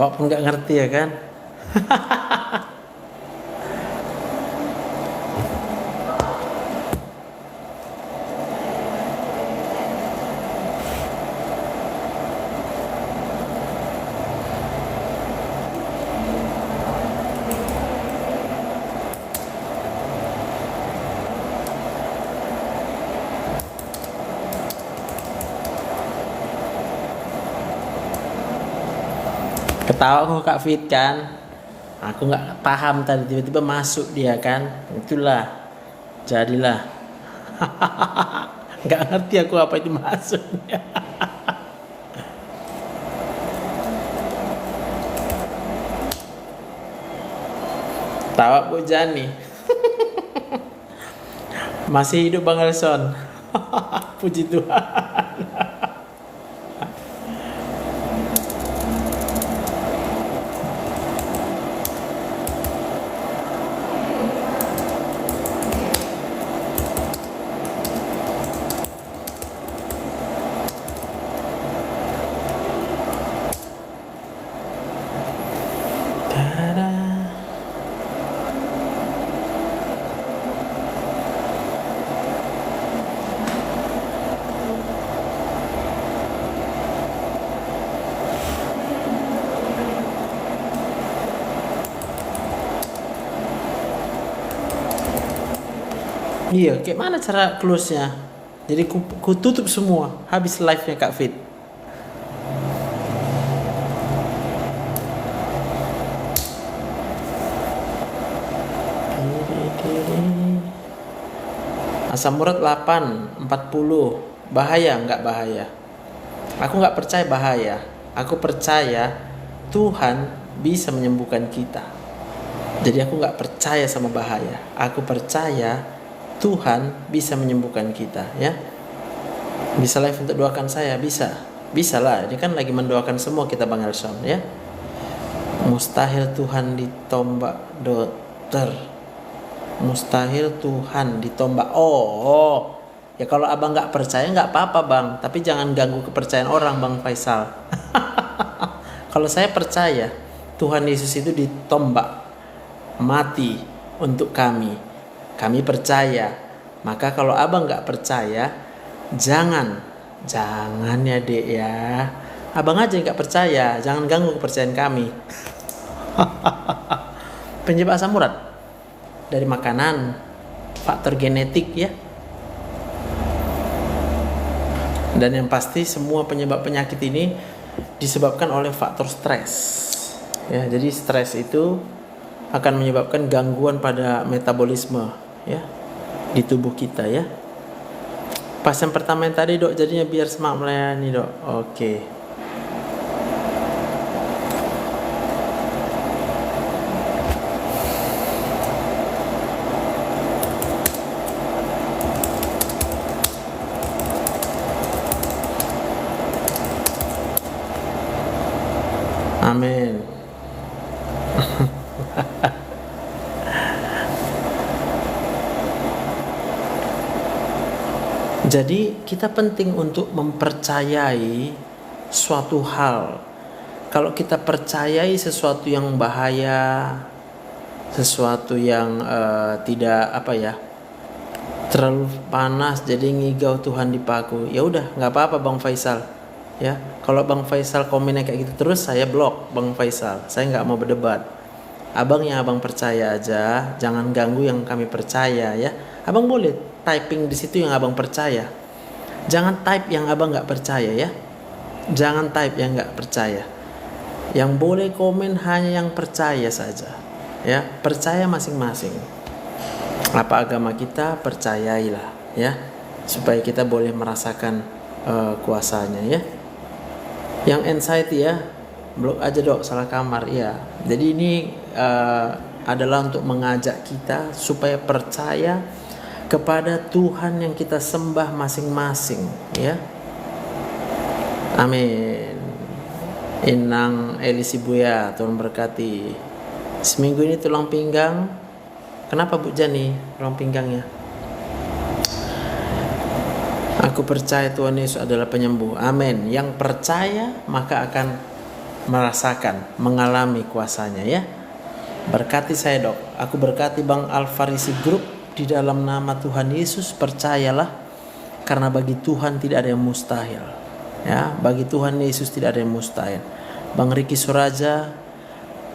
Awak pun nggak ngerti ya kan? Ketawa kok Kak Fit kan? Aku nggak paham tadi tiba-tiba masuk dia kan? Itulah, jadilah. Nggak ngerti aku apa itu maksudnya. Tawa Bu Jani. Masih hidup Bang Elson. Puji Tuhan. Iya, kayak mana cara close-nya? Jadi ku tutup semua, habis live-nya Kak Fit. Asam urat 8, 40. Bahaya nggak bahaya? Aku nggak percaya bahaya. Aku percaya Tuhan bisa menyembuhkan kita. Jadi aku nggak percaya sama bahaya. Aku percaya Tuhan bisa menyembuhkan kita, ya. Bisa live untuk doakan saya, bisa. Bisa lah, ini kan lagi mendoakan semua kita Bang Elson, ya. Mustahil Tuhan ditombak, dokter. Mustahil Tuhan ditombak. Oh. Ya kalau abang nggak percaya nggak apa-apa bang, tapi jangan ganggu kepercayaan orang Bang Faisal. Kalau saya percaya Tuhan Yesus itu ditombak, mati untuk kami. Kami percaya. Maka kalau abang nggak percaya, jangan ya dek ya. Abang aja nggak percaya, jangan ganggu kepercayaan kami. Penyebab asam urat dari makanan, faktor genetik ya. Dan yang pasti semua penyebab penyakit ini disebabkan oleh faktor stres. Ya, jadi stres itu akan menyebabkan gangguan pada metabolisme ya di tubuh kita ya. Pasien pertama yang tadi dok, jadinya biar semangat melayani dok. Oke. Amin. Jadi kita penting untuk mempercayai suatu hal. Kalau kita percayai sesuatu yang bahaya, sesuatu yang tidak terlalu panas, jadi ngigau Tuhan dipaku. Ya udah, nggak apa-apa Bang Faisal. Ya, kalau Bang Faisal komennya kayak gitu terus, saya blok Bang Faisal. Saya nggak mau berdebat. Abang yang abang percaya aja, jangan ganggu yang kami percaya ya. Abang boleh typing di situ yang abang percaya. Jangan type yang abang nggak percaya ya. Jangan type yang nggak percaya. Yang boleh komen hanya yang percaya saja. Ya, percaya masing-masing. Apa agama kita, percayailah ya, supaya kita boleh merasakan kuasanya ya. Yang anxiety ya, blok aja dok, salah kamar ya. Jadi ini adalah untuk mengajak kita supaya percaya kepada Tuhan yang kita sembah masing-masing ya. Amin. Inang Elisi Buya, Tuhan berkati. Seminggu ini tulang pinggang. Kenapa Bu Jani tulang pinggangnya? Aku percaya Tuhan Yesus adalah penyembuh. Amin. Yang percaya maka akan merasakan, mengalami kuasanya ya. Berkati saya dok, aku berkati Bang Alfarisi Group di dalam nama Tuhan Yesus. Percayalah, karena bagi Tuhan tidak ada yang mustahil. Ya, bagi Tuhan Yesus tidak ada yang mustahil. Bang Riki Suraja,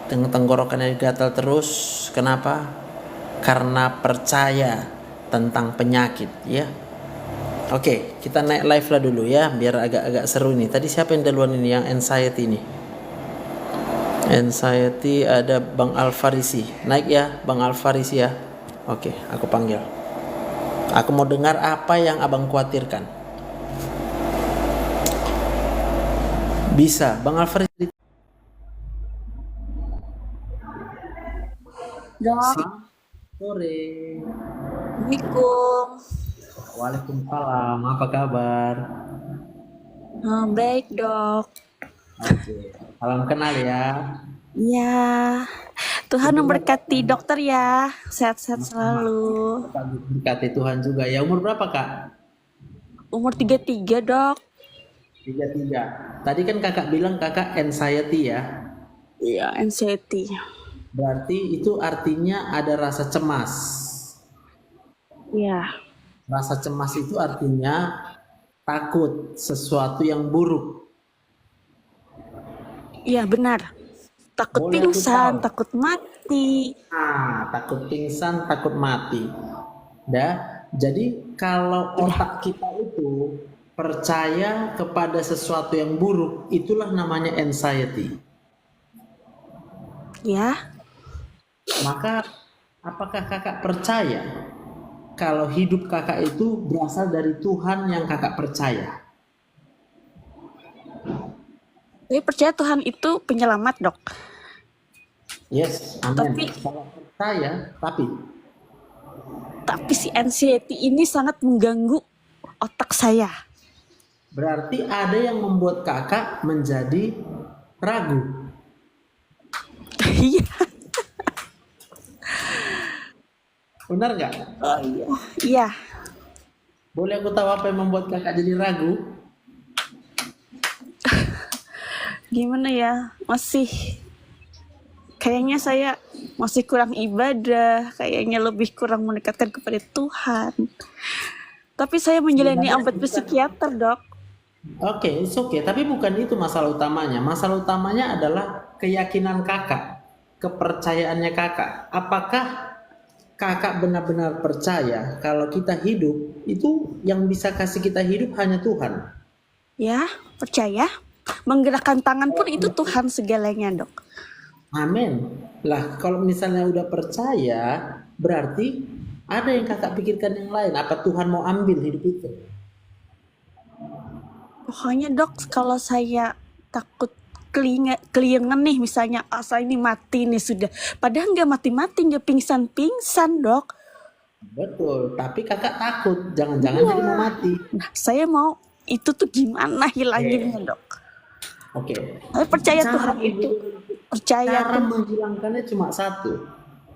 tenggorokannya gatal terus. Kenapa? Karena percaya tentang penyakit ya. Oke, kita naik live lah dulu ya, biar agak-agak seru nih. Tadi siapa yang duluan ini, yang anxiety nih? Anxiety ada Bang Alfarisi. Naik ya, Bang Alfarisi ya. Oke, aku panggil. Aku mau dengar apa yang abang khawatirkan. Bisa, Bang Alfarisi. Dok, Selamat sore. Assalamualaikum. Waalaikumsalam, apa kabar? Baik dok. Oke, salam kenal ya. Ya, Tuhan Umur memberkati berapa? dokter ya. Sehat-sehat selalu. Berkati Tuhan juga ya. Umur berapa kak? Umur 33 dok. 33. Tadi kan kakak bilang kakak anxiety ya. Iya, anxiety. Berarti itu artinya ada rasa cemas. Ya, Rasa cemas itu artinya takut sesuatu yang buruk. iya benar. Takut Boleh aku tahu? pingsan, takut mati. Takut pingsan, takut mati. Jadi kalau otak kita itu percaya kepada sesuatu yang buruk, itulah namanya anxiety. Ya, Maka apakah kakak percaya kalau hidup kakak itu berasal dari Tuhan yang kakak percaya? saya percaya Tuhan itu penyelamat dok. Yes, amin. Tapi Kalau percaya, tapi si anxiety ini sangat mengganggu otak saya. berarti ada yang membuat kakak menjadi ragu. Iya. Benar nggak? Oh iya. Iya. Boleh aku tahu apa yang membuat kakak jadi ragu? Gimana ya? Kayaknya saya masih kurang ibadah, kayaknya lebih kurang mendekatkan kepada Tuhan. Tapi saya menjalani Sebenarnya obat psikiater, dok. oke, it's okay. Tapi bukan itu masalah utamanya. Masalah utamanya adalah keyakinan kakak, kepercayaannya kakak. Apakah kakak benar-benar percaya kalau kita hidup itu yang bisa kasih kita hidup hanya Tuhan? Ya, percaya. Menggerakkan tangan pun itu Tuhan segalanya, dok. Amin. Lah, kalau misalnya udah percaya, berarti ada yang kakak pikirkan yang lain. Apa Tuhan mau ambil hidup itu? Pokoknya, dok, kalau saya takut keliengan nih, misalnya, saya ini mati nih sudah. Padahal nggak mati-mati, nggak pingsan-pingsan, dok. Betul, tapi kakak takut. Jangan-jangan jadi mau Iya. mati. Nah, saya mau itu tuh gimana hilanginnya, dok. Oke. Saya percaya Cara Tuhan itu. Percaya Cara tuh. menghilangkannya cuma satu.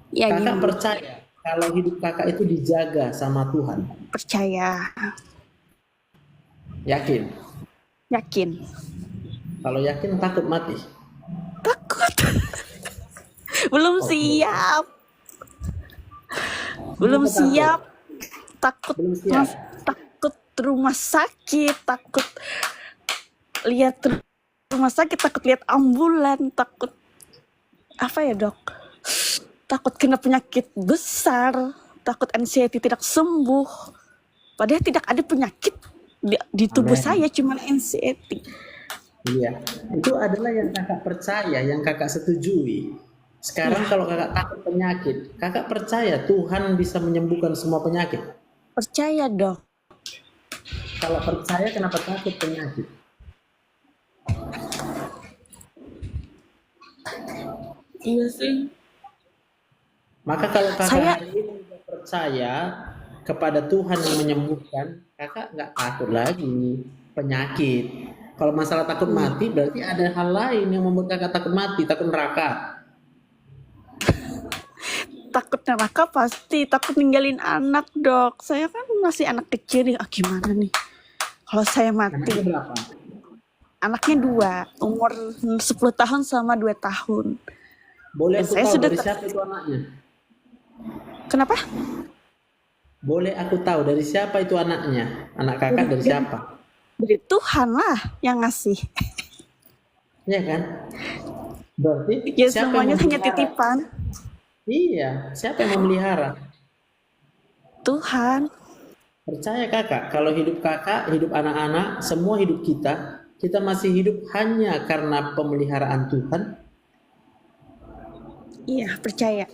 Ya Kakak gimana? percaya kalau hidup kakak itu dijaga sama Tuhan. Percaya. Yakin. Yakin. Kalau yakin takut mati. Takut. Belum Oke. siap. Belum Kenapa takut? siap. Takut. Belum siap. Takut rumah sakit. Takut lihat rumah sakit. Takut lihat ambulan. Takut. Apa ya dok? Takut kena penyakit besar. Takut anxiety tidak sembuh. Padahal tidak ada penyakit di tubuh Amin. saya. Cuma anxiety. Iya. Itu adalah yang kakak percaya, yang kakak setujui. Sekarang Ya, kalau kakak takut penyakit, kakak percaya Tuhan bisa menyembuhkan semua penyakit. percaya dok. Kalau percaya kenapa takut penyakit? Iya sih. Maka kalau kakak Saya hari ini udah percaya kepada Tuhan yang menyembuhkan, kakak nggak takut lagi penyakit. Kalau masalah takut mati, berarti ada hal lain yang membuat kakak takut mati, takut neraka. takut neraka pasti, takut ninggalin anak dok. Saya kan masih anak kecil nih, gimana nih kalau saya mati? Anaknya berapa? anaknya 2, umur 10 tahun sama 2 tahun. Boleh Dan aku saya tahu sudah dari siapa itu anaknya? kenapa? Boleh aku tahu dari siapa itu anaknya? Anak kakak dari Dari, siapa? dari Tuhan lah yang ngasih. Iya kan? Berarti Ya siapa yang semuanya hanya memelihara? titipan Iya, siapa yang memelihara? Tuhan. Percaya kakak, kalau hidup kakak, hidup anak-anak, semua hidup kita masih hidup hanya karena pemeliharaan Tuhan. Iya, percaya.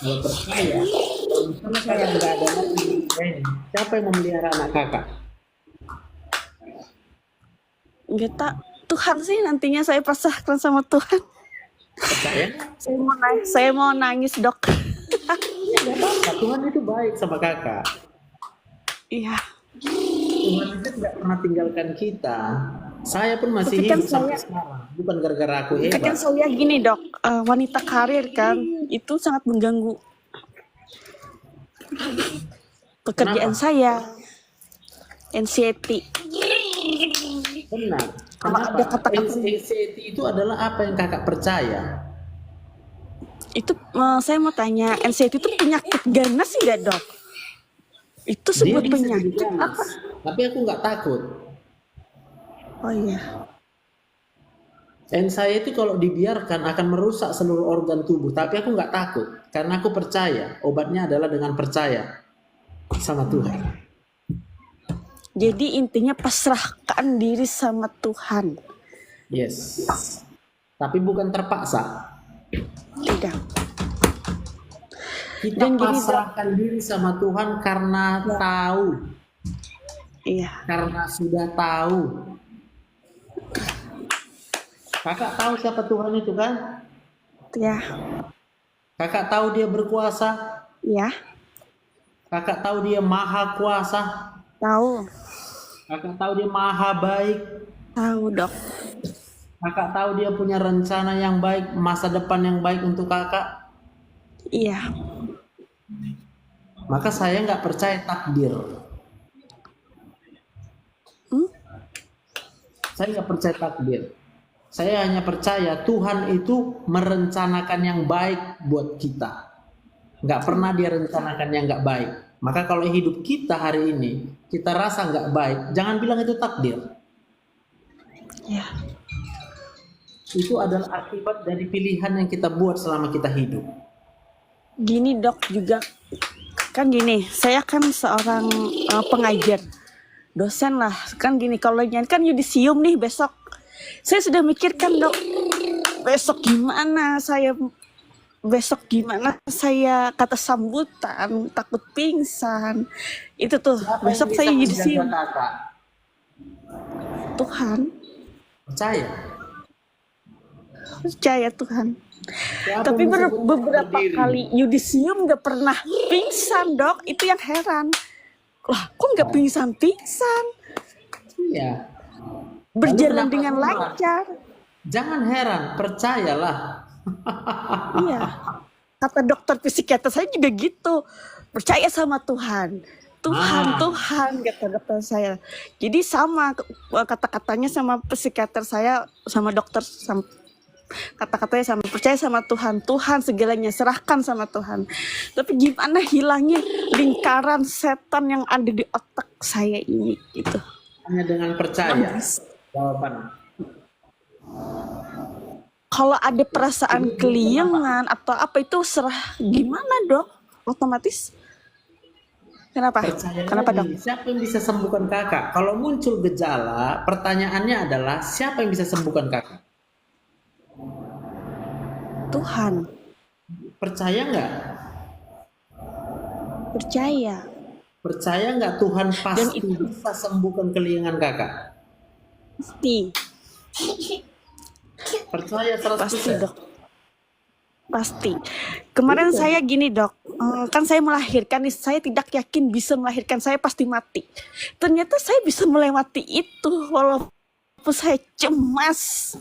Kalau percaya, kalau misalnya kakak nggak ada lagi di dunia ini, siapa yang memelihara anak kakak? Enggak tak Tuhan sih, nantinya saya pasrahkan sama Tuhan. Percaya? Saya mau nangis, Dok. Ya nggak apa-apa, Tuhan itu baik sama kakak. Iya. Tuhan itu tidak pernah tinggalkan kita. Saya pun masih Tapi kan hidup sampai saya sekarang, bukan gara-gara aku Tapi kan hebat. saya gini, Dok, wanita karir kan, itu sangat mengganggu pekerjaan Kenapa? saya, anxiety. Benar. Kalau Kenapa? ada kata-kata Anxiety itu adalah apa yang kakak percaya. itu, saya mau tanya, anxiety itu penyakit ganas enggak, Dok? Itu Dia sebuah bisa jadi penyakit ganas, apa? tapi aku nggak takut. Oh iya. Anxiety kalau dibiarkan akan merusak seluruh organ tubuh, tapi aku nggak takut karena aku percaya. Obatnya adalah dengan percaya sama Tuhan. Jadi intinya pasrahkan diri sama Tuhan. Yes. Tapi bukan terpaksa. Tidak. Kita Dan gini, Dok, pasrahkan diri sama Tuhan karena ya, tahu, iya, karena sudah tahu. Kakak tahu siapa Tuhan itu kan? ya, Kakak tahu dia berkuasa. ya, Kakak tahu dia maha kuasa. tahu, Kakak tahu dia maha baik. tahu, Dok. Kakak tahu dia punya rencana yang baik, masa depan yang baik untuk kakak. Iya. Maka saya nggak percaya takdir. Hmm? Saya nggak percaya takdir. Saya hanya percaya Tuhan itu merencanakan yang baik buat kita. Nggak pernah dia rencanakan yang nggak baik. Maka kalau hidup kita hari ini, kita rasa nggak baik, jangan bilang itu takdir. Ya. Itu adalah akibat dari pilihan yang kita buat selama kita hidup. Gini, Dok, juga kan gini, saya kan seorang pengajar, dosen lah. Kan gini, kalau kan yudisium nih besok. Saya sudah mikirkan, Dok, besok gimana saya kata sambutan, takut pingsan. Itu tuh, Siapa yang besok bisa saya menjaga yudisium. kakak? Tuhan, Percaya. percaya Tuhan. Siapa Tapi yang bisa beberapa berdiri? kali yudisium gak pernah pingsan, Dok. Itu yang heran. Lah, kok gak pingsan-pingsan? Iya. Lalu Berjalan kenapa dengan semua? lancar. Jangan heran, percayalah. Iya. Kata dokter psikiater saya juga gitu. Percaya sama Tuhan. Tuhan, kata dokter saya. Jadi sama kata-katanya sama psikiater saya, sama dokter, kata-katanya sama, percaya sama Tuhan. Tuhan segalanya, serahkan sama Tuhan. Tapi gimana hilangnya lingkaran setan yang ada di otak saya ini gitu. Hanya dengan percaya. Jawaban. Kalau ada perasaan keliengan atau apa itu serah gimana, Dok? Otomatis. Kenapa? Percaya Kenapa, lagi. Dok? Siapa yang bisa sembuhkan kakak? Kalau muncul gejala, pertanyaannya adalah siapa yang bisa sembuhkan kakak? Tuhan. Percaya nggak? Percaya. Percaya nggak Tuhan pasti bisa sembuhkan keliengan kakak? Pasti. Percaya 100%. Pasti, Dok. Pasti. Kemarin saya gini, Dok. Kan saya melahirkan nih, saya tidak yakin bisa melahirkan, saya pasti mati. Ternyata saya bisa melewati itu walaupun saya cemas.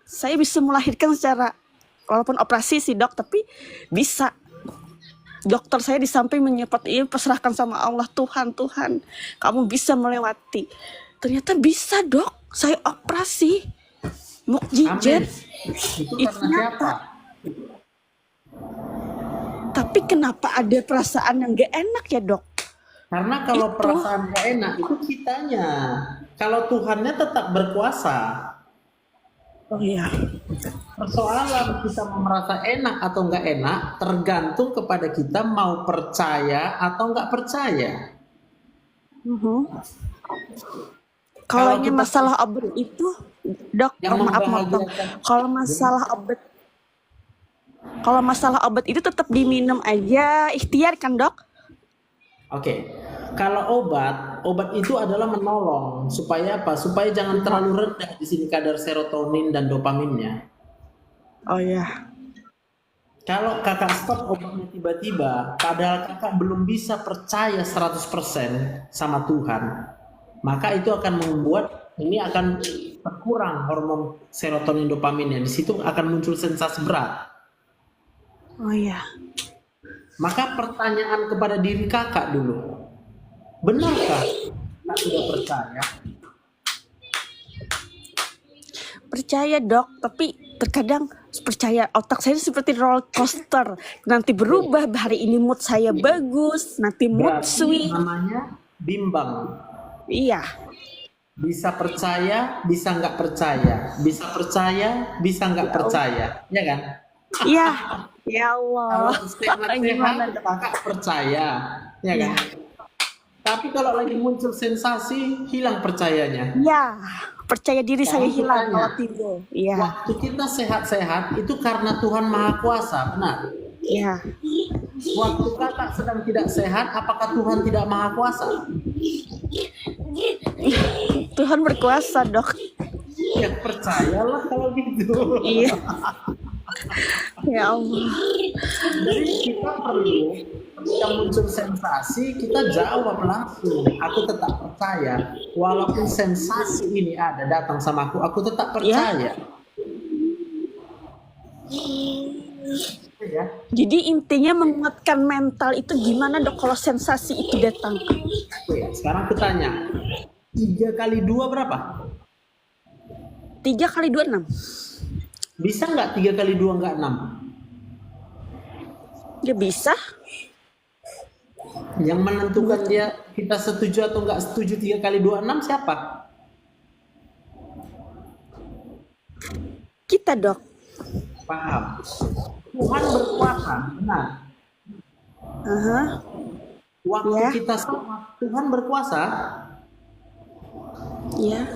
Saya bisa melahirkan secara walaupun operasi sih, Dok, tapi bisa. Dokter saya di samping menyupport ini, pasrahkan sama Allah, Tuhan, kamu bisa melewati. Ternyata bisa dok, saya operasi Amin. mukjizat. Itu Itu karena siapa? nyata. Tapi kenapa ada perasaan yang gak enak ya dok? Karena kalau Itu. perasaan gak enak itu kitanya. Kalau Tuhannya tetap berkuasa. Oh iya. Persoalan kita mau merasa enak atau nggak enak tergantung kepada kita mau percaya atau nggak percaya. Kalau Kalau kita masalah obat itu, dok, yang maaf motong. membahagiakan, Kalau masalah obat itu tetap diminum aja, ikhtiar kan dok? oke. Kalau obat itu adalah menolong supaya apa? Supaya jangan terlalu rendah di sini kadar serotonin dan dopaminnya. Oh iya. Kalau kakak stop obatnya tiba-tiba, padahal kakak belum bisa percaya 100% sama Tuhan, maka itu akan membuat ini akan berkurang hormon serotonin dopaminnya. Di situ akan muncul sensasi berat. Oh iya. Maka pertanyaan kepada diri kakak dulu, benarkah kakak sudah percaya? Percaya dok, tapi terkadang percaya otak saya seperti roller coaster. Nanti berubah, hari ini mood saya bagus, nanti mood Berarti swing. namanya bimbang. Iya. Bisa percaya, bisa nggak percaya. Bisa percaya, bisa nggak percaya. Ya kan? Iya. Ya Allah. Kalau sehat-sehat Gimana dok? kakak percaya, ya kan? Tapi kalau lagi muncul sensasi, hilang percayanya. Ya, percaya diri saya Sekarang hilang tanya, kalau tidur. Iya. waktu kita sehat-sehat itu karena Tuhan Maha Kuasa, benar? Iya. Waktu kakak sedang tidak sehat, apakah Tuhan tidak Maha Kuasa? Tuhan berkuasa dok. Ya percayalah kalau gitu. Iya. Ya Allah. Jadi kita perlu ketika muncul sensasi kita jawab langsung. Aku tetap percaya, walaupun sensasi ini ada datang sama aku tetap percaya. Ya. Jadi intinya menguatkan mental itu gimana dok kalau sensasi itu datang? Oke, sekarang aku tanya, 3 kali 2 berapa? 3 kali 2 6. Bisa nggak 3 kali 2 nggak 6? Ya bisa. Yang menentukan dia kita setuju atau nggak setuju 3 kali 2 6 siapa? Kita dok. Paham. Tuhan berkuasa, benar. Waktu Ya. kita salah, Tuhan berkuasa. Iya.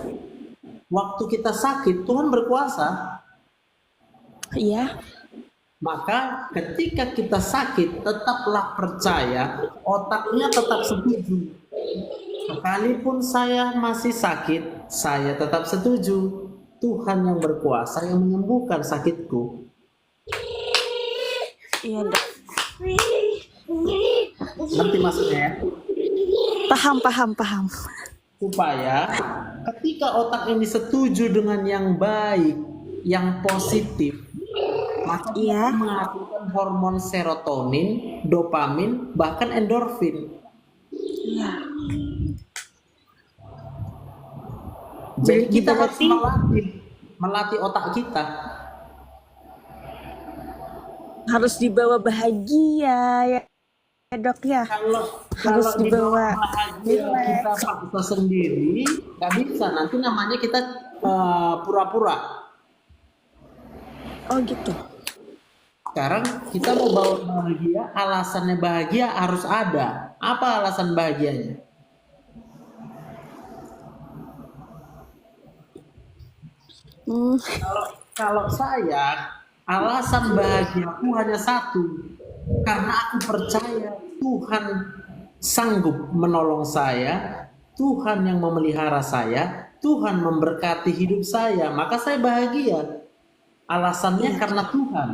Waktu kita sakit, Tuhan berkuasa. Iya. Maka ketika kita sakit, tetaplah percaya, otaknya tetap setuju. Sekalipun saya masih sakit, saya tetap setuju. Tuhan yang berkuasa yang menyembuhkan sakitku. Iya dok. Nanti maksudnya ya? Paham. Supaya ketika otak ini setuju dengan yang baik, yang positif, maka dia akan menghasilkan hormon serotonin, dopamin, bahkan endorfin. Iya. Jadi kita harus berarti melatih otak kita. harus dibawa bahagia ya dok ya. Kalau dibawa bahagia kita paksa sendiri, nggak bisa. Nanti namanya kita pura-pura. Oh gitu. Sekarang kita mau bawa bahagia, alasannya bahagia harus ada. Apa alasan bahagianya? Kalau saya, alasan bahagiaku hanya satu. Karena aku percaya Tuhan sanggup menolong saya, Tuhan yang memelihara saya, Tuhan memberkati hidup saya, maka saya bahagia. Alasannya karena Tuhan.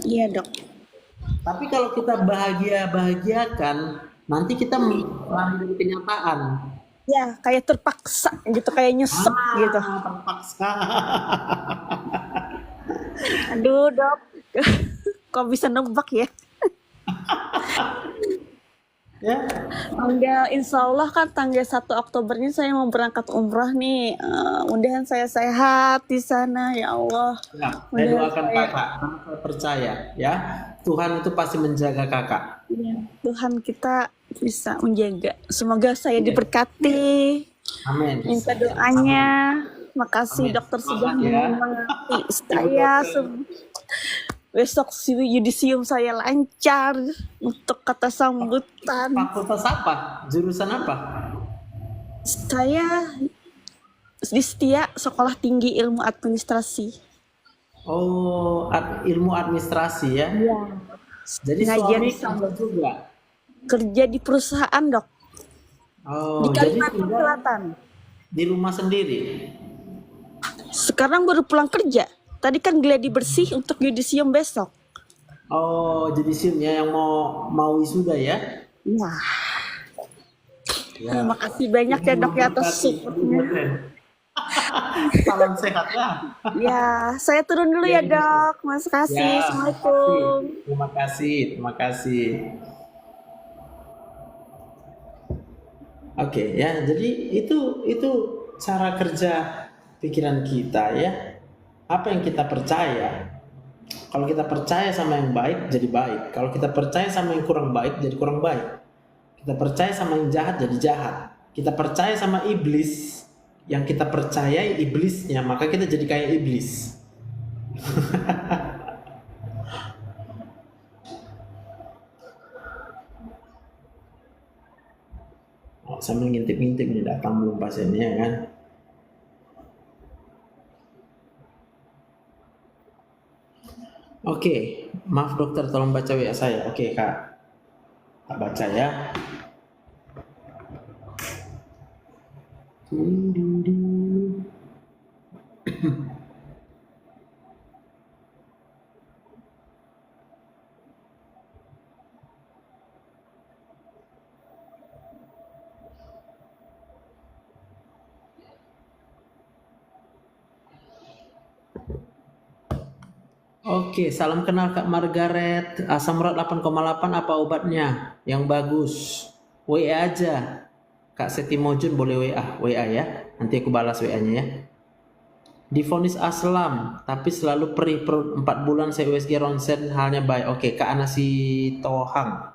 Iya dok. Tapi kalau kita bahagiakan, nanti kita lari dari kenyataan. Ya kayak terpaksa gitu, kayak nyesek gitu. Terpaksa. Aduh dok. Kok bisa nebak ya? Ya, Insya Allah kan tanggal 1 Oktobernya saya mau berangkat umrah nih. Mudahan saya sehat di sana ya Allah. ya, saya Mudahan doakan saya, kakak, karena saya percaya ya, Tuhan itu pasti menjaga kakak. ya, Tuhan kita bisa menjaga. Semoga saya Iya. diberkati. Amin. Minta Amin. doanya. Makasih Amin. dokter sudah Semangat ya, menyemangati Ibu saya. dokter. Besok si yudisium saya lancar untuk kata sambutan. Fakultas apa? Jurusan apa? Saya di Setia Sekolah Tinggi Ilmu Administrasi. Oh, ilmu administrasi ya. Iya. Jadi Ngajar suami kerja juga. kerja di perusahaan dok di Oh, jadi Kalimantan tinggal Selatan. di rumah sendiri. Sekarang baru pulang kerja. Tadi kan gladi bersih untuk yudisium besok. Oh, jadi simnya yang mau wisuda ya? Wah, Ya. terima kasih banyak ya dok ya atas Memberkati, Ibu supportnya. dosen. Salam sehat ya. Ya, saya turun dulu Ya, ya dok. Mas kasih. ya, Assalamualaikum. terima kasih, terima kasih. Oke, ya. Jadi itu cara kerja pikiran kita ya. Apa yang kita percaya? Kalau kita percaya sama yang baik, jadi baik. Kalau kita percaya sama yang kurang baik, jadi kurang baik. Kita percaya sama yang jahat, jadi jahat. Kita percaya sama iblis, yang kita percayai iblisnya, maka kita jadi kayak iblis. Oh, sambil ngintip-ngintip nih, datang belum pasiennya kan? Oke, maaf dokter, tolong baca WA saya. Oke kak, tak baca ya. Oke, salam kenal Kak Margaret. Asam urat 8,8 apa obatnya? Yang bagus. WA aja. Kak Seti Mojun boleh WA ya. Nanti aku balas WA-nya ya. Divonis aslam, tapi selalu perih perut 4 bulan saya USG ronsen halnya baik. Oke, Kak Anasi Tohang.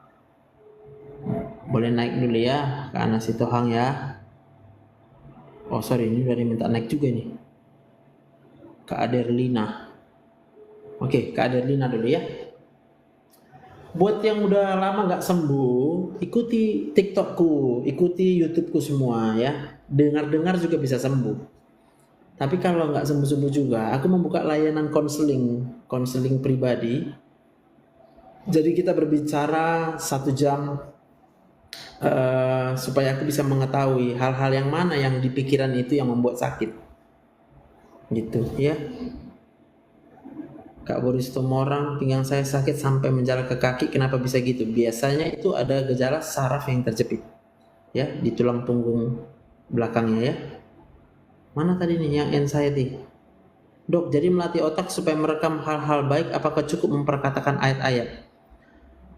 Boleh naik dulu ya, Kak Anasi Tohang ya. Oh sorry, ini udah diminta naik juga nih. Kak Aderlina. Oke, Kak Adelina dulu ya. Buat yang udah lama nggak sembuh, ikuti TikTokku, ikuti YouTubeku semua ya. Dengar-dengar juga bisa sembuh. Tapi kalau nggak sembuh-sembuh juga, aku membuka layanan konseling pribadi. Jadi kita berbicara 1 jam supaya aku bisa mengetahui hal-hal yang mana yang di pikiran itu yang membuat sakit, gitu ya. Kak Boris Tumorang, pinggang saya sakit sampai menjalar ke kaki, kenapa bisa gitu? Biasanya itu ada gejala saraf yang terjepit, ya, di tulang punggung belakangnya ya. Mana tadi nih yang anxiety? Dok, jadi melatih otak supaya merekam hal-hal baik, apakah cukup memperkatakan ayat-ayat?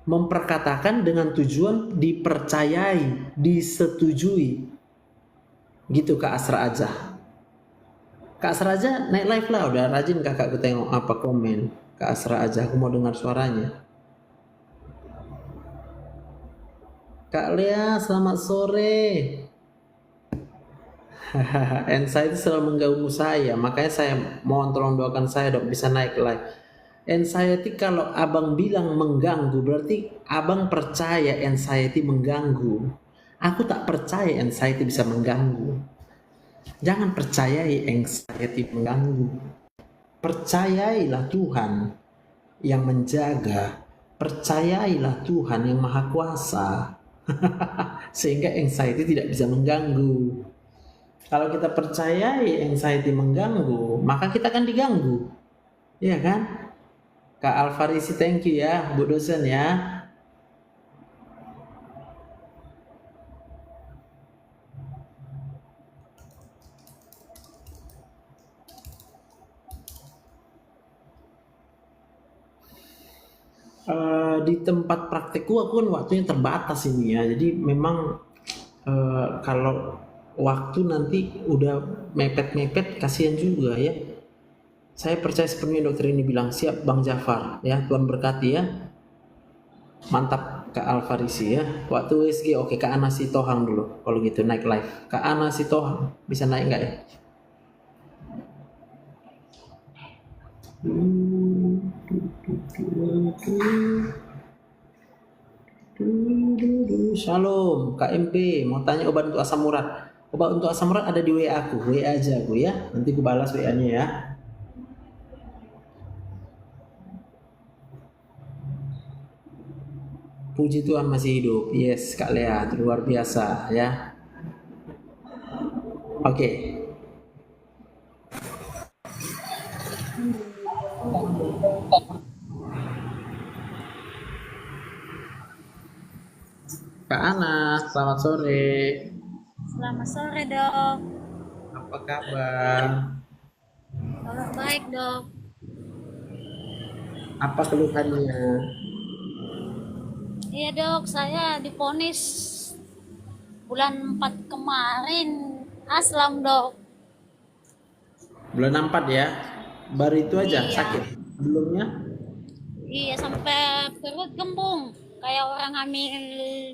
Memperkatakan dengan tujuan dipercayai, disetujui. Gitu Kak Asra aja. Kak Asra aja naik live lah, udah rajin kakakku tengok apa komen. Kak Asra aja, aku mau dengar suaranya. Kak Lea, selamat sore. Anxiety selalu mengganggu saya, makanya saya mohon tolong doakan saya dok bisa naik live. Anxiety kalau abang bilang mengganggu, berarti abang percaya anxiety mengganggu. Aku tak percaya anxiety bisa mengganggu. Jangan percayai anxiety mengganggu. Percayailah Tuhan yang menjaga. Percayailah Tuhan yang maha kuasa. Sehingga anxiety tidak bisa mengganggu. Kalau kita percayai anxiety mengganggu, maka kita akan diganggu. Iya kan? Kak Alfarisi, thank you ya, Bu dosen ya. di tempat praktekku aku kan waktunya terbatas ini ya. Jadi memang kalau waktu nanti udah mepet-mepet kasihan juga ya. Saya percaya sepenuhnya dokter ini bilang siap Bang Jafar ya, Tuhan berkati ya. Mantap Kak Alfarisi ya. Waktu USG oke Kak Ana Sitohang dulu. Kalau gitu naik live. Kak Ana Sitohang bisa naik nggak ya? Shalom KMP mau tanya obat untuk asam urat. Obat untuk asam urat ada di WA aku. WA aja aku ya. Nanti aku balas WA-nya ya. Puji Tuhan masih hidup. Yes, Kak Lea, luar biasa ya. Oke. Kak Ana, selamat sore. Selamat sore dok. Apa kabar? Kabar baik dok. Apa keluhannya? Iya dok, saya divonis bulan 4 kemarin aslam dok. Bulan 4 ya? Baru itu aja Iya. sakit? Belumnya? Iya sampai perut kembung kayak orang hamil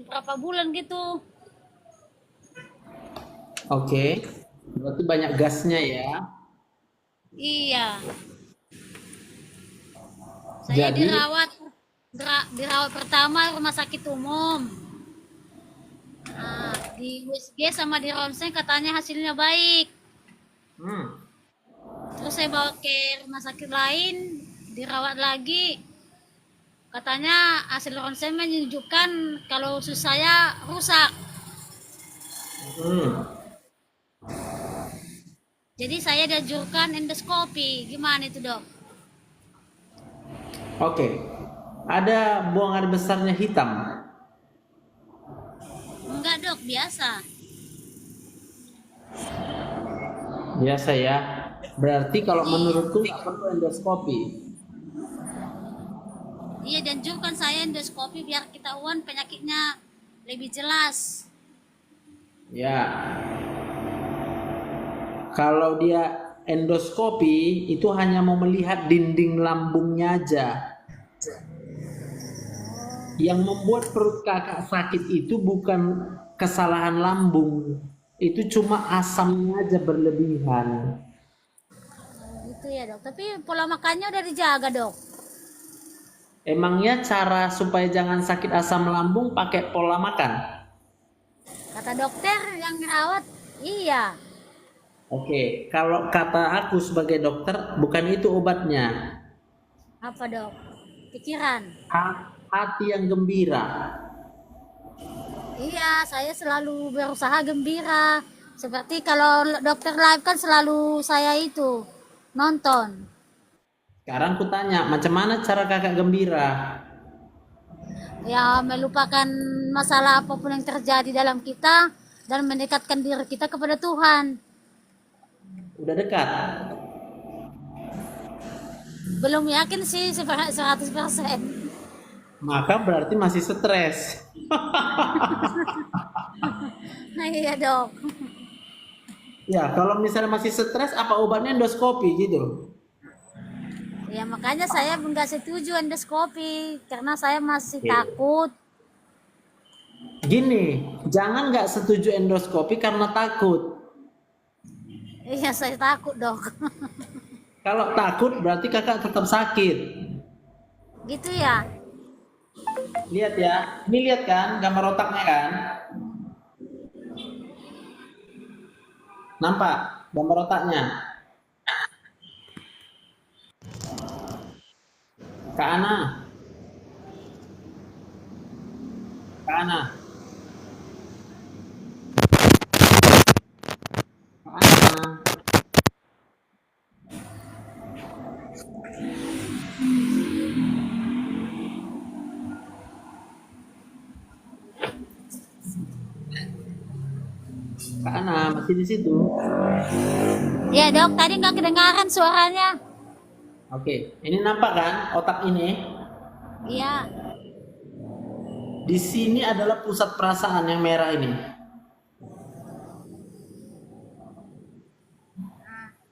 berapa bulan gitu. Oke. Berarti banyak gasnya ya. Iya. Saya Jadi, dirawat pertama rumah sakit umum. Nah, di USG sama di ronsen katanya hasilnya baik. Terus saya bawa ke rumah sakit lain, dirawat lagi. Katanya hasil ronsen menunjukkan kalau usus saya rusak. hmm. Jadi saya dianjurkan endoskopi. Gimana itu dok? Oke. Ada buang air besarnya hitam. Enggak dok, biasa. Biasa ya. Berarti kalau menurutku nggak perlu endoskopi. Iya dianjurkan saya endoskopi biar ketahuan penyakitnya lebih jelas. Ya. Kalau dia endoskopi itu hanya mau melihat dinding lambungnya aja. Yang membuat perut kakak sakit itu bukan kesalahan lambung. Itu cuma asamnya aja berlebihan. Gitu ya dok. Tapi pola makannya udah dijaga dok. Emangnya cara supaya jangan sakit asam lambung pakai pola makan? Kata dokter yang merawat, iya. Oke, kalau kata aku sebagai dokter, bukan itu obatnya. Apa dok? Pikiran. Hati yang gembira. Iya, saya selalu berusaha gembira. Seperti kalau dokter live kan selalu saya itu nonton. Sekarang aku tanya, macam mana cara kakak gembira? Ya, melupakan masalah apapun yang terjadi dalam kita dan mendekatkan diri kita kepada Tuhan. Udah dekat? Belum yakin sih 100%. Maka berarti masih stres. Nah iya dok. Ya, kalau misalnya masih stres, apa obatnya endoskopi gitu? Ya makanya saya nggak setuju endoskopi karena saya masih Oke. takut. Gini, jangan nggak setuju endoskopi karena takut. Iya saya takut dok. Kalau takut berarti kakak tetap sakit. Gitu ya. Lihat ya, ini lihat kan gambar otaknya kan? Nampak gambar otaknya? Kak Ana, Kak Ana, Kak Ana. Kak Ana masih di situ. Ya dok, tadi nggak kedengaran suaranya. Oke, ini nampak kan otak ini? Iya. Di sini adalah pusat perasaan yang merah ini.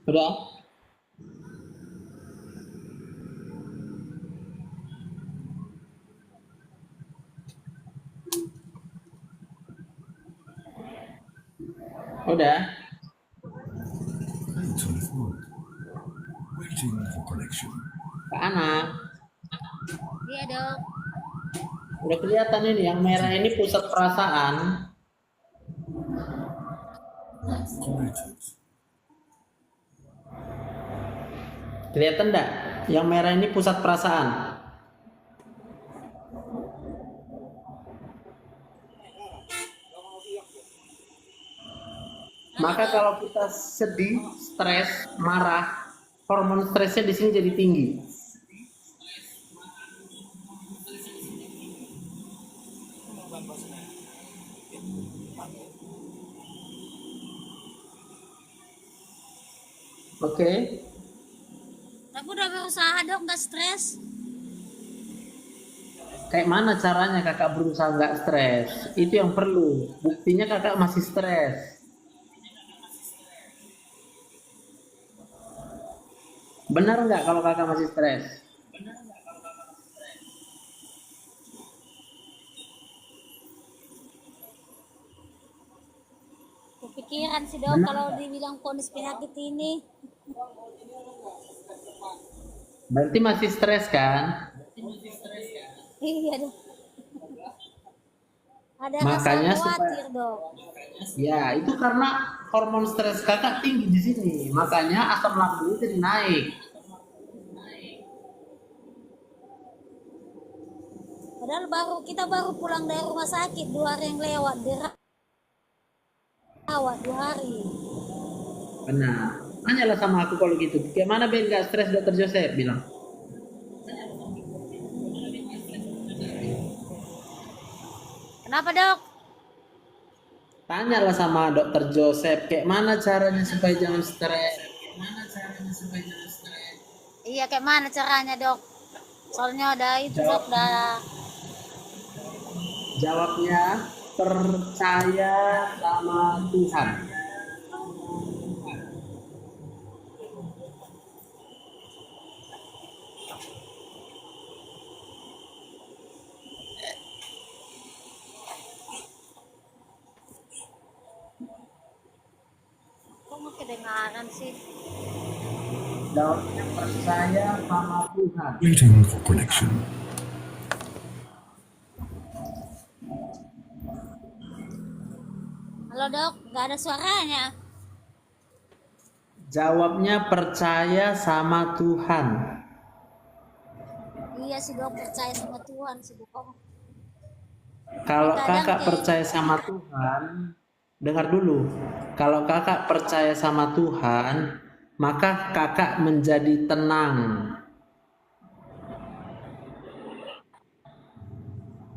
Udah? Udah? Waiting for connection. Kak Ana, Iya dok. udah kelihatan ini yang merah ini pusat perasaan. Connected. Kelihatan enggak? Yang merah ini pusat perasaan. Maka kalau kita sedih, stres, marah, hormon stresnya di sini jadi tinggi. Oke. Aku udah berusaha dok nggak stres. Kayak mana caranya kakak berusaha nggak stres? Itu yang perlu. Buktinya kakak masih stres. Benar nggak kalau kakak masih stres? Kepikiran sih dok Benar kalau nggak? dibilang vonis penyakit ini. Berarti masih stres kan? Iya dok. Ada Makanya rasa khawatir supaya dok. ya itu karena hormon stres kakak tinggi di sini. Makanya asam lambung jadi naik. Padahal kita baru pulang dari rumah sakit 2 hari yang lewat dirawat 2 hari. Benar. Tanyalah sama aku kalau gitu. Gimana Ben nggak stres dokter Joseph bilang. Kenapa dok? Tanyalah sama dokter Joseph. Kayak mana caranya supaya jangan stres. Iya kayak mana caranya dok? Soalnya udah itu dok Jawab, udah. jawabnya percaya sama Tuhan. Kok nggak kedengaran sih? Jawabnya percaya sama Tuhan. Waiting for connection. Halo dok, nggak ada suaranya. Jawabnya percaya sama Tuhan. Iya sih dok percaya sama Tuhan sih dok. Kalau Kadang kakak kayak percaya sama Tuhan, dengar dulu. Kalau kakak percaya sama Tuhan, maka kakak menjadi tenang.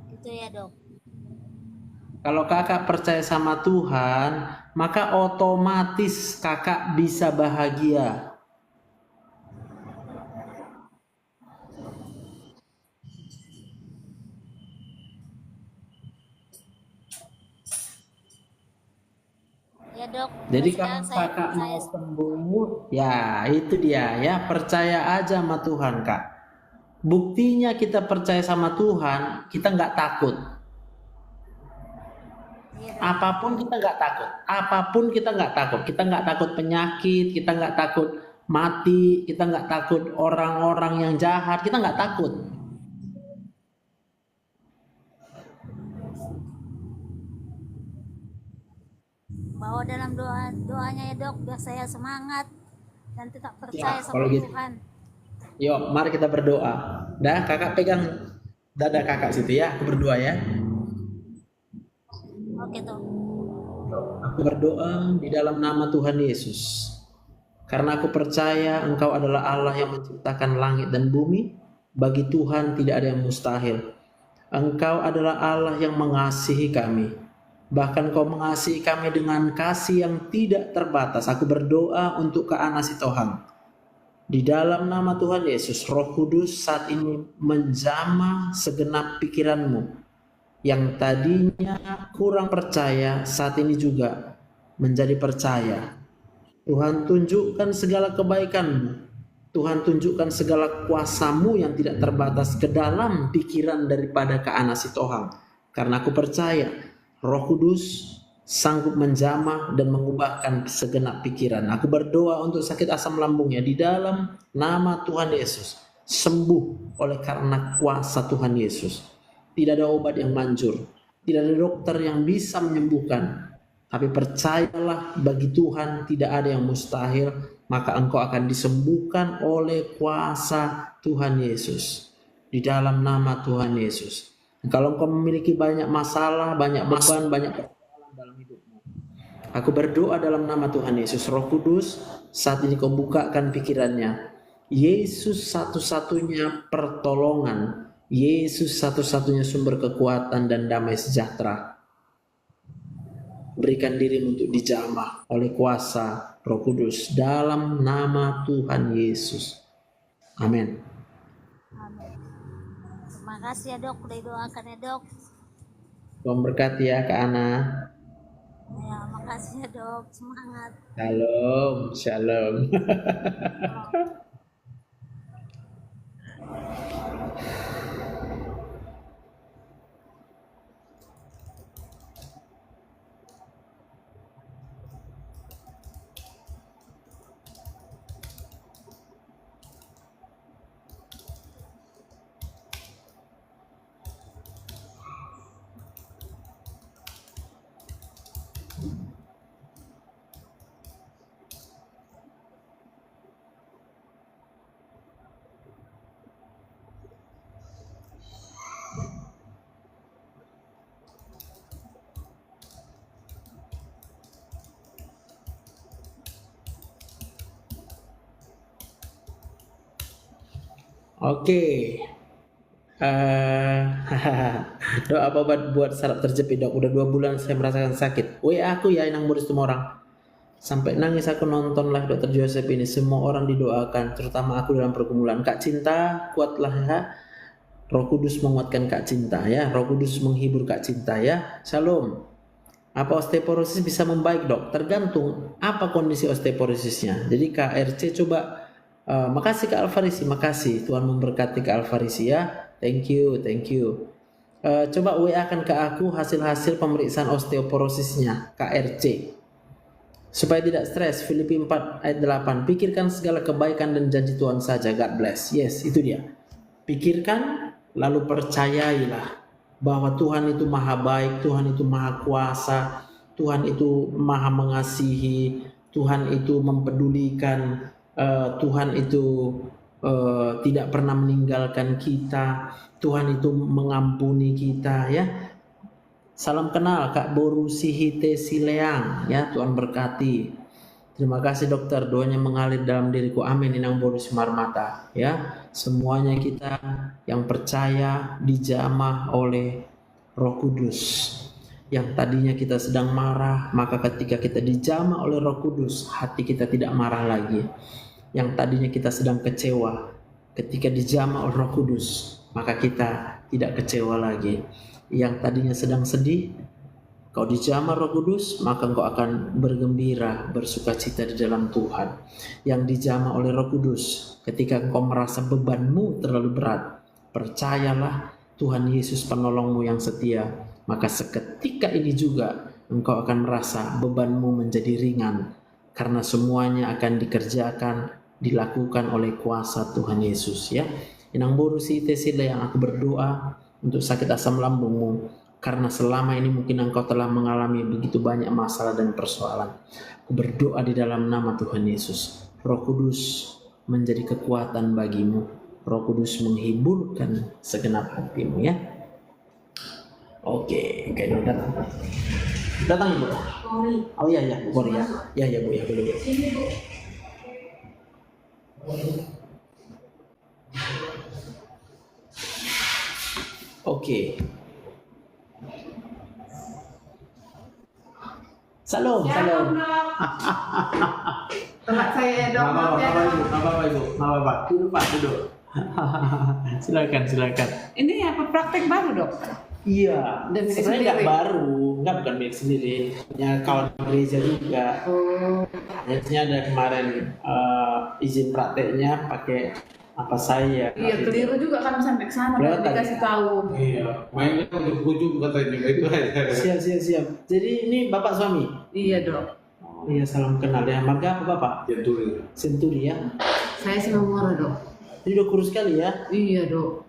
gitu ya dok. Kalau kakak percaya sama Tuhan, maka otomatis kakak bisa bahagia. Ya dok. Jadi Mulai kalau sekarang saya kakak percaya. mau sembuh, ya itu dia ya, percaya aja sama Tuhan kak. Buktinya kita percaya sama Tuhan, kita nggak takut. Iya dok. Apapun kita nggak takut. Apapun kita nggak takut. Kita nggak takut penyakit, kita nggak takut mati, kita nggak takut orang-orang yang jahat, kita nggak takut. Bawa dalam doanya ya dok biar saya semangat dan tetap percaya Ya, sama kalau gitu. Tuhan. Yuk, mari kita berdoa. Dah, kakak pegang dada kakak situ ya. Aku berdoa ya. Oke dok. Aku berdoa di dalam nama Tuhan Yesus. Karena aku percaya Engkau adalah Allah yang menciptakan langit dan bumi. Bagi Tuhan tidak ada yang mustahil. Engkau adalah Allah yang mengasihi kami. Bahkan Kau mengasihi kami dengan kasih yang tidak terbatas. Aku berdoa untuk Kak Ana Sitohang. Di dalam nama Tuhan Yesus, Roh Kudus saat ini menjamah segenap pikiranmu. Yang tadinya kurang percaya saat ini juga menjadi percaya. Tuhan tunjukkan segala kebaikan-Mu. Tuhan tunjukkan segala kuasa-Mu yang tidak terbatas ke dalam pikiran daripada Ka'ana Sitohang. Karena aku percaya Roh Kudus sanggup menjamah dan mengubahkan segenap pikiran. Aku berdoa untuk sakit asam lambungnya di dalam nama Tuhan Yesus. Sembuh oleh karena kuasa Tuhan Yesus. Tidak ada obat yang manjur. Tidak ada dokter yang bisa menyembuhkan. Tapi percayalah, bagi Tuhan tidak ada yang mustahil. Maka engkau akan disembuhkan oleh kuasa Tuhan Yesus. Di dalam nama Tuhan Yesus. Kalau engkau memiliki banyak masalah, banyak beban, banyak persoalan dalam hidupmu, aku berdoa dalam nama Tuhan Yesus. Roh Kudus, saat ini kau bukakan pikirannya. Yesus satu-satunya pertolongan. Yesus satu-satunya sumber kekuatan dan damai sejahtera. Berikan dirimu untuk dijamah oleh kuasa Roh Kudus dalam nama Tuhan Yesus. Amin. Amin. Terima kasih ya dok, udah doakan ya dok. Tuhan berkati ya Kak Ana. Ya, makasih ya dok, semangat. Shalom, shalom. Oke. Doa apa buat saraf terjepit dok? Udah 2 bulan saya merasakan sakit. WA aku ya Inang Boris Tumorang. Sampai nangis aku nonton live Dokter Joseph ini. Semua orang didoakan, terutama aku dalam pergumulan. Kak Cinta, kuatlah ya. Roh Kudus menguatkan Kak Cinta ya. Roh Kudus menghibur Kak Cinta ya. Shalom. Apa osteoporosis bisa membaik dok? Tergantung apa kondisi osteoporosisnya. Jadi KRC coba. Makasih Kak Alfarisi, makasih. Tuhan memberkati Kak Alfarisi ya. Thank you, thank you. Coba WA kan ke aku hasil-hasil pemeriksaan osteoporosisnya KRC. Supaya tidak stres. Filipi 4 ayat 8. Pikirkan segala kebaikan dan janji Tuhan saja. God bless. Yes, itu dia. Pikirkan lalu percayailah bahwa Tuhan itu maha baik, Tuhan itu maha kuasa, Tuhan itu maha mengasihi, Tuhan itu mempedulikan, Tuhan itu tidak pernah meninggalkan kita, Tuhan itu mengampuni kita ya. Salam kenal Kak Boru Sihite Sileang ya, Tuhan berkati. Terima kasih dokter, doanya mengalir dalam diriku. Amin. Inang Boru Sumarmata ya. Semuanya kita yang percaya dijamah oleh Roh Kudus. Yang tadinya kita sedang marah, maka ketika kita dijamah oleh Roh Kudus, hati kita tidak marah lagi. Yang tadinya kita sedang kecewa, ketika dijamah oleh Roh Kudus, maka kita tidak kecewa lagi. Yang tadinya sedang sedih, kau dijamah Roh Kudus, maka engkau akan bergembira, bersukacita di dalam Tuhan. Yang dijamah oleh Roh Kudus, ketika engkau merasa bebanmu terlalu berat, percayalah Tuhan Yesus penolongmu yang setia, maka seketika ini juga engkau akan merasa bebanmu menjadi ringan, karena semuanya akan dikerjakan, dilakukan oleh kuasa Tuhan Yesus ya. Inang Boru Sihite Sile yang aku berdoa untuk sakit asam lambungmu, karena selama ini mungkin engkau telah mengalami begitu banyak masalah dan persoalan. Aku berdoa di dalam nama Tuhan Yesus, Roh Kudus menjadi kekuatan bagimu, Roh Kudus menghiburkan segenap hatimu ya. Oke, dulu datang. Datang Ibu. Oh iya ya, boleh ya. Ya Bu ya, boleh. Oke. Salam. Tempat saya dok. Duduk Pak, duduk. Silakan. Ini apa praktek baru dok? Iya, Dan milik sebenarnya nggak sendiri? baru, nggak bukan milik sendiri, punya kawan gereja juga. Oh, Akhirnya ada kemarin izin prakteknya pakai apa saya. iya keliru juga kan sampai ke sana baru Kelihatan. dikasih tahu. Iya, mainnya ujung-ujung katanya itu aja. Siap, siap, siap. Jadi ini bapak suami. Iya dok. Oh iya, salam kenal ya. Marga apa bapak? Jenturi. Senturi ya. Saya sih Memora dok. Jadi udah kurus sekali ya. Iya dok.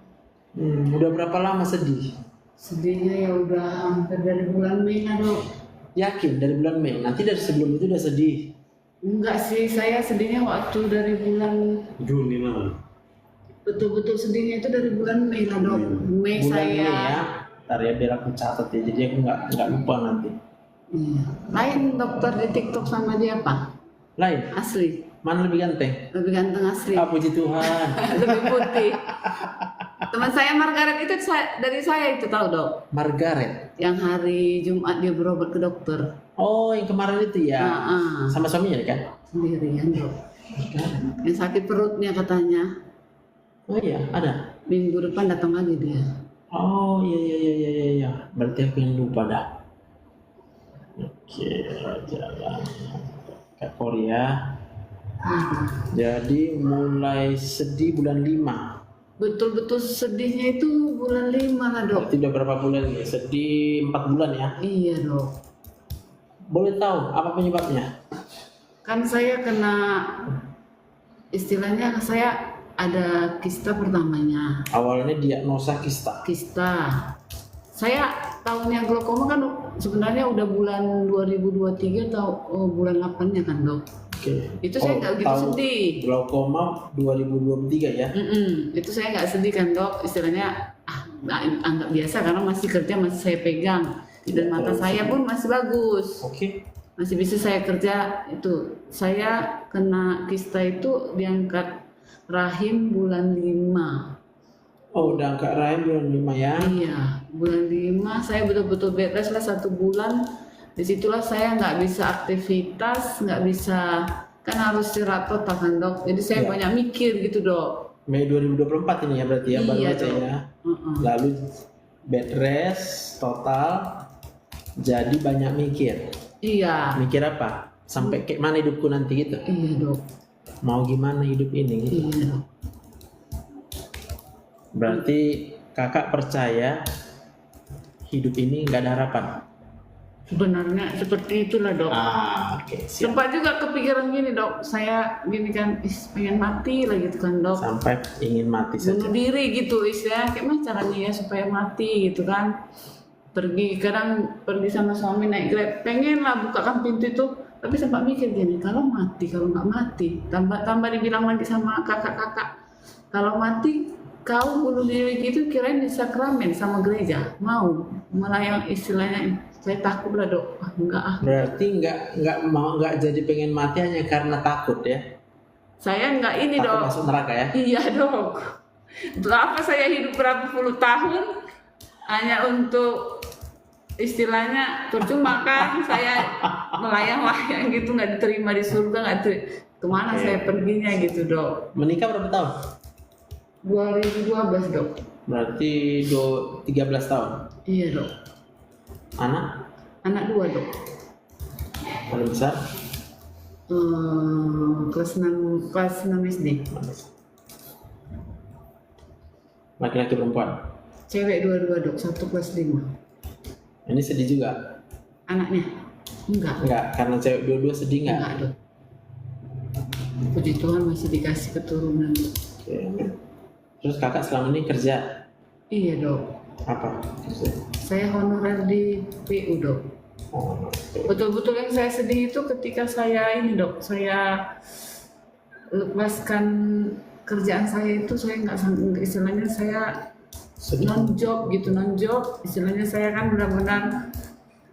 Udah berapa lama sedih? Sedihnya ya udah hampir dari bulan Mei lah dok. Yakin dari bulan Mei. Nanti dari sebelum itu udah sedih. Enggak sih, saya sedihnya waktu dari bulan Juni lah. betul-betul sedihnya itu dari bulan Mei lah dok. Mei Bulan saya. Mei ya. Ntar ya biar aku catat ya. Jadi aku nggak lupa nanti. Iya. Lain dokter di TikTok sama dia apa? Lain. Asli. Mana lebih ganteng? Lebih ganteng asli. Ah, puji Tuhan. Lebih putih. Teman saya Margaret itu dari saya itu tahu dok. Margaret. Yang hari Jumat dia berobat ke dokter. Oh, yang kemarin itu ya. Sama suaminya kan? Sendirian dok. Margaret. Yang sakit perutnya katanya. Oh iya, ada. Minggu depan datang lagi dia. Oh iya iya iya iya iya. Iya. Berarti aku yang lupa dah. Oke, jalan ke Korea. Jadi mulai sedih bulan 5. Betul-betul sedihnya itu bulan 5 lah dok. Berarti udah berapa bulan nih? Sedih 4 bulan ya. Iya dok. Boleh tahu apa penyebabnya? Kan saya kena istilahnya saya ada kista pertamanya. Awalnya diagnosa kista. Kista. Saya tahunnya glaukoma kan sebenarnya udah bulan 2023 atau bulan 8-nya kan dok. Oke. Itu saya nggak gitu tahu sedih. Glaukoma 2023 ya. Itu saya nggak sedih kan dok. Istilahnya anggap biasa karena masih kerja masih saya pegang dan mata saya pun masih bagus. Oke. Masih bisa saya kerja itu. Saya kena kista itu diangkat rahim bulan 5. Oh, udah angkat rahim bulan 5 ya. Iya, bulan 5 saya betul-betul bed rest lah 1 bulan. Disitulah saya nggak bisa aktivitas, nggak bisa, kan harus istirahat total kan dok. Jadi saya Iya. banyak mikir gitu dok. Mei 2024 ini ya berarti ya baru Iya, aja Dok. ya. Lalu bed rest total, jadi banyak mikir. Iya, Mikir apa? Sampai kayak mana hidupku nanti gitu. iya dok, Mau gimana hidup ini gitu. iya dok. Berarti kakak percaya hidup ini nggak ada harapan. Sebenarnya seperti itulah dok. Oke, siap. Sempat juga kepikiran gini dok, saya gini kan, pengen mati lah gitu kan dok. Sampai ingin mati saja. Bunuh diri gitu istilahnya, gimana caranya ya supaya mati gitu kan. Kadang pergi sama suami naik Grab, pengen lah bukakan pintu itu, tapi sempat mikir gini, kalau nggak mati, tambah dibilang lagi sama kakak-kakak, kalau mati kau bunuh diri gitu kirain bisa keramen sama gereja, mau malah yang istilahnya saya takut lah dok. Enggak Berarti nggak jadi pengen mati hanya karena takut ya. saya nggak ini Takut dok. masuk neraka ya. Iya dok. Untuk apa saya hidup berapa puluh tahun hanya untuk istilahnya percuma kan saya melayang-layang gitu, nggak diterima di surga, kemana saya perginya gitu dok. Menikah berapa tahun? 2012 dok. Berarti 13 tahun. Iya dok. Anak 2 dok. Paling besar? Kelas 6 SD. Laki-laki perempuan. Cewek 2 dok, 1 kelas 5. Ini sedih juga? Anaknya? Enggak Karena cewek dua-dua sedih nggak? dok. Puji Tuhan masih dikasih keturunan. Oke. Terus kakak selama ini kerja Iya dok. apa? Saya honorer di PU dok. Oh, Betul-betul yang saya sedih itu ketika saya ini dok, saya lepaskan kerjaan saya itu, saya nggak sanggup, istilahnya saya sedih. non job istilahnya saya kan benar-benar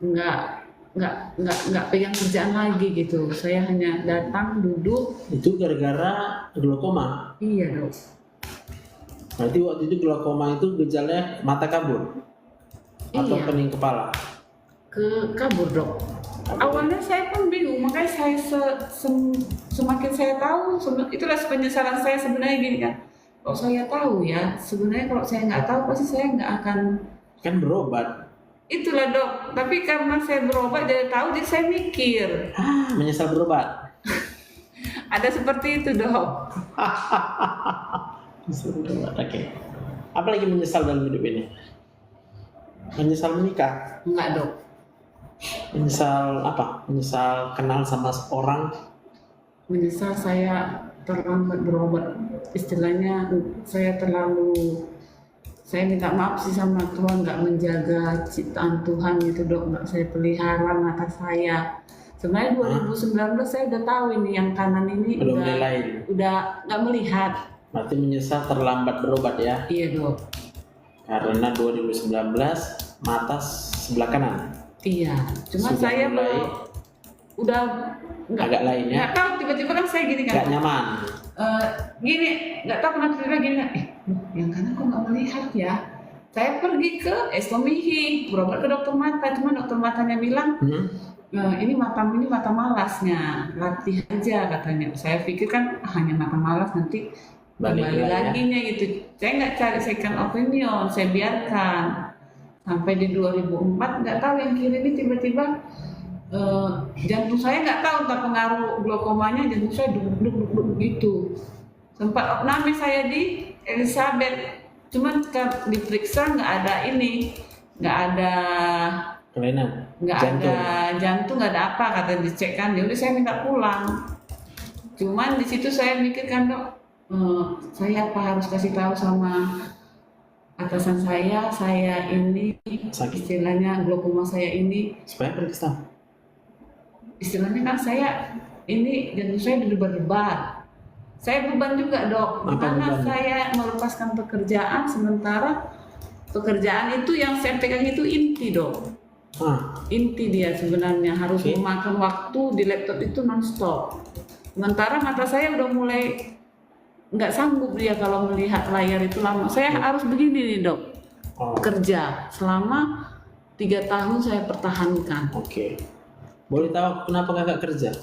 nggak pegang kerjaan lagi gitu, saya hanya datang duduk. Itu gara-gara glaukoma. Iya dok. Berarti waktu itu glaukoma itu gejalanya mata kabur atau Iya. pening kepala. Kabur dok. Awalnya saya pun bingung, makanya saya semakin saya tahu, itulah penyesalan saya sebenarnya gini kan. Kalau saya tahu ya, sebenarnya kalau saya nggak tahu pasti saya nggak akan Kan berobat. Itulah dok, tapi karena saya berobat jadi tahu, jadi saya mikir. Menyesal berobat. Ada seperti itu dok. Menyesal berobat, oke. Apalagi menyesal dalam hidup ini? Menyesal menikah? Enggak dok. Menyesal apa? Menyesal kenal sama orang? Menyesal saya terlambat berobat. Istilahnya saya minta maaf sih sama Tuhan, nggak menjaga ciptaan Tuhan gitu dok, nggak saya pelihara mata saya. Sebenarnya 2019 saya udah tahu ini yang kanan ini udah nggak melihat. Berarti menyesal terlambat berobat ya? Iya dok. Karena 2019 mata sebelah kanan. Iya. Cuma Sudah saya mulai udah agak lain ya? nggak tahu, tiba-tiba kan saya gini kan. Nggak nyaman. Gini, nggak tahu kenapa tiba-tiba gini. Yang kanan kok nggak melihat ya? Saya pergi ke Estomihi, berobat ke dokter mata. Cuma dokter matanya bilang, ini mata malasnya, latih aja katanya. Saya pikir kan hanya mata malas, nanti kembali laginya gitu. Saya nggak cari second opinion, saya biarkan sampai di 2004. Nggak tahu yang kiri ini tiba-tiba jantung saya nggak tahu entah pengaruh glaukomanya, jantung saya duk gitu. Sempat opname saya di Elizabeth, cuman diperiksa nggak ada ini, nggak ada kelainan, nggak ada jantung, nggak ada apa, kata dicek kan. Jadi saya minta pulang. Cuman di situ saya mikirkan dok, saya apa harus kasih tahu sama atasan saya ini sakit, istilahnya glaukoma saya ini, supaya periksa. Istilahnya kan saya ini jantung saya berdebar-debar. Saya beban juga dok, karena saya melepaskan pekerjaan sementara pekerjaan itu yang saya pegang itu inti dok. Inti dia sebenarnya harus memakan waktu di laptop itu nonstop. Sementara mata saya udah mulai nggak sanggup dia kalau melihat layar itu lama. Saya harus begini nih dok, kerja selama 3 tahun saya pertahankan. Oke. Boleh tahu kenapa kakak kerja?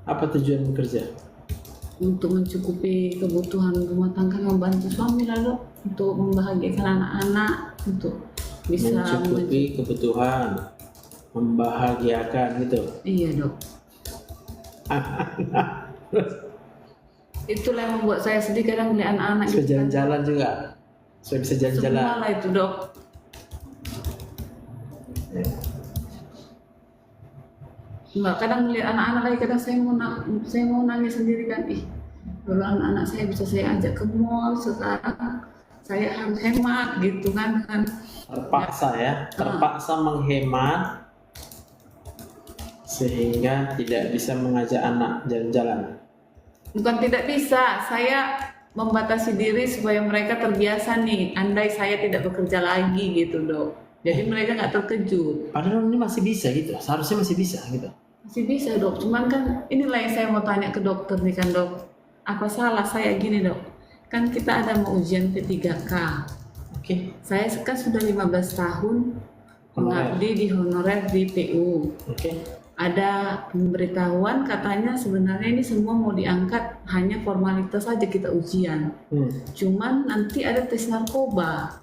Apa tujuan bekerja? Untuk mencukupi kebutuhan rumah tangga, membantu suami lah dok, untuk membahagiakan anak-anak, untuk bisa mencukupi kebutuhan, membahagiakan gitu. Iya dok. Itulah yang membuat saya sedih kadang melihat anak-anak bisa jalan-jalan juga, saya bisa jalan-jalan. Semua lah itu dok. Enggak, kadang melihat anak-anak lagi, kadang saya mau nangis sendiri kan. Dulu anak-anak saya bisa saya ajak ke mall, sekarang saya harus hemat gitu kan. Terpaksa ya, terpaksa menghemat sehingga tidak bisa mengajak anak jalan-jalan. Bukan tidak bisa, saya membatasi diri supaya mereka terbiasa nih, andai saya tidak bekerja lagi gitu dok. Jadi mereka nggak terkejut. Padahal ini masih bisa gitu, seharusnya masih bisa gitu. Masih bisa dok, cuman kan inilah yang saya mau tanya ke dokter nih kan dok. Apa salah saya gini dok? Kan kita ada mau ujian P3K. Oke. Saya kan sudah 15 tahun mengabdi di honorer di PU. Oke. Ada pemberitahuan katanya sebenarnya ini semua mau diangkat, hanya formalitas saja kita ujian. Cuman nanti ada tes narkoba.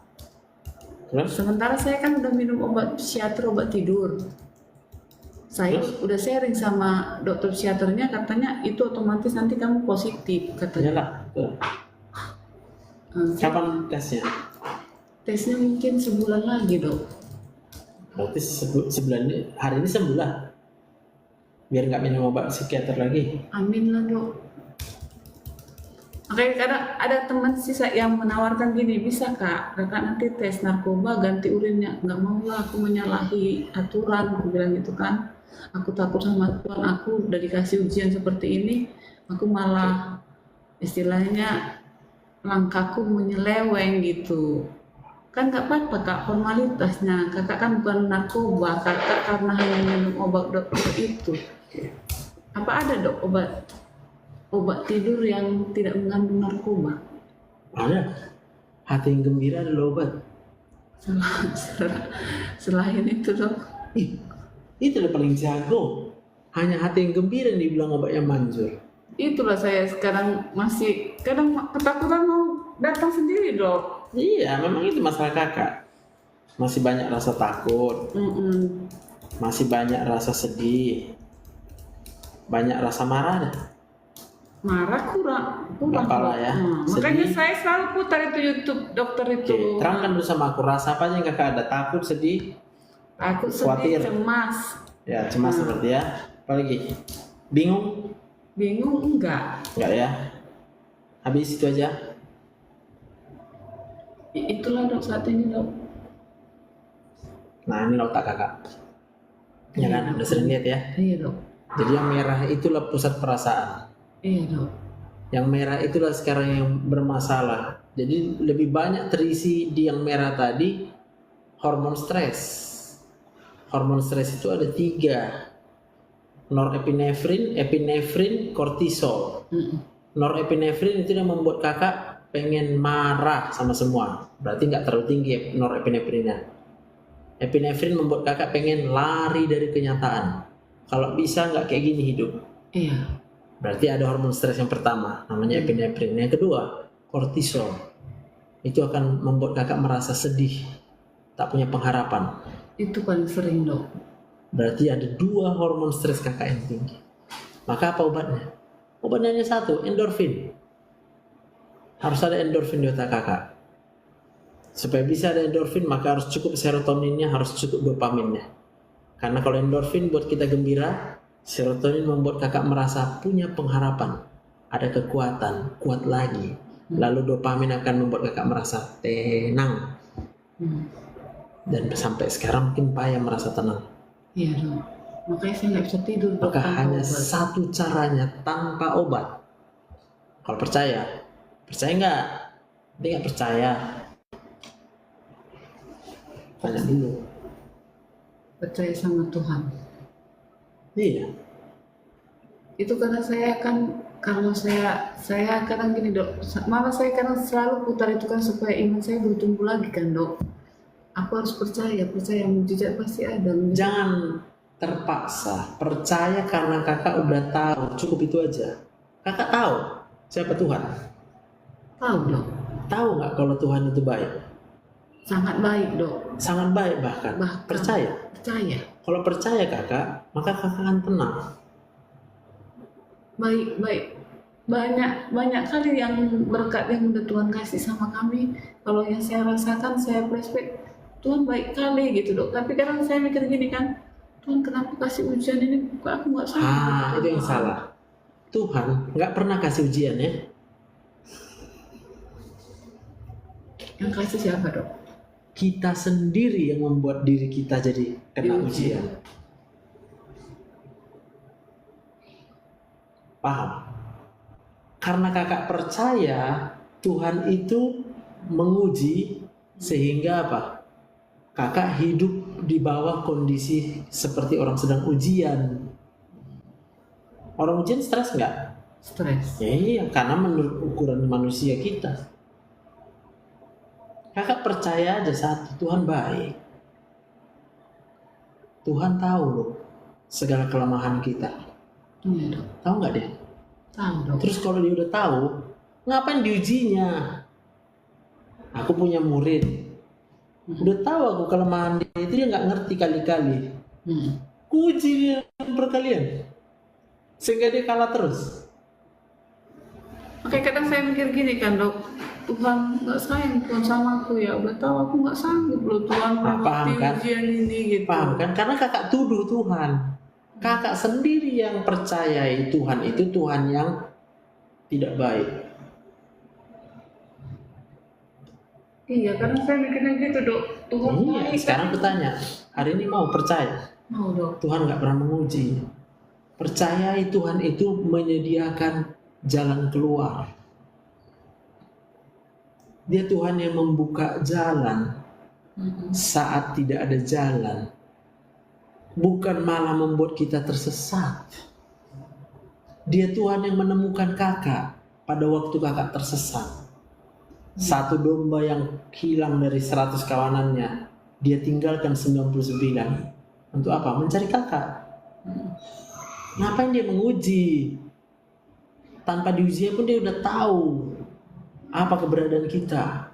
Terus? Sementara saya kan udah minum obat psikiater, obat tidur. Saya udah sharing sama dokter psikiaternya, katanya itu otomatis nanti kamu positif katanya. Iyalah, betul. Kapan tesnya? Tesnya mungkin sebulan lagi dok. Berarti sebulan ini, hari ini sebulan. Biar nggak minum obat psikiater lagi. Amin lah dok. Makanya kadang ada teman sih yang menawarkan gini, bisa kak nanti tes narkoba ganti urinnya. Nggak mau lah, aku menyalahi aturan, aku bilang gitu kan. Aku takut sama Tuhan, aku udah dikasih ujian seperti ini, aku malah istilahnya langkahku menyeleweng gitu. Kan nggak apa-apa kak, formalitasnya. Kakak kan bukan narkoba, kakak karena hanya minum obat dokter itu. Apa ada dok obat tidur yang tidak mengandung narkoba? Ada. Hati yang gembira adalah obat. Selain itu dok. Itu yang paling jago. Hanya hati yang gembira yang dibilang obat yang manjur. Itulah saya sekarang masih kadang ketakutan mau datang sendiri dok. Iya, memang itu masalah kakak. Masih banyak rasa takut, Mm-mm. masih banyak rasa sedih, banyak rasa marah deh. Marah kurang Nggak pala ya. makanya Sedih. saya selalu putar itu YouTube dokter itu. Oke, terangkan dulu sama aku rasa apa aja yang kakak ada, takut, sedih, Aku Khawatir. sedih, cemas, ya cemas seperti ya. Apalagi bingung, bingung enggak. enggak ya? Habis itu aja. Itulah dok saat ini dok. Nah ini otak kakak, ya kan? Udah sering lihat ya. Iya dok. Jadi yang merah itulah pusat perasaan. Iya dok. Yang merah itulah sekarang yang bermasalah. Jadi lebih banyak terisi di yang merah tadi hormon stres. Hormon stres itu ada 3. Norepinefrin, epinefrin, kortisol. Norepinefrin itu yang membuat kakak pengen marah sama semua. Berarti nggak terlalu tinggi norepinefrinnya. Epinefrin membuat kakak pengen lari dari kenyataan. Kalau bisa nggak kayak gini hidup. Iya. Berarti ada hormon stres yang pertama, namanya epinefrin. Yang kedua, kortisol. Itu akan membuat kakak merasa sedih, tak punya pengharapan. Itu paling sering dok. Berarti ada 2 hormon stres kakak yang tinggi. Maka apa obatnya? Obatnya hanya 1, endorfin. Harus ada endorfin di otak kakak. Supaya bisa ada endorfin, maka harus cukup serotoninnya, harus cukup dopaminnya. Karena kalau endorfin buat kita gembira, serotonin membuat kakak merasa punya pengharapan, ada kekuatan, kuat lagi. Lalu dopamin akan membuat kakak merasa tenang. Dan sampai sekarang mungkin payah merasa tenang. Iya dok. Makanya saya nggak bisa tidur dok. Maka tanpa hanya obat. satu caranya tanpa obat. Kalau percaya nggak? Dia nggak percaya. Tanya dulu. Percaya sama Tuhan. Iya. Itu karena saya kadang gini dok, malah saya kadang selalu putar itu kan supaya iman saya bertumbuh lagi kan dok. Aku harus percaya mujizat pasti ada. Jangan terpaksa. Percaya karena kakak udah tahu. Cukup itu aja. Kakak tahu siapa Tuhan. Tahu dok. Tahu nggak kalau Tuhan itu baik? Sangat baik dok. Sangat baik bahkan. Percaya. Percaya. Kalau percaya kakak, maka kakak akan tenang. Baik. Banyak kali yang berkat yang udah Tuhan kasih sama kami. Kalau yang saya rasakan, saya flashback, Tuhan baik kali gitu dok. Tapi kadang saya mikir gini kan, Tuhan kenapa kasih ujian ini? Kok aku nggak sanggup. Itu yang salah. Tuhan nggak pernah kasih ujian ya. Yang kasih siapa dok? Kita sendiri yang membuat diri kita jadi kena ujian. Paham? Karena kakak percaya Tuhan itu menguji sehingga apa? Kakak hidup di bawah kondisi seperti orang sedang ujian. Orang ujian stres nggak? Stres. Ya iya, karena menurut ukuran manusia kita. Kakak percaya aja satu, Tuhan baik. Tuhan tahu loh segala kelemahan kita. Iya dok. Tahu nggak dia? Tahu dok. Terus kalau dia udah tahu, ngapain diujinya? Aku punya murid, udah tahu aku kelemahan dia itu, dia nggak ngerti kali-kali. Kuji dia berkalian, sehingga dia kalah terus. Oke, kadang saya mikir gini kan dok, Tuhan nggak sayang Tuhan sama aku ya, udah tahu aku nggak sanggup loh Tuhan Paham melewati kan? ujian ini gitu. Paham kan? Karena kakak tuduh Tuhan. Kakak sendiri yang percayai Tuhan itu Tuhan yang tidak baik. Iya, kadang saya mikirnya gitu dok, Tuhan Iya, baik. sekarang bertanya, hari ini mau percaya? Mau dok. Tuhan nggak pernah menguji. Percayai Tuhan itu menyediakan jalan keluar. Dia Tuhan yang membuka jalan saat tidak ada jalan. Bukan malah membuat kita tersesat. Dia Tuhan yang menemukan kakak pada waktu kakak tersesat. Satu domba yang hilang dari 100 kawanannya, dia tinggalkan 99. Untuk apa? Mencari kakak. Ngapain dia menguji? Tanpa diuji pun dia udah tahu apa keberadaan kita.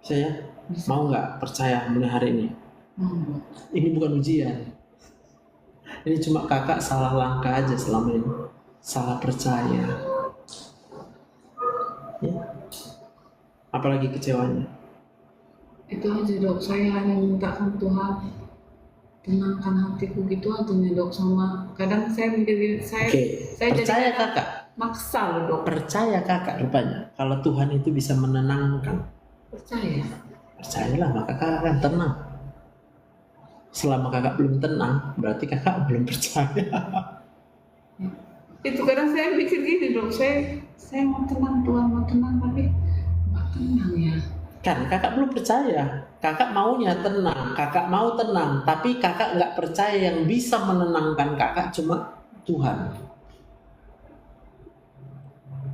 Saya mau nggak percaya mulai hari ini? Mau. Ini bukan ujian. Ini cuma kakak salah langkah aja selama ini. Salah percaya. Ya. Apalagi kecewanya. Itu aja dok, saya hanya mintakan Tuhan tenangkan hatiku gitu aja nih dok. Sama kadang saya mikir saya Oke, saya percaya jadi kakak. maksa loh dok. Percaya kakak rupanya. Kalau Tuhan itu bisa menenangkan. Percaya. Percayalah, maka kakak akan tenang. Selama kakak belum tenang, berarti kakak belum percaya. Itu kadang saya mikir gini dok, saya mau tenang Tuhan, mau tenang tapi nggak tenang ya. Kan kakak belum percaya. Kakak maunya tenang, kakak mau tenang, tapi kakak nggak percaya yang bisa menenangkan kakak cuma Tuhan.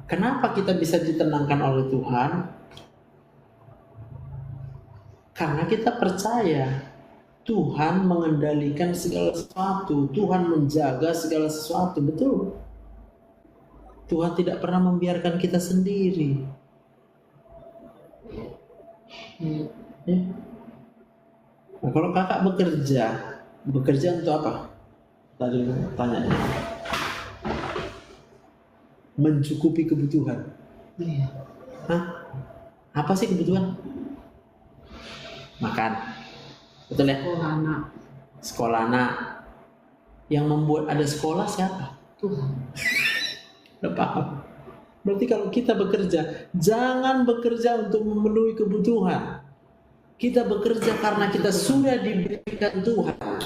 Kenapa kita bisa ditenangkan oleh Tuhan? Karena kita percaya Tuhan mengendalikan segala sesuatu, Tuhan menjaga segala sesuatu, betul. Tuhan tidak pernah membiarkan kita sendiri. Ya. Nah, kalau kakak bekerja untuk apa? Tadi tanya. Mencukupi kebutuhan. Iya. Hah? Apa sih kebutuhan? Makan. Betul ya? Sekolah anak Sekolah anak. Yang membuat ada sekolah siapa? Tuhan. Udah paham? Berarti kalau kita bekerja, jangan bekerja untuk memenuhi kebutuhan. Kita bekerja karena kita sudah diberikan Tuhan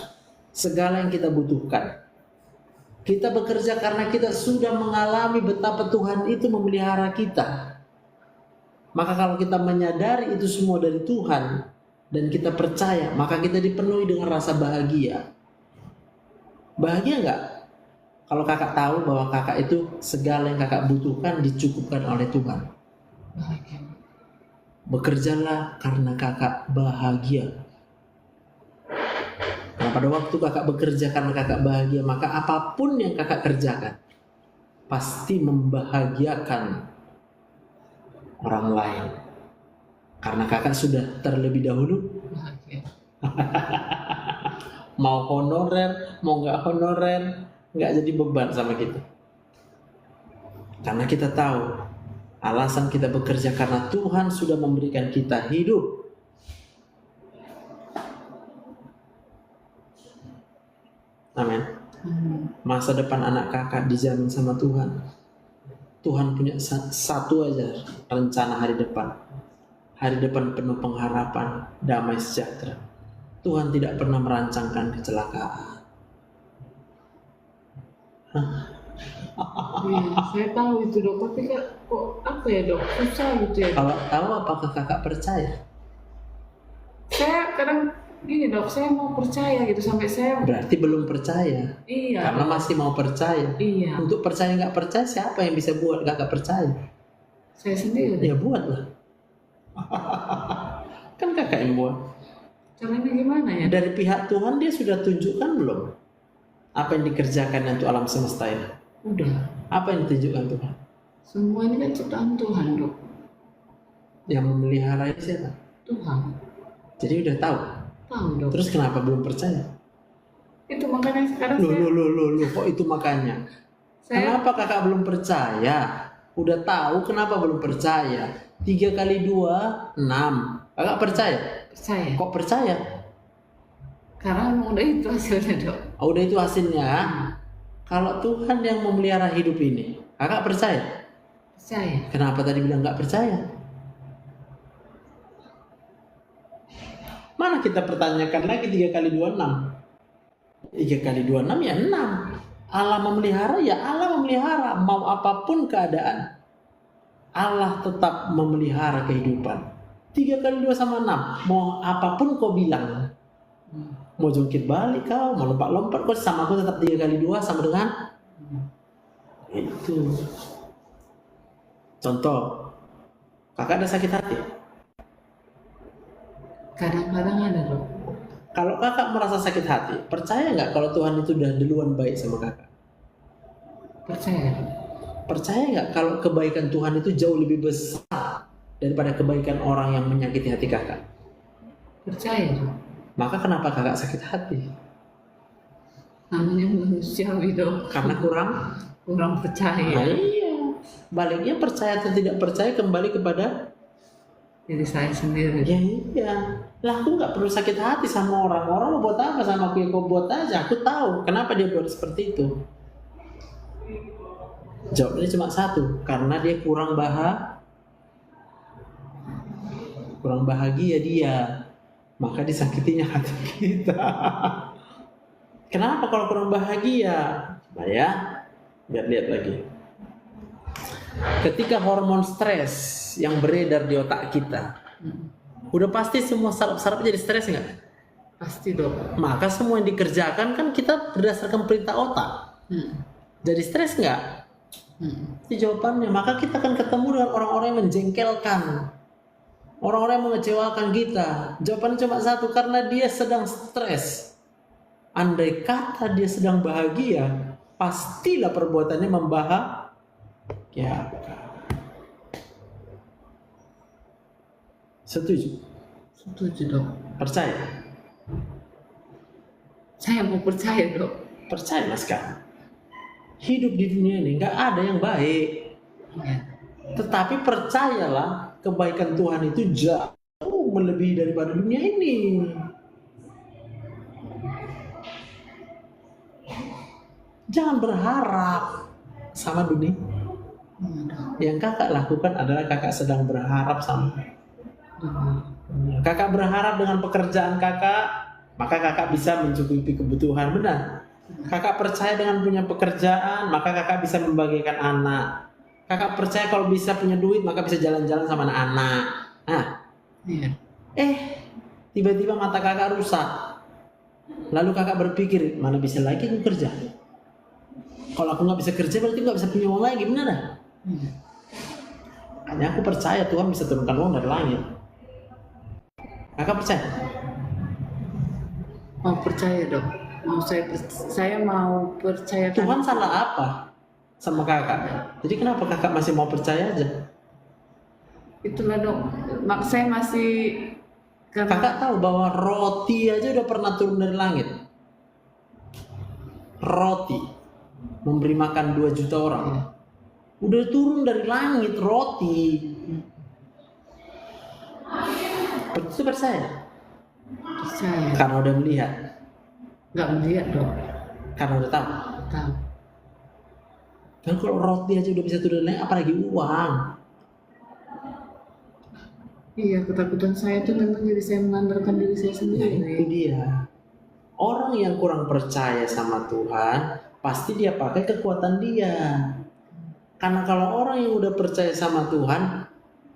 segala yang kita butuhkan. Kita bekerja karena kita sudah mengalami betapa Tuhan itu memelihara kita. Maka kalau kita menyadari itu semua dari Tuhan dan kita percaya, maka kita dipenuhi dengan rasa bahagia. Bahagia nggak? Kalau kakak tahu bahwa kakak itu segala yang kakak butuhkan dicukupkan oleh Tuhan. Bahagia. Bekerjalah karena kakak bahagia. Nah, pada waktu kakak bekerja karena kakak bahagia, maka apapun yang kakak kerjakan pasti membahagiakan orang lain. Karena kakak sudah terlebih dahulu Bahagia. mau honorer, mau nggak honorer, nggak jadi beban sama kita. Karena kita tahu alasan kita bekerja karena Tuhan sudah memberikan kita hidup. Amin. Masa depan anak kakak dijamin sama Tuhan. Tuhan punya satu aja rencana hari depan. Hari depan penuh pengharapan, damai sejahtera. Tuhan tidak pernah merancangkan kecelakaan. Iya, saya tahu itu dok, tapi kok apa ya dok, susah gitu ya. Kalau tahu apakah kakak percaya? Saya kadang gini dok, saya mau percaya gitu sampai saya. Berarti belum percaya. Iya. Karena masih mau percaya. Iya. Untuk percaya nggak percaya, siapa yang bisa buat kakak percaya? Saya sendiri. Ya buatlah. Kan kakak yang buat. Caranya gimana ya? Dari pihak Tuhan dia sudah tunjukkan belum apa yang dikerjakan untuk alam semesta ini? Udah. Apa yang ditunjukkan Tuhan? Semua ini kan ciptaan Tuhan dok. Yang memelihara ini siapa? Tuhan. Jadi udah tahu. Tahu dok. Terus kenapa belum percaya? Itu makanya sekarang Loh, kok itu makanya? saya Kenapa kakak belum percaya? Udah tahu kenapa belum percaya? 3 kali 2, 6. Kakak percaya? percaya. Kok percaya? Karena emang udah itu hasilnya dok. Oh, udah itu hasilnya. Kalau Tuhan yang memelihara hidup ini, kakak percaya? Percaya. Kenapa tadi bilang nggak percaya? Mana kita pertanyakan lagi 3 kali 2, 6. 3 kali 2, 6 ya 6. Allah memelihara ya Allah memelihara. Mau apapun keadaan, Allah tetap memelihara kehidupan. 3 kali 2 sama 6. Mau apapun kau bilang, mau jungkit balik kau, mau lompat-lompat kau, sama aku tetap 3 kali 2 sama dengan itu. Contoh, kakak ada sakit hati. Kadang-kadang ada dok. Kalau kakak merasa sakit hati, percaya nggak kalau Tuhan itu udah duluan baik sama kakak? Percaya. Percaya nggak kalau kebaikan Tuhan itu jauh lebih besar daripada kebaikan orang yang menyakiti hati kakak? Percaya dok. Maka kenapa kakak sakit hati? Namanya manusiawi dok. Karena kurang. Kurang Nah, percaya. iya. Baliknya percaya atau tidak percaya kembali kepada Jadi saya sendiri. ya iya. Lah aku nggak perlu sakit hati sama orang. Orang mau buat apa sama aku, ya kau buat aja. Aku tahu kenapa dia buat seperti itu. Jawabnya cuma satu, karena dia kurang bahagia dia, maka disakitinya hati kita. Kenapa kalau kurang bahagia? Nah ya, biar lihat lagi. Ketika hormon stres yang beredar di otak kita, udah pasti semua saraf-saraf jadi stres nggak? Pasti dok. Maka semua yang dikerjakan kan kita berdasarkan perintah otak. Jadi stres nggak? Itu jawabannya. Maka kita akan ketemu dengan orang-orang yang menjengkelkan, orang-orang yang mengecewakan kita. Jawabannya cuma satu, karena dia sedang stres. Andai kata dia sedang bahagia, pastilah perbuatannya membahagiakan. Setuju? Setuju dok. Percaya? Saya mau percaya dok. Percayalah sekarang. Hidup di dunia ini nggak ada yang baik. Iya. Tetapi percayalah, kebaikan Tuhan itu jauh melebihi daripada dunia ini. Jangan berharap sama dunia. Yang kakak lakukan adalah kakak sedang berharap sama dunia. Kakak berharap dengan pekerjaan kakak, maka kakak bisa mencukupi kebutuhan, benar. Kakak percaya dengan punya pekerjaan, maka kakak bisa membagikan anak. Kakak percaya kalau bisa punya duit, maka bisa jalan-jalan sama anak-anak. Nah, Iya. tiba-tiba mata kakak rusak. Lalu kakak berpikir, mana bisa lagi aku kerja? Kalau aku nggak bisa kerja, berarti nggak bisa punya uang lagi, benar dah? Hanya aku percaya Tuhan bisa turunkan uang dari langit. Kakak percaya? Mau percaya dok. Saya mau percaya. Tuhan salah apa sama kakak? Jadi kenapa kakak masih mau percaya aja? Itulah dok. Saya masih. Kakak tahu bahwa roti aja udah pernah turun dari langit. Roti memberi makan 2 juta orang. Udah turun dari langit roti. Itu percaya? Percaya. Karena udah melihat. Nggak melihat dok. Karena udah tahu. Tahu. Dan kalau roti aja udah bisa turun dari langit, apalagi uang. Iya, ketakutan saya itu memang jadi saya mengandalkan diri saya Nah, sendiri. itu dia. Orang yang kurang percaya sama Tuhan, pasti dia pakai kekuatan dia. Karena kalau orang yang udah percaya sama Tuhan,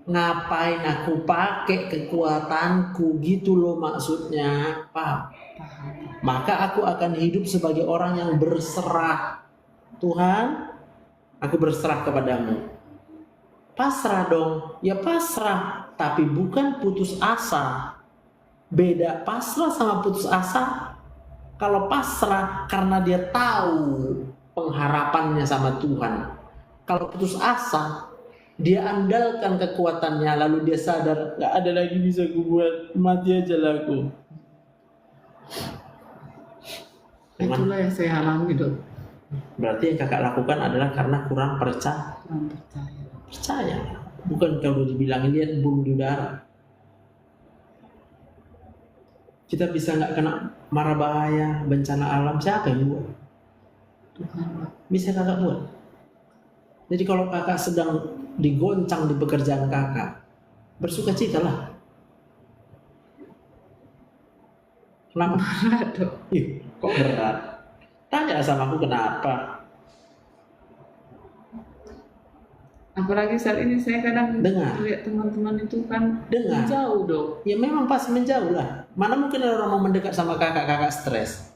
ngapain aku pakai kekuatanku, gitu loh maksudnya, paham? Maka aku akan hidup sebagai orang yang berserah. Tuhan, aku berserah kepadamu. Pasrah dong, ya pasrah, tapi bukan putus asa. Beda pasrah sama putus asa. Kalau pasrah karena dia tahu pengharapannya sama Tuhan. Kalau putus asa, dia andalkan kekuatannya, lalu dia sadar gak ada lagi bisa gue buat, mati aja lah aku. Itulah yang saya alami dok. Berarti yang kakak lakukan adalah karena kurang percaya. Kurang percaya. Percaya, bukan kalau dibilangin dia bom di udara. Kita bisa nggak kena mara bahaya, bencana alam, siapa yang buat? Tuhan dok. Bisa kakak buat. Jadi kalau kakak sedang digoncang di pekerjaan kakak, bersukacitalah. Kenapa? Berat dok. Ih, kok berat? Tanya sama aku kenapa? Apalagi saat ini saya kadang Dengar. lihat teman-teman itu kan Dengar. jauh dok. Ya memang pasti menjauh lah. Mana mungkin ada orang mau mendekat sama kakak, kakak stres.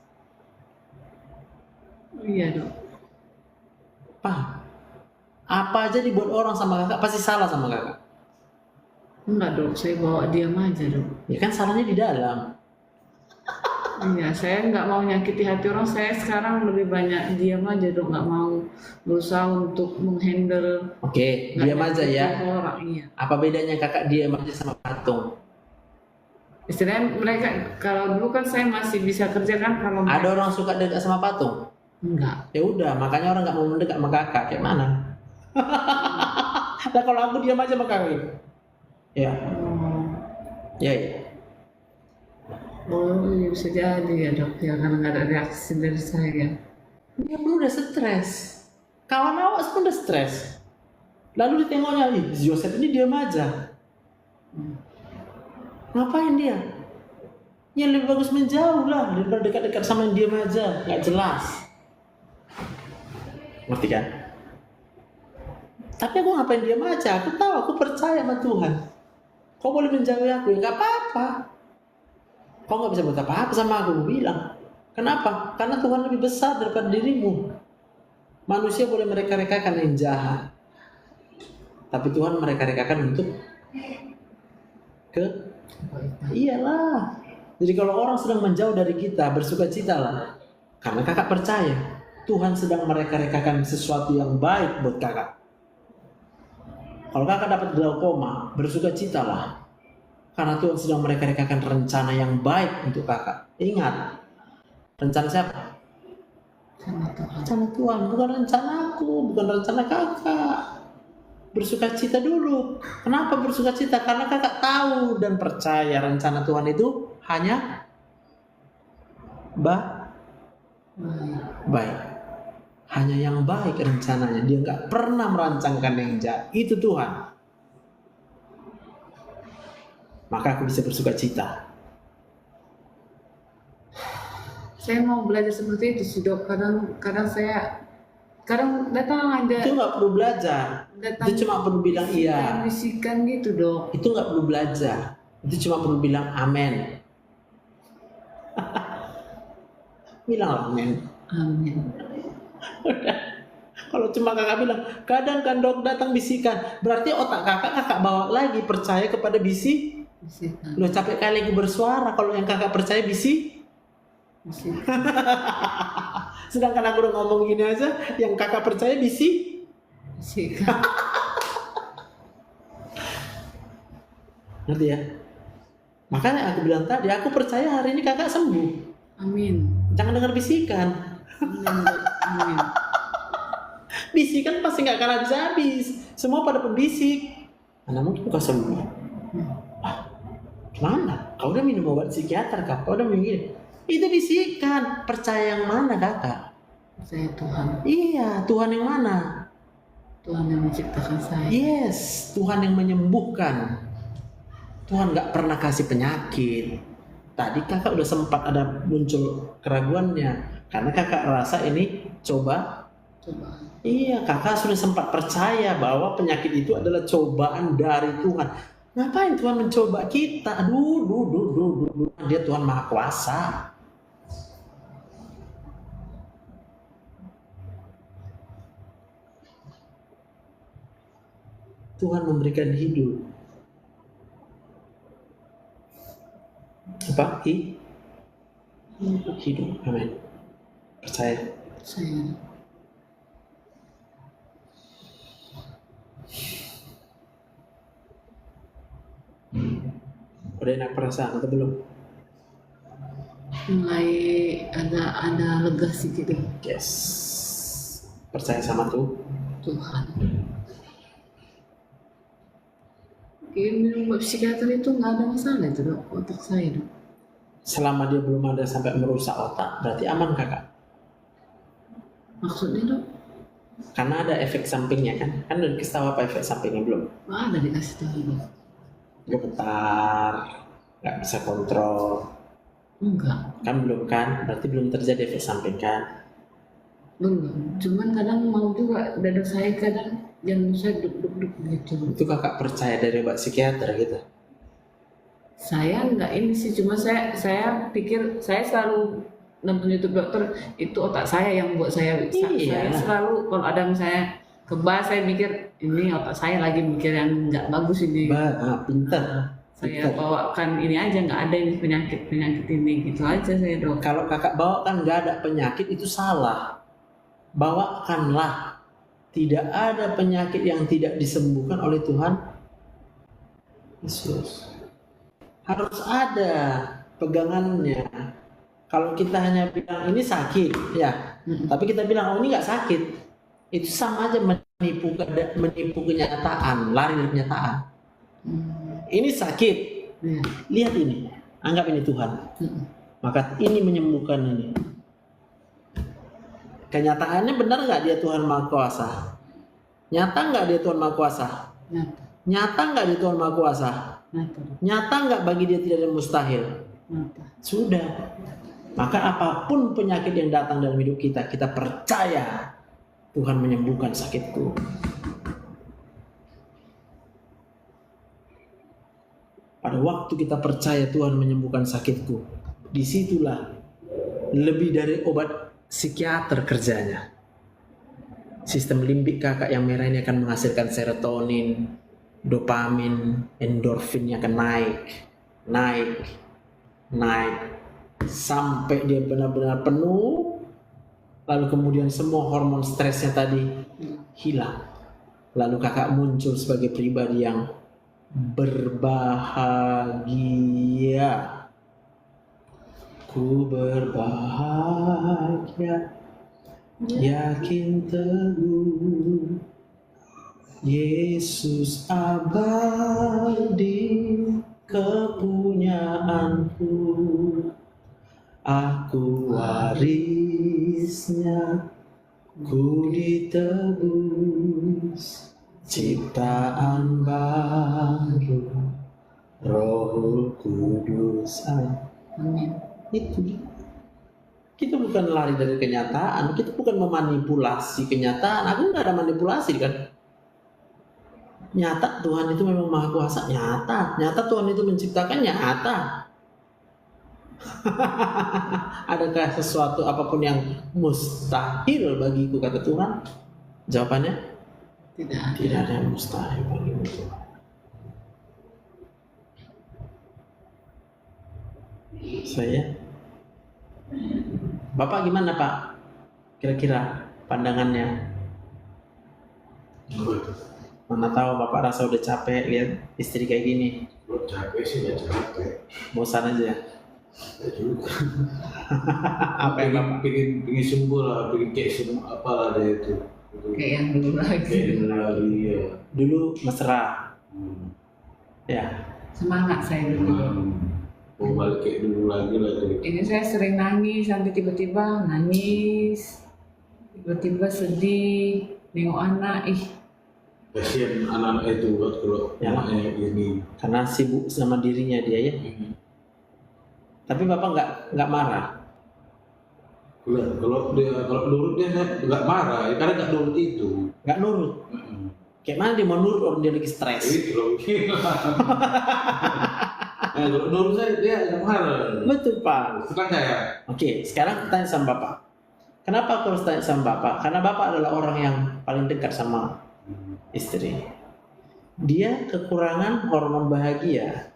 Iya dok. Paham? Apa aja dibuat orang sama kakak pasti salah sama kakak. Enggak dok, saya bawa diam aja dok. Ya kan salahnya di dalam. Iya, saya nggak mau nyakiti hati orang. Saya sekarang lebih banyak diam aja dong, nggak mau berusaha untuk menghandle. Oke, Nggak diam aja ya. nyakiti orang. Iya. Apa bedanya kakak diam aja sama patung? Istilahnya mereka kalau dulu kan saya masih bisa kerja kan, kalau Ada orang suka dekat sama patung? enggak. Ya udah, makanya orang nggak mau mendekat sama kakak. Kayak mana? Nah kalau aku diam aja sama kakak. Ya, ya, ya. Oh, iya bisa jadi ya dok ya, karena nggak ada reaksi dari saya. Dia pun udah stres. Kawan awas pun udah stres. Lalu ditengoknya, ih, Joseph ini diam aja. Ngapain dia? Ya lebih bagus menjauh lah daripada dekat-dekat sama yang diam aja, nggak jelas. Ngerti kan? Tapi aku ngapain diam aja? Aku tahu, aku percaya sama Tuhan. Kau boleh menjauhi aku, ya nggak apa-apa. Kau nggak bisa buat apa-apa sama aku, bilang. Kenapa? Karena Tuhan lebih besar daripada dirimu. Manusia boleh mereka-rekakan yang jahat, tapi Tuhan mereka-rekakan untuk iyalah. Jadi kalau orang sedang menjauh dari kita, bersukacitalah. Karena kakak percaya Tuhan sedang mereka-rekakan sesuatu yang baik buat kakak. Kalau kakak dapat glaukoma, bersukacitalah. Karena Tuhan sedang mereka-rekakan rencana yang baik untuk kakak. Ingat, rencana siapa? Rencana Tuhan, bukan rencana aku, bukan rencana kakak. Bersukacita dulu. Kenapa bersukacita? Karena kakak tahu dan percaya rencana Tuhan itu hanya baik. Hanya yang baik rencananya. Dia nggak pernah merancangkan yang jahat. Itu Tuhan. Maka aku bisa bersukacita. Saya mau belajar seperti itu sih dok. Kadang saya datang ada. Itu nggak perlu belajar. Datang, itu cuma perlu bilang iya. Bisikan gitu dok. Itu nggak perlu belajar. Itu cuma perlu bilang amin. Bilang amin. Amin. Kalau cuma kakak bilang, kadang kan dok datang bisikan, berarti otak kakak bawa lagi percaya kepada bisikan. Lo capek kali gue bersuara kalau yang kakak percaya bisikan. Sedangkan aku udah ngomong gini aja, yang kakak percaya bisikan. Ngerti ya? Makanya aku bilang tadi, aku percaya hari ini kakak sembuh. Amin. Jangan dengar bisikan. Amin. Bisikan pasti nggak akan habis. Semua pada pembisik. Mana mungkin kau sembuh? Mana? Kau udah minum obat psikiater kah? Kau udah minum gini? Itu bisikan. Percaya yang mana kakak? Percaya Tuhan. Iya, Tuhan yang mana? Tuhan yang menciptakan saya. Yes, Tuhan yang menyembuhkan. Tuhan nggak pernah kasih penyakit. Tadi kakak udah sempat ada muncul keraguannya. Karena kakak rasa ini coba. Iya, kakak sudah sempat percaya bahwa penyakit itu adalah cobaan dari Tuhan. Ngapain Tuhan mencoba kita? Aduh. Dia Tuhan Maha Kuasa. Tuhan memberikan hidup. Apa? Hidup. Amin. Percaya. Udah enak perasaan atau belum? Mulai ada lega sedikit. Yes. Percaya sama Tuhan. Minum obat psikiater itu nggak ada masalah itu dok, otak saya dok. Selama dia belum ada sampai merusak otak, berarti aman kakak. Maksudnya dok? Karena ada efek sampingnya kan? Kan udah dikasih tahu apa efek sampingnya belum? Nggak ada dikasih tahu dok. Gemetar, nggak bisa kontrol. Enggak. Kan belum kan? Berarti belum terjadi efek samping kan? Belum. Cuman kadang mau juga dada saya kadang jantung saya duk gitu. Itu kakak percaya dari obat psikiater gitu? Saya enggak ini sih, cuma saya pikir saya selalu nonton YouTube dokter itu otak saya yang buat saya. Saya selalu kalau ada misalnya kebas saya mikir ini otak saya lagi mikir yang nggak bagus ini. Pintar. saya bawakan ini aja, nggak ada ini penyakit ini gitu aja saya dok. Kalau kakak bawakan nggak ada penyakit itu salah. Bawakanlah. Tidak ada penyakit yang tidak disembuhkan oleh Tuhan Yesus. Harus ada pegangannya. Kalau kita hanya bilang ini sakit, ya, tapi kita bilang oh ini nggak sakit, itu sama aja menipu kenyataan, lari dari kenyataan. Ini sakit, lihat ini, anggap ini Tuhan, maka ini menyembuhkan ini. Kenyataannya benar nggak dia Tuhan Maha Kuasa? Nyata nggak dia Tuhan Maha Kuasa? Nyata nggak dia Tuhan Maha Kuasa? Nyata nggak bagi dia tidak ada mustahil? Sudah. Maka apapun penyakit yang datang dalam hidup kita, kita percaya Tuhan menyembuhkan sakitku. Pada waktu kita percaya Tuhan menyembuhkan sakitku, disitulah lebih dari obat psikiater kerjanya. Sistem limbik kakak yang merah ini akan menghasilkan serotonin, dopamin, endorfin yang akan naik sampai dia benar-benar penuh, lalu kemudian semua hormon stresnya tadi hilang, lalu kakak muncul sebagai pribadi yang berbahagia. Ku berbahagia, yakin teguh, Yesus abadi kepunyaanku, aku warisnya, ku ditebus, ciptaan baru, Roh Kudus. Amin. Itu kita bukan lari dari kenyataan, kita bukan memanipulasi kenyataan. Aku nggak ada manipulasi kan. Nyata Tuhan itu memang Maha Kuasa, nyata Tuhan itu menciptakan, nyata. Adakah sesuatu apapun yang mustahil bagiku, kata Tuhan? Jawabannya tidak ada yang mustahil bagimu Tuhan. Saya, Bapak gimana Pak? Kira-kira pandangannya? Mana tahu Bapak rasa udah capek lihat istri kayak gini. Kalau capek sih nggak capek. Bosan aja. Ya juga. Apa yang Bapak? Pengen sembuh lah, pengen kayak sembuh apalah dia itu. Kayak yang dulu lagi. Kayak dulu lagi ya. Dulu mesra. Ya. Semangat saya dulu. Mau balik kayak dulu lagi lah tuh. Ini saya sering nangis, nanti tiba-tiba nangis, tiba-tiba sedih, nengok anak, Kasihan anak-anak itu buat kalau Ya. anaknya ini. Karena sibuk sama dirinya dia ya. Tapi Bapak nggak marah. Kalau nurut dia saya nggak marah, karena nggak nurut itu. Nggak nurut. Kayak mana dia mau nurut orang dia lagi stres? Itu loh. Kalau nurut saya dia nggak marah. Betul Pak. Senang saya. Oke, sekarang tanya sama Bapak. Kenapa aku harus tanya sama Bapak? Karena Bapak adalah orang yang paling dekat sama istri. Dia kekurangan hormon bahagia.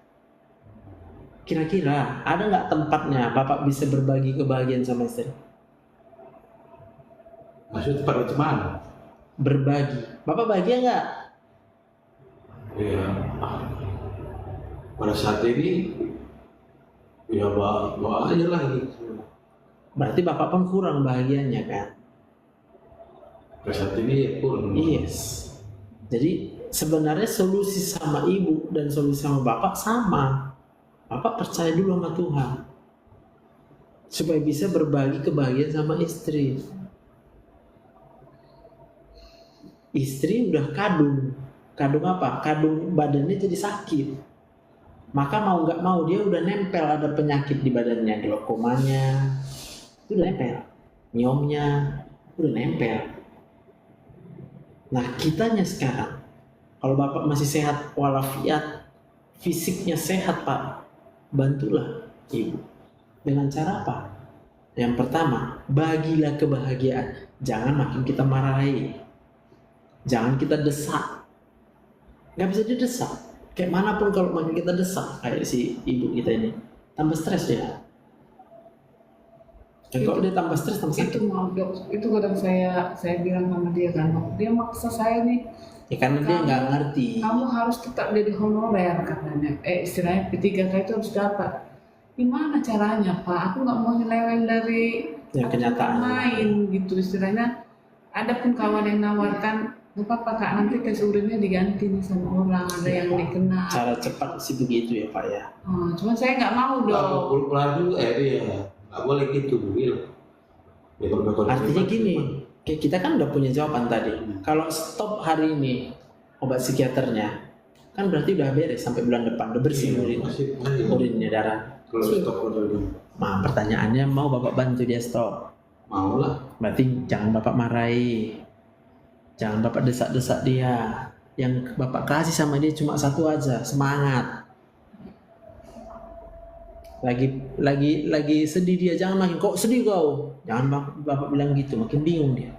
Kira-kira ada nggak tempatnya Bapak bisa berbagi kebahagiaan sama istri? Maksudnya tempat macam mana? Berbagi. Bapak bahagia nggak? Ya, pada saat ini ya bawa aja lah gitu. Berarti Bapak pun kurang bahagianya kan? Pada saat ini ya kurang. Yes. Jadi sebenarnya solusi sama ibu dan solusi sama bapak sama. Bapak percaya dulu sama Tuhan supaya bisa berbagi kebahagiaan sama istri. Istri udah kadung apa? Kadung badannya jadi sakit. Maka mau nggak mau dia udah nempel, ada penyakit di badannya, glaukomanya itu udah nempel, miomnya udah nempel. Nah kitanya sekarang, kalau Bapak masih sehat walafiat, fisiknya sehat Pak, bantulah Ibu. Dengan cara apa? Yang pertama, bagilah kebahagiaan. Jangan makin kita marahi. Jangan kita desak. Gak bisa didesak. Kayak manapun kalau makin kita desak kayak si ibu kita ini, tambah stres dia. Dan kalau dia tambah stres, tambah sakit. Itu maaf dok, itu kadang saya bilang sama dia kan, dok, dia maksa saya nih. Ya karena dia nggak ngerti. Kamu harus tetap jadi honorer katanya. Istilahnya P3K itu harus dapat. Gimana caranya Pak? Aku nggak mau nyeleweng dari Ya, kenyataan. main gitu istilahnya. Ada pun kawan yang nawarkan, nggak apa-apa Kak, nanti tes urinnya diganti nih sama orang, ada yang dikenal. Cara cepat sih begitu ya Pak ya. Cuman saya nggak mau dong. Kalau pulang dulu dia nggak boleh gitu bilang. Ya, kalau Artinya gini, kayak kita kan udah punya jawaban tadi. Kalau stop hari ini obat psikiaternya, kan berarti udah beres sampai bulan depan, udah bersih urinnya darah. Kalau stop dulu. Nah, pertanyaannya mau Bapak bantu dia stop? Mau lah. Berarti jangan Bapak marahi, jangan Bapak desak-desak dia. Yang Bapak kasih sama dia cuma satu aja, semangat. Lagi sedih dia, jangan makin kok sedih kau. Jangan Bapak bilang gitu, makin bingung dia.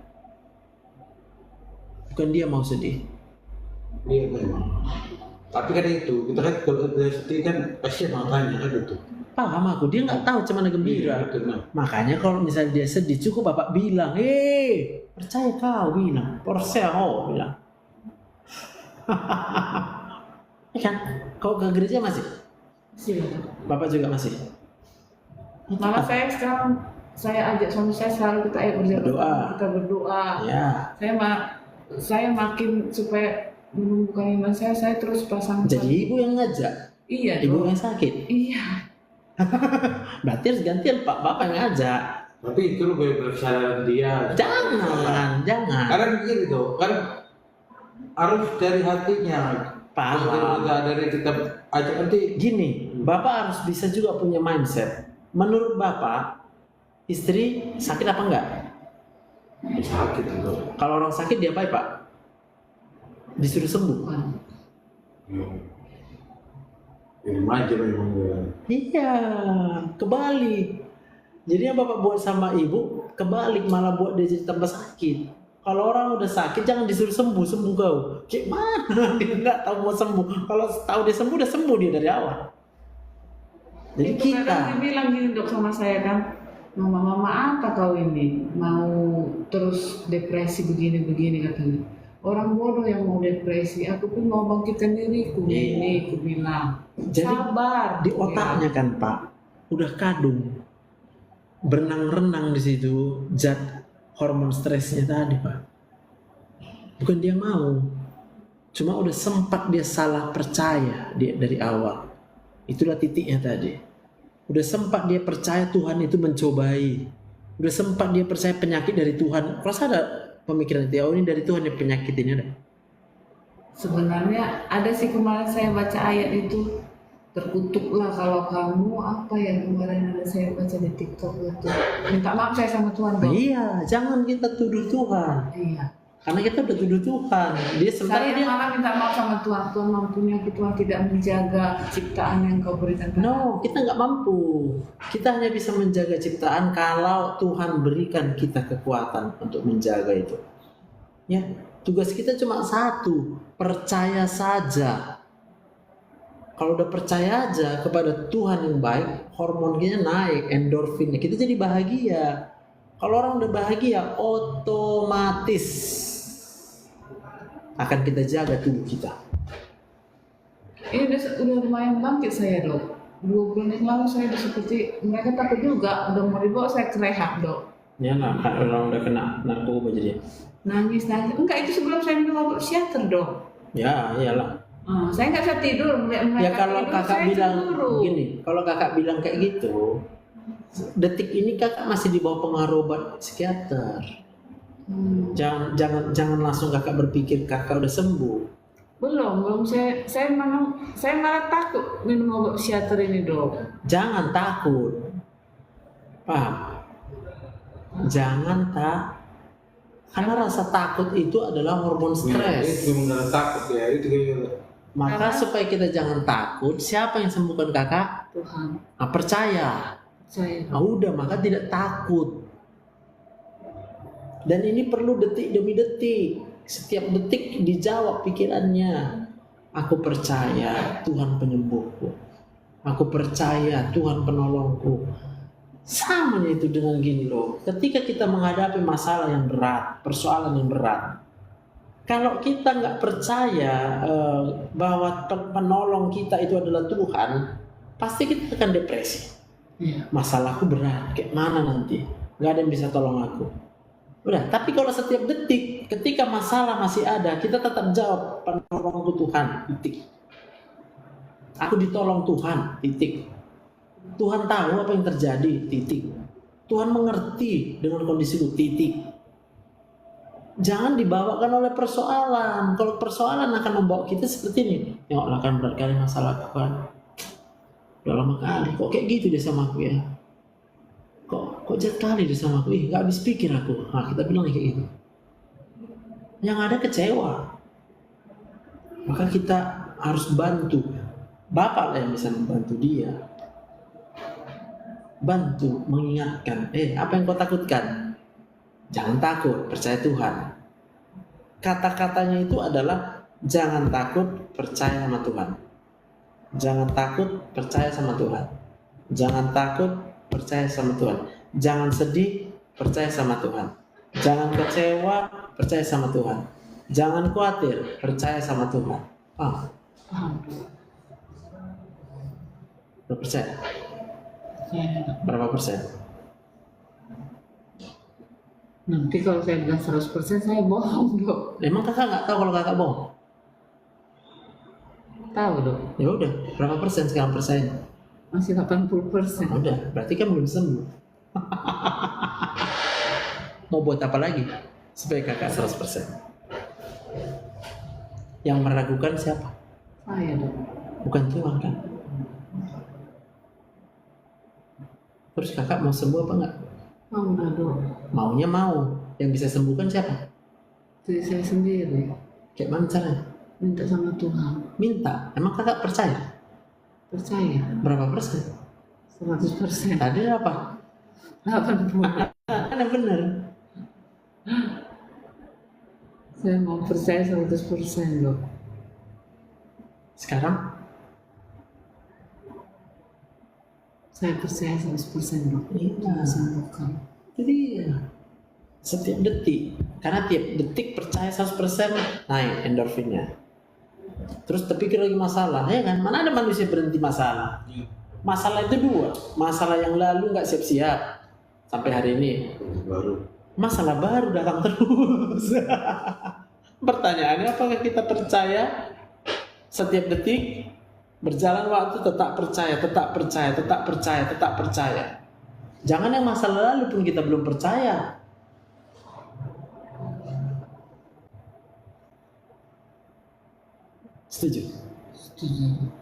Bukan dia mau sedih. Iya memang. Tapi kan itu, kita kan kalau udah sedih kan pasti mau tanya kan itu. Paham aku, dia nggak tahu cuman gembira. Iya, betul, nah. Makanya kalau misalnya dia sedih, cukup Bapak bilang, percaya kau bilang, Porseo bilang. Ya kan? Kau ke gereja masih? Sih. Bapak juga masih? Malah saya sekarang saya ajak suami saya selalu kita Berdoa. kita berdoa. Ya. Saya makin supaya menumbuhkan iman saya terus pasang. Jadi ibu yang ngajak, Iya. ibu dong. yang sakit. Iya. Berarti harus gantian Bapak yang ngajak. Tapi itu lu benar kesalahan dia. Jangan. Karena begini tuh, kan harus dari hatinya. Paham. Nggak dari kita ajak nanti. Gini, Bapak harus bisa juga punya mindset. Menurut Bapak, istri sakit apa enggak? Sakit itu. Kalau orang sakit diapain Pak? Disuruh sembuh. Ini manja memang dia. Iya, kebalik. Jadi yang Bapak buat sama ibu, kebalik malah buat dia jadi tambah sakit. Kalau orang udah sakit jangan disuruh sembuh kau. Gimana? Dia nggak tahu mau sembuh. Kalau tahu dia sembuh, udah sembuh dia dari awal. Jadi Itu kita, kadang dia bilang gini dok sama saya kan, mama apa kau ini mau terus depresi begini katanya. Orang bodoh yang mau depresi, aku pun mau bangkitkan diriku. Iya. Ini aku bilang. jadi Sabar. di otaknya kan Pak, udah kadung berenang-renang di situ zat hormon stresnya tadi Pak. Bukan dia mau, cuma udah sempat dia salah percaya dari awal. Itulah titiknya tadi. Udah sempat dia percaya Tuhan itu mencobai. Udah sempat dia percaya penyakit dari Tuhan. Kalau ada pemikiran itu, ini dari Tuhan yang penyakit ini ada. Sebenarnya ada sih kemarin saya baca ayat itu, terkutuklah kalau kamu apa yang kemarin ada saya baca di TikTok itu. Minta maaf saya sama Tuhan dong. Iya, jangan kita tuduh Tuhan. Iya. Karena kita udah tuduh Tuhan. Dia sebenarnya Saya dia malah minta maaf sama Tuhan. Tuhan mampunya Tuhan tidak menjaga ciptaan yang kau berikan. no, kita nggak mampu. Kita hanya bisa menjaga ciptaan kalau Tuhan berikan kita kekuatan untuk menjaga itu. Ya, tugas kita cuma satu, percaya saja. Kalau udah percaya aja kepada Tuhan yang baik, hormonnya naik, endorfinnya, kita jadi bahagia. Kalau orang udah bahagia, otomatis akan kita jaga tubuh kita. Ini udah lumayan bangkit saya dok. 2 bulan yang lalu saya udah seperti mereka takut juga udah mau dibawa saya ke rehab dok. Ya lah, orang udah kena narkoba jadi. Nangis. Enggak, itu sebelum saya minum obat psikiater dok. Ya, iyalah. Saya nggak bisa tidur melihat mereka Ya kalau tidur, kakak saya bilang cemburu. gini, kalau kakak bilang kayak gitu, detik ini kakak masih di bawah pengaruh obat psikiater. Jangan langsung kakak berpikir kakak udah sembuh. Belum saya malah takut minum obat psikiater ini dok. Jangan takut, paham? Jangan karena rasa takut itu adalah hormon Itu stres. benar takut ya itu kayak. Maka supaya kita jangan takut, siapa yang sembuhkan kakak? Tuhan Percaya. saya Udah, maka tidak takut. Dan ini perlu detik demi detik. Setiap detik dijawab pikirannya. Aku percaya Tuhan penyembuhku. Aku percaya Tuhan penolongku. Sama itu dengan gini loh. Ketika kita menghadapi masalah yang berat, persoalan yang berat, kalau kita nggak percaya bahwa penolong kita itu adalah Tuhan, pasti kita akan depresi. Masalahku berat, kayak mana nanti? Nggak ada yang bisa tolong aku. Udah, tapi kalau setiap detik, ketika masalah masih ada, kita tetap jawab, penolongku Tuhan, titik. Aku ditolong Tuhan, titik. Tuhan tahu apa yang terjadi, titik. Tuhan mengerti dengan kondisiku, titik. Jangan dibawakan oleh persoalan. Kalau persoalan akan membawa kita seperti ini. Ya Allah, kan berat kali masalah Tuhan. Udah lama kali, kok kayak gitu dia sama aku ya. Kok jahat kali dia sama aku. Gak habis pikir aku. Nah, kita bilang kayak gitu. Yang ada kecewa. Maka kita harus bantu. Bapak lah yang bisa membantu dia. Bantu, mengingatkan. Apa yang kau takutkan? Jangan takut, percaya Tuhan. Kata-katanya itu adalah jangan takut, percaya sama Tuhan. Jangan takut, percaya sama Tuhan. Jangan takut, percaya sama Tuhan. Jangan sedih, percaya sama Tuhan. Jangan kecewa, percaya sama Tuhan. Jangan khawatir, percaya sama Tuhan. Berapa persen? Berapa persen? Nanti kalau saya bilang 100% saya bohong, Dok. Emang kakak nggak tahu kalau kakak bohong? Tahu, Dok. Ya udah, berapa persen sekarang persen? Masih 80%. Udah, berarti kan belum sembuh. Mau buat apa lagi supaya kakak 100%? Yang meragukan siapa? Saya, Dok. Bukan Tuhan kan? Terus kakak mau sembuh apa enggak? Mau nggak, Dok? Maunya mau. Yang bisa sembuhkan siapa? Diri saya sendiri. Kayak mana caranya? Minta sama Tuhan. Minta. Emang kakak percaya? Percaya. Berapa persen? 100%. Tadi apa? 80. Kan yang benar. Saya mau percaya 100%, Dok. Sekarang? Saya percaya 100%, Dok. Iya. Sembuhkan. Jadi setiap detik. Karena tiap detik percaya 100% naik endorfinnya. Terus terpikir lagi masalah, ya kan? Mana ada manusia berhenti masalah? Masalah itu dua. Masalah yang lalu nggak siap-siap sampai hari ini. Baru. Masalah baru datang terus. Pertanyaannya, apakah kita percaya setiap detik? Berjalan waktu tetap percaya, tetap percaya, tetap percaya, tetap percaya. Jangan yang masa lalu pun kita belum percaya. Setuju? Setuju.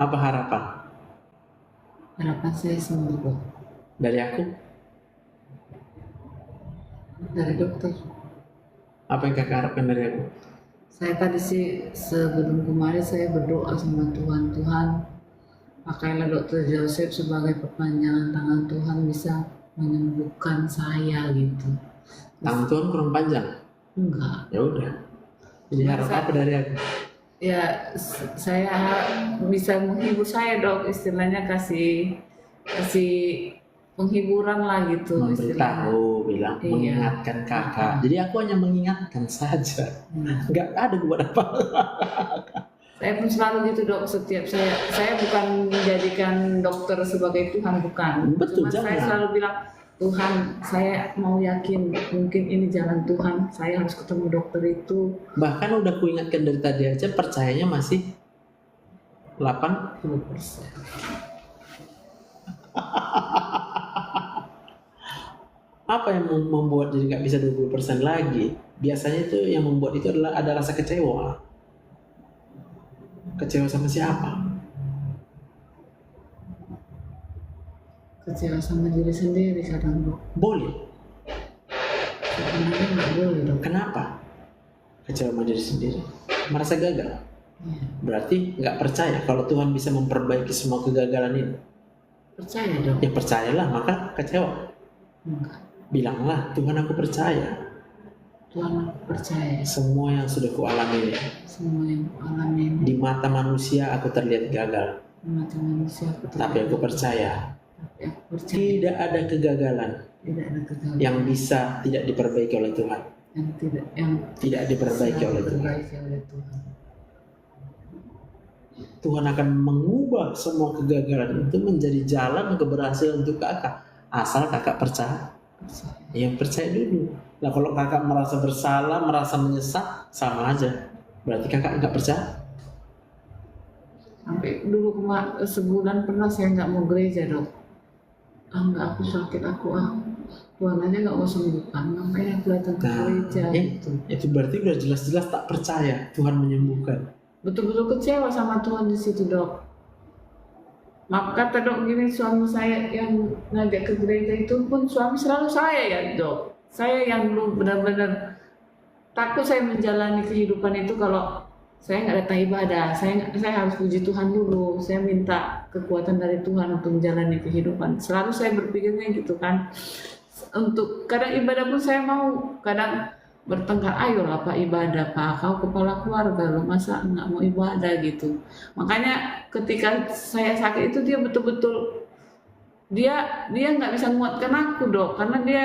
Apa harapan? Harapan saya sembuh, Dok. Dari aku? Dari dokter. Apa yang kakak harapkan dari aku? Saya tadi sih sebelum kemarin saya berdoa sama Tuhan. Tuhan, pakailah Dokter Joseph sebagai perpanjangan tangan Tuhan bisa menyembuhkan saya gitu. Tangan Tuhan kurang panjang? Enggak. Ya udah. Jadi harap apa dari aku? Ya saya bisa menghibur saya, Dok, istilahnya kasih penghiburan lah gitu istilahnya. Memberitahu, bilang, Iya. mengingatkan kakak. Jadi aku hanya mengingatkan saja. Nggak ada buat apa. Saya pun selalu gitu, Dok, setiap saya bukan menjadikan dokter sebagai Tuhan, bukan. Betul, Cuma saya jangan. selalu bilang, Tuhan, saya mau yakin mungkin ini jalan Tuhan, saya harus ketemu dokter itu. Bahkan udah ku ingatkan dari tadi aja, percayanya masih 80%. Apa yang membuat jadi nggak bisa 20% lagi? Biasanya itu yang membuat itu adalah ada rasa kecewa. Kecewa sama siapa? Kecewa sama diri sendiri kadang, Dok. Boleh. Sebenarnya nggak boleh, Dok. Kenapa? Kecewa sama diri sendiri. Merasa gagal. Iya. Berarti nggak percaya kalau Tuhan bisa memperbaiki semua kegagalan ini. Percaya, Dok. Ya percayalah, maka kecewa. Enggak. Bilanglah, Tuhan aku percaya. Tuhan aku percaya. Semua yang sudah kualami Semua yang aku alami di mata manusia aku terlihat gagal, mata manusia aku tapi aku percaya tapi aku percaya tidak ada kegagalan tidak ada kegagalan yang bisa tidak diperbaiki oleh Tuhan. yang Tidak diperbaiki selalu oleh Tuhan. diperbaiki oleh Tuhan. Tuhan akan mengubah semua kegagalan itu menjadi jalan keberhasilan untuk kakak, asal kakak percaya. Yang percaya dulu. Nah kalau kakak merasa bersalah, merasa menyesal, sama aja. Berarti kakak nggak percaya. Sampai dulu sebulan pernah saya nggak mau gereja, Dok. Nggak, aku sakit, Tuhan aja nggak mau sembuhkan, ngapain aku datang ke gereja gitu. Itu berarti udah jelas-jelas tak percaya Tuhan menyembuhkan. Betul-betul kecewa sama Tuhan di situ, Dok. Kata Dok gini, suami saya yang ngajak ke gereja itu pun suami selalu saya ya, Dok. Saya yang dulu benar-benar takut saya menjalani kehidupan itu kalau saya nggak datang ibadah. Saya harus puji Tuhan dulu. Saya minta kekuatan dari Tuhan untuk menjalani kehidupan. Selalu saya berpikirnya gitu kan. Untuk kadang ibadah pun saya mau, kadang bertengkar, ayolah Pak ibadah Pak, kau kepala keluarga lo masa nggak mau ibadah gitu. Makanya ketika saya sakit itu dia betul-betul dia nggak bisa menguatkan aku, Dok, karena dia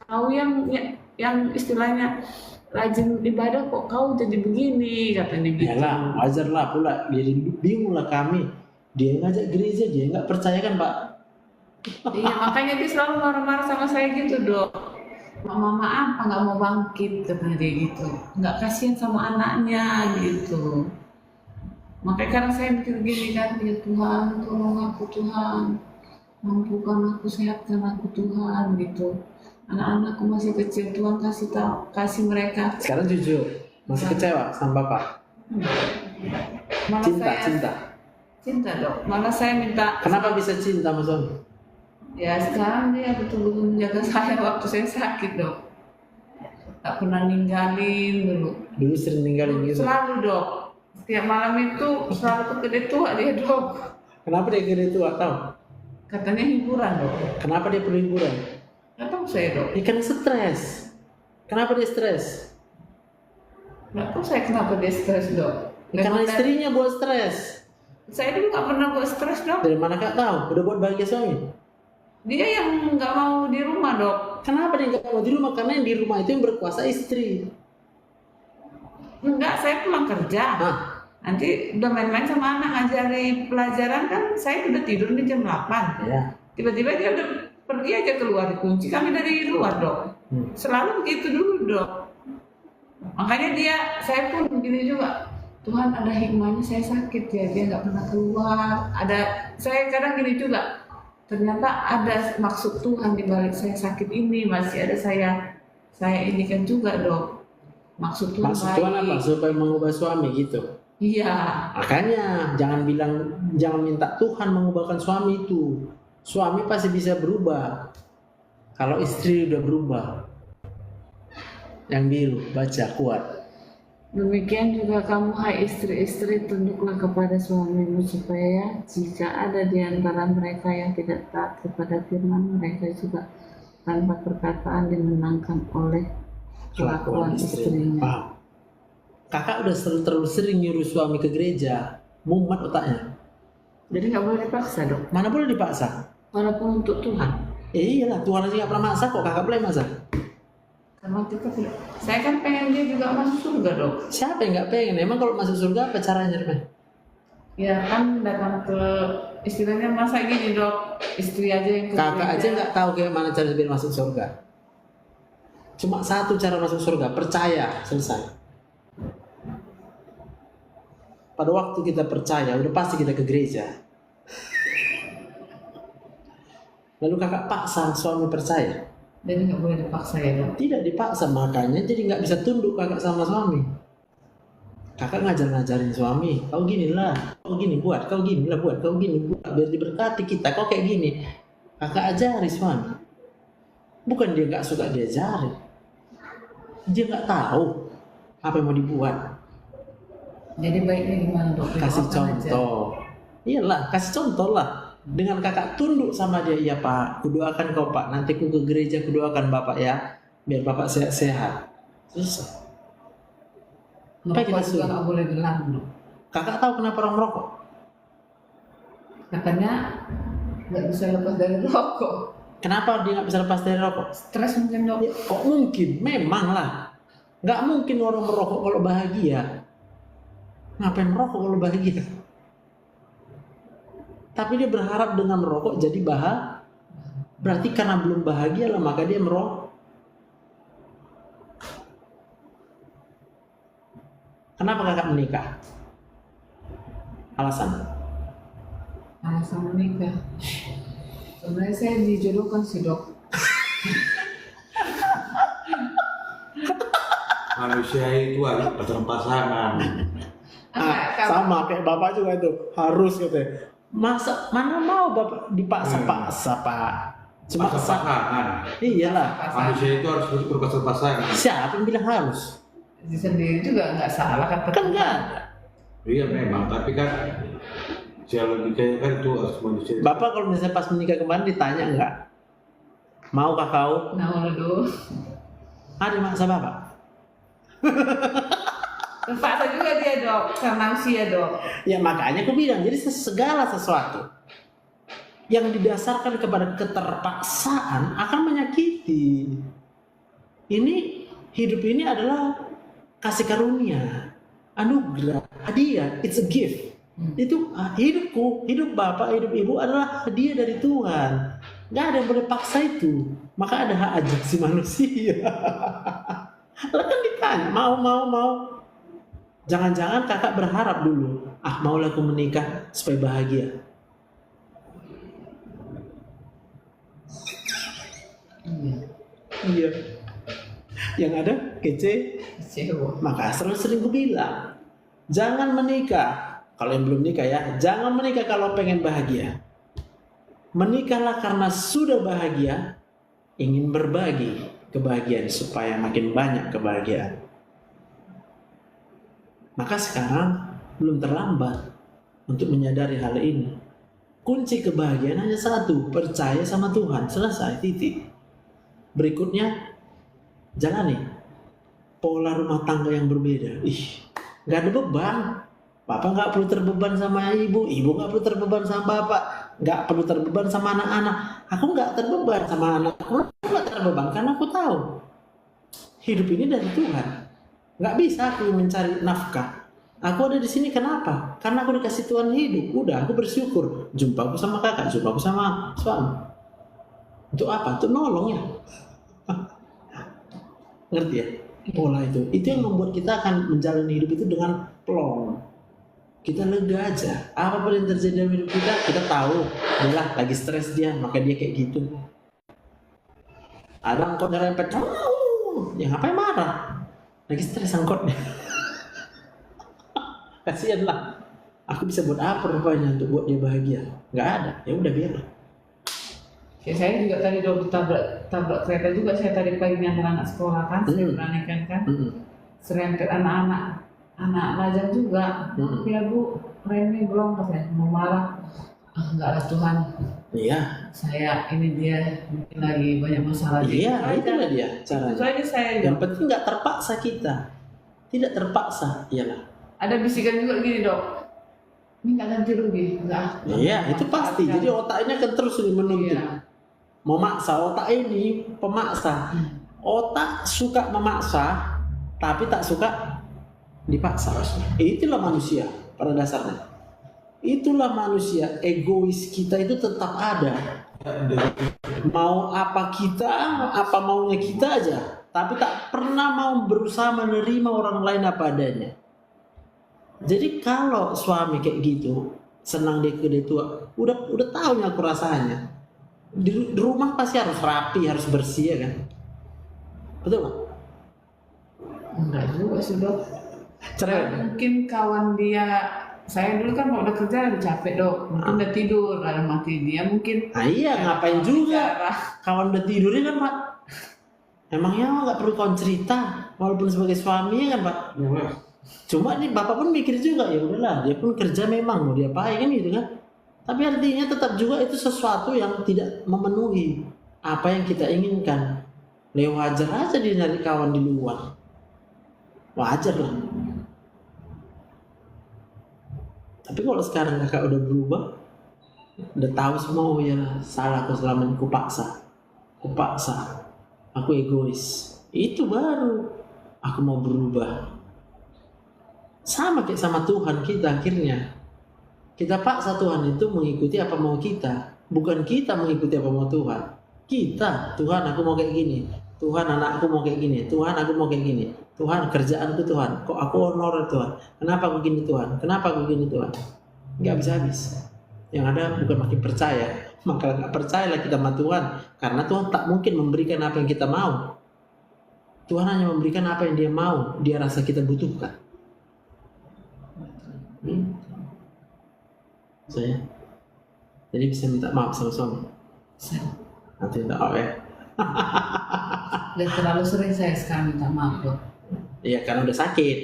kau yang istilahnya rajin ibadah kok kau jadi begini, katanya gitu. Yalah, wajar lah pula. Dia bingung lah kami. Dia ngajak gereja, dia nggak percaya kan Pak? Iya, makanya dia selalu marah-marah sama saya gitu, Dok. Mama apa nggak mau bangkit, katanya dia gitu. Nggak kasihan sama anaknya gitu. Makanya karena saya mikir gini kan, ya Tuhan, tolong aku Tuhan, mampukan aku, sehatkan aku Tuhan gitu. Anak-anakku masih kecil, Tuhan kasih mereka. Sekarang jujur, masih kecewa sama Bapak? Malah Cinta. Dok. Malah saya minta. Kenapa bisa cinta sama suami? Ya sekarang dia betul-betul menjaga saya waktu saya sakit, Dok. Tak pernah ninggalin dulu. Dulu sering ninggalin gitu. Selalu, Dok. Setiap malam itu selalu ke kedai tua dia, Dok. Kenapa dia gede tua? Tahu? Katanya hiburan, Dok. Kenapa dia perlu hiburan? Nggak tahu saya, Dok. Karena stres. Kenapa dia stres? Nggak tahu saya kenapa dia stres, Dok. Karena istrinya buat stres. Saya dulu nggak pernah buat stres, Dok. Dari mana kak tahu? Udah buat bahagia suami. Dia yang nggak mau di rumah, Dok. Kenapa dia nggak mau di rumah? Karena yang di rumah itu yang berkuasa istri. Enggak, saya pulang kerja. Hah? Nanti udah main-main sama anak, ngajari pelajaran kan, saya udah tidur di jam 8. Ya. Tiba-tiba dia udah pergi aja keluar, kunci kami dari luar, Dok. Selalu begitu dulu, Dok. Makanya saya pun begini juga. Tuhan ada hikmahnya saya sakit ya, dia nggak pernah keluar. Saya kadang gini juga. Ternyata ada maksud Tuhan di balik saya sakit ini, masih ada saya ini kan juga, Dok. Maksud Tuhan apa? Supaya mengubah suami gitu. Iya. Makanya jangan minta Tuhan mengubahkan suami itu. Suami pasti bisa berubah. Kalau istri udah berubah. Yang biru baca kuat. Demikian juga kamu, hai istri-istri, tunduklah kepada suamimu, supaya jika ada di antara mereka yang tidak taat kepada firman, mereka juga tanpa perkataan dimenangkan oleh kelakuan istrinya. Paham. Kakak udah terlalu sering nyuruh suami ke gereja, mumet otaknya. Jadi nggak boleh dipaksa, Dok. Mana boleh dipaksa? Walaupun untuk Tuhan. Iyalah, Tuhan aja nggak pernah maksa kok, kakak boleh maksa. Karena kita saya kan pengen dia juga masuk surga, Dok. Siapa yang nggak pengen? Emang kalau masuk surga apa caranya, Rmen? Ya kan datang ke istilahnya masa gini, Dok. Istri aja yang ke Kakak aja gereja. nggak tahu kayak mana cara biar masuk surga. Cuma satu cara masuk surga, percaya, selesai. Pada waktu kita percaya, udah pasti kita ke gereja. Lalu kakak paksa suami percaya. Jadi nggak boleh dipaksa ya, Dok. Tidak dipaksa, makanya jadi nggak bisa tunduk kakak sama suami. Kakak ngajarin suami, kau gini lah, kau gini buat, kau gini lah buat, kau gini buat, biar diberkati kita, kau kayak gini. Kakak ajari suami. Bukan dia nggak suka diajari, dia nggak tahu apa yang mau dibuat. Jadi baiknya gimana, Dok? Kasih Doakan contoh. Iyalah, kasih contoh lah. Dengan kakak tunduk sama dia, iya Pak, kudoakan kau Pak, nanti ku ke gereja kudoakan Bapak ya, biar Bapak sehat-sehat. Selesai. Apa yang kita Merokok juga suruh? nggak boleh dilarang dok. Kakak tahu kenapa orang merokok? Katanya nggak bisa lepas dari rokok. Kenapa dia nggak bisa lepas dari rokok? Stres mungkin dok. Ya, kok mungkin? Memang lah. Nggak mungkin orang merokok kalau bahagia. Ngapain merokok kalau bahagia? Tapi dia berharap dengan merokok jadi bahagia. Berarti karena belum bahagia lah maka dia merokok. Kenapa kakak menikah? Alasan? Alasan menikah. Sebenarnya saya dijodohkan sih dok. Manusia itu harus pasangan. Sama kayak bapak juga itu harus katanya. Masa mana mau bapak dipaksa-paksa pak? Cuma Pasangan. Iyalah. Manusia itu harus berpasangan. Siapa yang bilang harus? Sendiri juga nggak salah kata. Kan enggak ada. Iya memang, tapi kan secara logikanya kan itu harus manusia. Bapak kalau misalnya pas menikah kemarin ditanya enggak? Maukah kau? Nah waduh. Ada maksa bapak? Terpaksa juga dia dok, karena usia dok. Ya makanya aku bilang, jadi segala sesuatu yang didasarkan kepada keterpaksaan akan menyakiti. Ini hidup ini adalah kasih karunia, anugerah, hadiah, it's a gift. Itu hidupku, hidup bapak, hidup ibu adalah hadiah dari Tuhan. Gak ada yang boleh paksa itu. Maka ada hak ajasi manusia. Lah kan ditanya, mau. Jangan-jangan kakak berharap dulu, maulah aku menikah supaya bahagia. Iya. Yang ada kecewa. Maka sering gue bilang, jangan menikah. Kalau yang belum nikah ya, jangan menikah kalau pengen bahagia. Menikahlah karena sudah bahagia, ingin berbagi kebahagiaan supaya makin banyak kebahagiaan. Maka sekarang belum terlambat untuk menyadari hal ini. Kunci kebahagiaan hanya satu, percaya sama Tuhan, selesai, titik. Berikutnya, jalani pola rumah tangga yang berbeda. Gak ada beban. Bapak gak perlu terbeban sama ibu gak perlu terbeban sama bapak, gak perlu terbeban sama anak-anak. Aku gak terbeban sama anakku, aku gak terbeban karena aku tahu hidup ini dari Tuhan. Gak bisa aku mencari nafkah. Aku ada di sini kenapa? Karena aku dikasih Tuhan hidup. Udah, aku bersyukur. Jumpa aku sama kakak, jumpa aku sama suami. Untuk apa? Untuk nolong ya. Ngerti ya? Pola itu. Itu yang membuat kita akan menjalani hidup itu dengan plong. Kita lega aja. Apapun yang terjadi dalam hidup kita tahu. Yalah, lagi stres dia, maka dia kayak gitu. Ada angkot nyerempet. Ya ngapain marah? Lagi stres angkotnya. Kasihan lah. Aku bisa buat apa rupanya untuk buat dia bahagia? Nggak ada. Ya udah biarlah. Ya, saya juga tadi dok tabrak kereta juga. Saya tadi pagi ngantar anak sekolah kan, saya beranikan kan. Serempet anak-anak lajang juga. Ya bu, Reni belum katanya mau marah. Enggak lah Tuhan. Iya. Saya ini dia mungkin lagi banyak masalah. Iya, itulah dia caranya. Itu aja saya. Yang penting nggak terpaksa kita. Tidak terpaksa, iyalah. Ada bisikan juga gini dok. Ini nggak ganti rugi, enggak. Iya, itu pasti. Jadi otaknya kan terus menuntut. Iya. Memaksa, otak ini pemaksa. Otak suka memaksa, tapi tak suka dipaksa. Itulah manusia pada dasarnya. Itulah manusia, egois kita itu tetap ada. Mau apa kita, apa maunya kita aja. Tapi tak pernah mau berusaha menerima orang lain apa adanya. Jadi kalau suami kayak gitu, senang dia ke dia tua, udah tahu aku rasanya. Di rumah pasti harus rapi, harus bersih ya kan? Betul nggak? Enggak juga sih dok. Cerai. Mungkin kawan dia, saya dulu kan kalau udah kerja udah capek dok, mungkin udah tidur, lalu mati dia mungkin. Nah iya, ngapain juga? Kawan udah tidurin kan pak? Emangnya nggak perlu kawan cerita, walaupun sebagai suami ya kan pak? Cuma nih bapak pun mikir juga, ya udahlah, dia pun kerja memang mau diapain kan gitu kan? Tapi artinya tetap juga itu sesuatu yang tidak memenuhi apa yang kita inginkan. Wajar aja dia nyari kawan di luar. wajar lah. Tapi kalau sekarang kakak udah berubah, udah tahu semua, oh ya salah aku selama ini, aku paksa, aku egois, itu baru aku mau berubah. Sama kayak sama Tuhan kita, akhirnya kita paksa Tuhan itu mengikuti apa mau kita, bukan kita mengikuti apa mau Tuhan. Tuhan aku mau kayak gini, Tuhan anakku mau kayak gini, Tuhan aku mau kayak gini, Tuhan kerjaanku Tuhan, kok aku honor Tuhan, kenapa aku gini Tuhan, kenapa aku gini Tuhan. Nggak habis-habis. Yang ada bukan makin percaya, maka nggak percayalah kita sama Tuhan, karena Tuhan tak mungkin memberikan apa yang kita mau. Tuhan hanya memberikan apa yang Dia mau, Dia rasa kita butuhkan. Saya jadi bisa minta maaf sama suami. Nanti minta maaf ya. Dan terlalu sering saya sekarang minta maaf loh. Iya, karena udah sakit.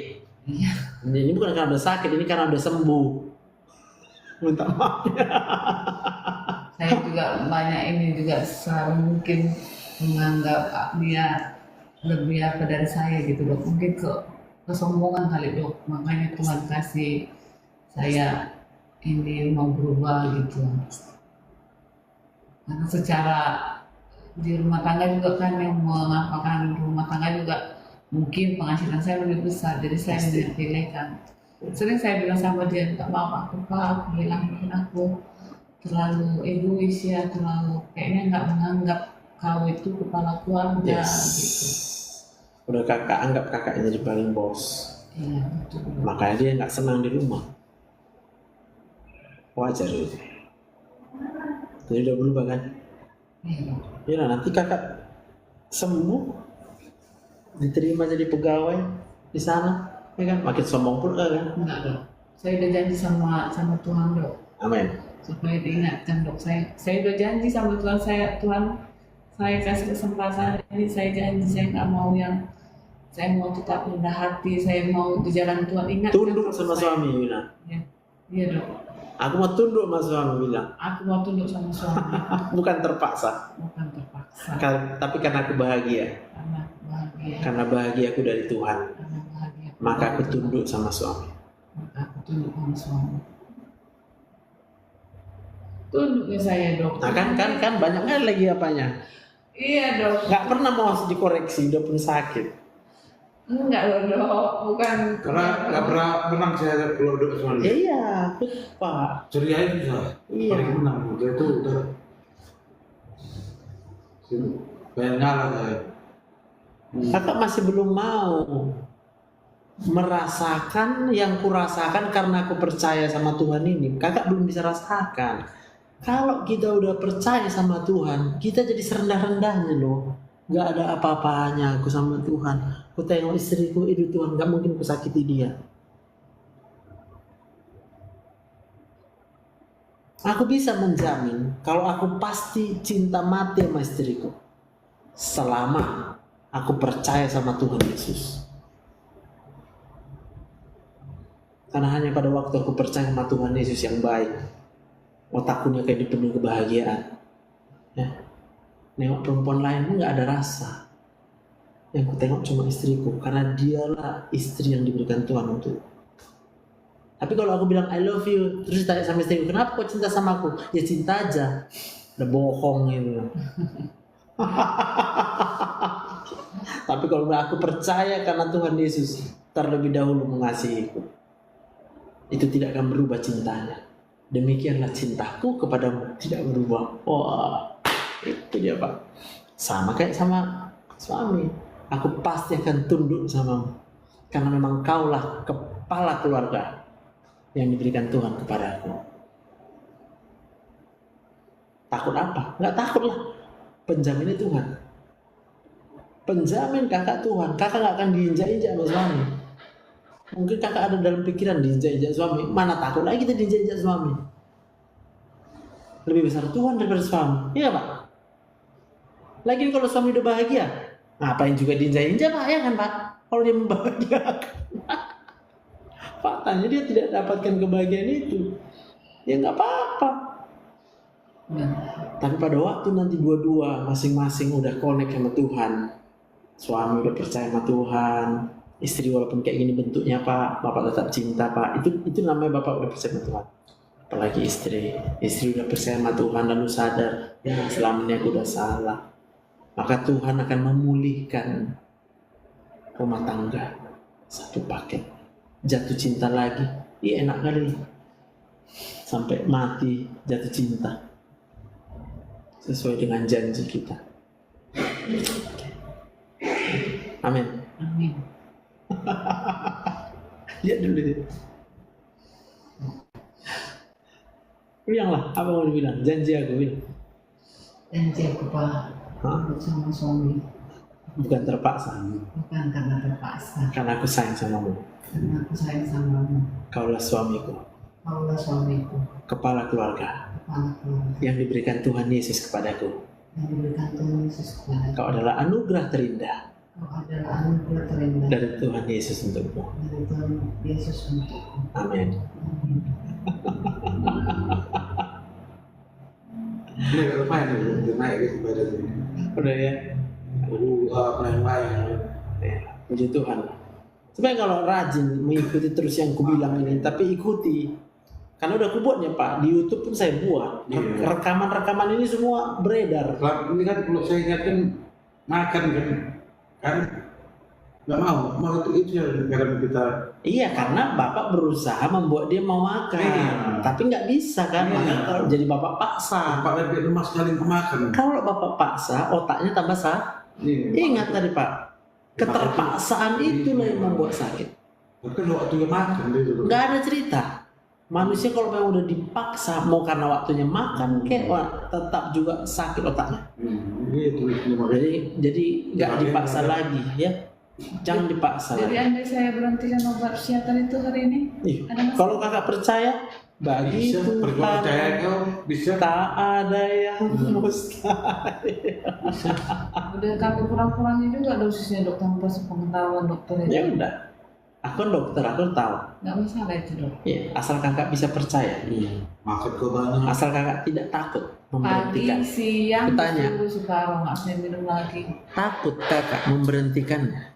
Iya. Ini bukan karena udah sakit, ini karena udah sembuh. Minta maaf. Saya juga banyak ini juga selalu mungkin menganggap dia lebih apa dari saya gitu dok. Mungkin kesombongan kali dok. Makanya Tuhan kasih saya ini mau berubah gitu. Karena secara di rumah tangga juga kan yang mengapakan rumah tangga juga mungkin penghasilan saya lebih besar, jadi saya memilihkan. Sering saya bilang sama dia, minta maaf aku pak, aku bilang mungkin aku terlalu egois ya, terlalu kayaknya nggak menganggap kau itu kepala keluarga gitu. Udah kakak anggap kakaknya jadi paling bos. Iya betul. Makanya dia nggak senang di rumah. Wajar itu. Jadi udah berubah kan? Iya. Ya nanti kakak sembuh, diterima jadi pegawai di sana, ya kan? Makin sombong pula kan? Enggak dok. Saya udah janji sama Tuhan dok. Amin. Supaya diingatkan dok. Saya udah janji sama Tuhan, saya kasih kesempatan ini, saya janji saya nggak mau yang saya mau tetap rendah hati, saya mau di jalan Tuhan. Ingat Tunduk sama suami bilang. Iya dok. Aku mau tunduk sama suami bilang. Aku mau tunduk sama suami. Bukan terpaksa. Bukan terpaksa. Tapi karena aku bahagia. Karena bahagia. Karena bahagia aku dari Tuhan. Karena bahagia. Maka aku tunduk sama suami. Maka aku tunduk sama suami. Tunduk ke saya dok. Nah kan banyak kali lagi apanya. Iya dok. Nggak pernah mau dikoreksi, udah pun sakit. Enggak loh dok, bukan. Karena nggak pernah menang saya kalau duduk sama dia. Iya, aku Pak. Ceriain bisa. Iya. Paling menang. Dia itu udah pengen ngalah saya. Kakak masih belum mau merasakan yang kurasakan karena aku percaya sama Tuhan ini. Kakak belum bisa rasakan. Kalau kita udah percaya sama Tuhan, kita jadi serendah-rendahnya loh. Gak ada apa-apanya aku sama Tuhan. Aku tengok istriku, itu Tuhan, gak mungkin aku sakiti dia. Aku bisa menjamin kalau aku pasti cinta mati sama istriku selama aku percaya sama Tuhan Yesus. Karena hanya pada waktu aku percaya sama Tuhan Yesus yang baik, otakku kayak dipenuhi kebahagiaan. Ya. Nengok perempuan lain pun gak ada rasa. Yang ku tengok cuma istriku, karena dialah istri yang diberikan Tuhan untuk. Tapi kalau aku bilang I love you, terus ditanya sama istriku, kenapa kau cinta sama aku? Ya cinta aja. Udah bohong gitu. Tapi kalau aku percaya karena Tuhan Yesus terlebih dahulu mengasihiku, itu tidak akan berubah cintanya. Demikianlah cintaku kepadamu tidak berubah. Wah, itu dia Pak. Sama kayak sama suami. Aku pasti akan tunduk samamu. Karena memang kaulah kepala keluarga yang diberikan Tuhan kepadaku. Takut apa? Nggak takut lah. Penjaminnya Tuhan. Penjamin kakak Tuhan. Kakak nggak akan diinjak-injak sama suami. Mungkin kakak ada dalam pikiran diinjak-injak suami. Mana takut lagi kita diinjak-injak suami. Lebih besar Tuhan daripada suami. Iya Pak? Lagi kalau suami udah bahagia, ngapain juga diinjak-injak Pak? Ya kan Pak? Kalau dia membahagiakan. Faktanya dia tidak dapatkan kebahagiaan itu. Ya nggak apa-apa. Tapi pada waktu nanti dua-dua masing-masing udah connect sama Tuhan, suami udah percaya sama Tuhan, Istri walaupun kayak gini bentuknya Pak, Bapak tetap cinta Pak. Itu namanya Bapak udah percaya sama Tuhan. Apalagi istri udah percaya sama Tuhan lalu sadar, ya selama ini aku udah salah. Maka Tuhan akan memulihkan rumah tangga satu paket. Jatuh cinta lagi, iya enak kali. Sampai mati jatuh cinta. Sesuai dengan janji kita. Amin. Amin. Lihat dulu deh. Bilanglah, apa mau dibilang? Janji aku bilang. Janji aku Pak, Hah? sama suami. Bukan terpaksa. Bukan karena terpaksa, Karena aku sayang samamu. karena aku sayang samamu. Kaulah suamiku, Kaulah suamiku, kepala keluarga kepala keluarga yang diberikan Tuhan Yesus kepadaku. yang diberikan Tuhan Yesus kepada Kau adalah anugerah terindah Kau adalah anugerah terindah dari Tuhan Yesus untukmu. dari Tuhan Yesus untukku. Amin. Amin. Ini gak lupain nih, naik ke badan ini. Udah ya. Pelayan-pelayan. Ya, puji Tuhan. Sebenarnya kalau rajin mengikuti terus yang kubilang ini, tapi ikuti. Karena udah kubuatnya Pak, di YouTube pun saya buat. Iya. Rekaman-rekaman ini semua beredar. Kalau ini kan kalau saya ingatkan makan kan nggak mau itu ya kadang kita Iya, karena Bapak berusaha membuat dia mau makan. Iya. Tapi nggak bisa kan, Iya. makanya kalau jadi Bapak paksa. Pak Lebih lemas sekali kemakan. Kalau Bapak paksa, otaknya tambah Iya. Ingat tadi Pak, keterpaksaan itulah yang membuat sakit. Tapi waktu dia makan dia juga. Nggak ada cerita. Manusia kalau memang udah dipaksa, mau karena waktunya makan, kayak tetap juga sakit otaknya. Gitu itu makanya. Jadi nggak dipaksa lagi ya. Jangan dipaksa Jadi lagi. andai saya berhentikan obat psikiater itu hari ini, Ih, ada masalah? kalau kakak percaya, bagi Bisa percaya Tuhan kau bisa. tak ada yang mustahil. Udah kami kurang-kurangi juga dosisnya dok tanpa sepengetahuan dokter Ya itu. udah, aku dokter, aku tahu. Nggak masalah itu dok. Ya, asal kakak bisa percaya, Makan kau banyak. asal kakak tidak takut Pagi, memberhentikan. siang, Kutanya. subuh, sekarang nggak saya minum lagi. Takut kakak memberhentikannya.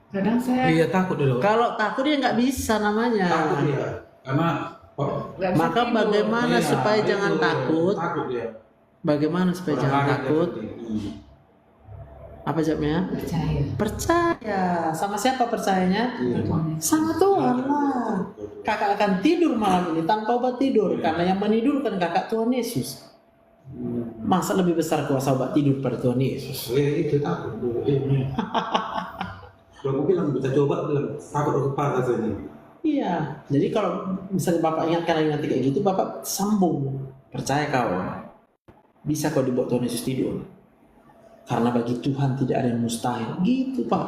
Kadang saya Iya takut dulu. Kalau takut dia nggak bisa namanya. Takut dia karena nggak bisa Maka tidur. bagaimana Iya, supaya itu, jangan takut? Takut dia. Bagaimana supaya Orang jangan lain takut? dia. Apa jawabnya? Percaya. Percaya. Sama siapa percayanya? Iya. Sama Tuhan lah. Kakak akan tidur malam ini tanpa obat tidur karena yang menidurkan kakak Tuhan Yesus. Masa lebih besar kuasa obat tidur pada Tuhan Yesus? Itu takut dulu. Kalau aku bilang kita coba bilang takut aku kepala katanya. Iya. Jadi kalau misalnya Bapak ingatkan lagi nanti kayak gitu, Bapak sambung. Percaya kau. Bisa kau dibuat Tuhan Yesus tidur. Karena bagi Tuhan tidak ada yang mustahil. Gitu Pak.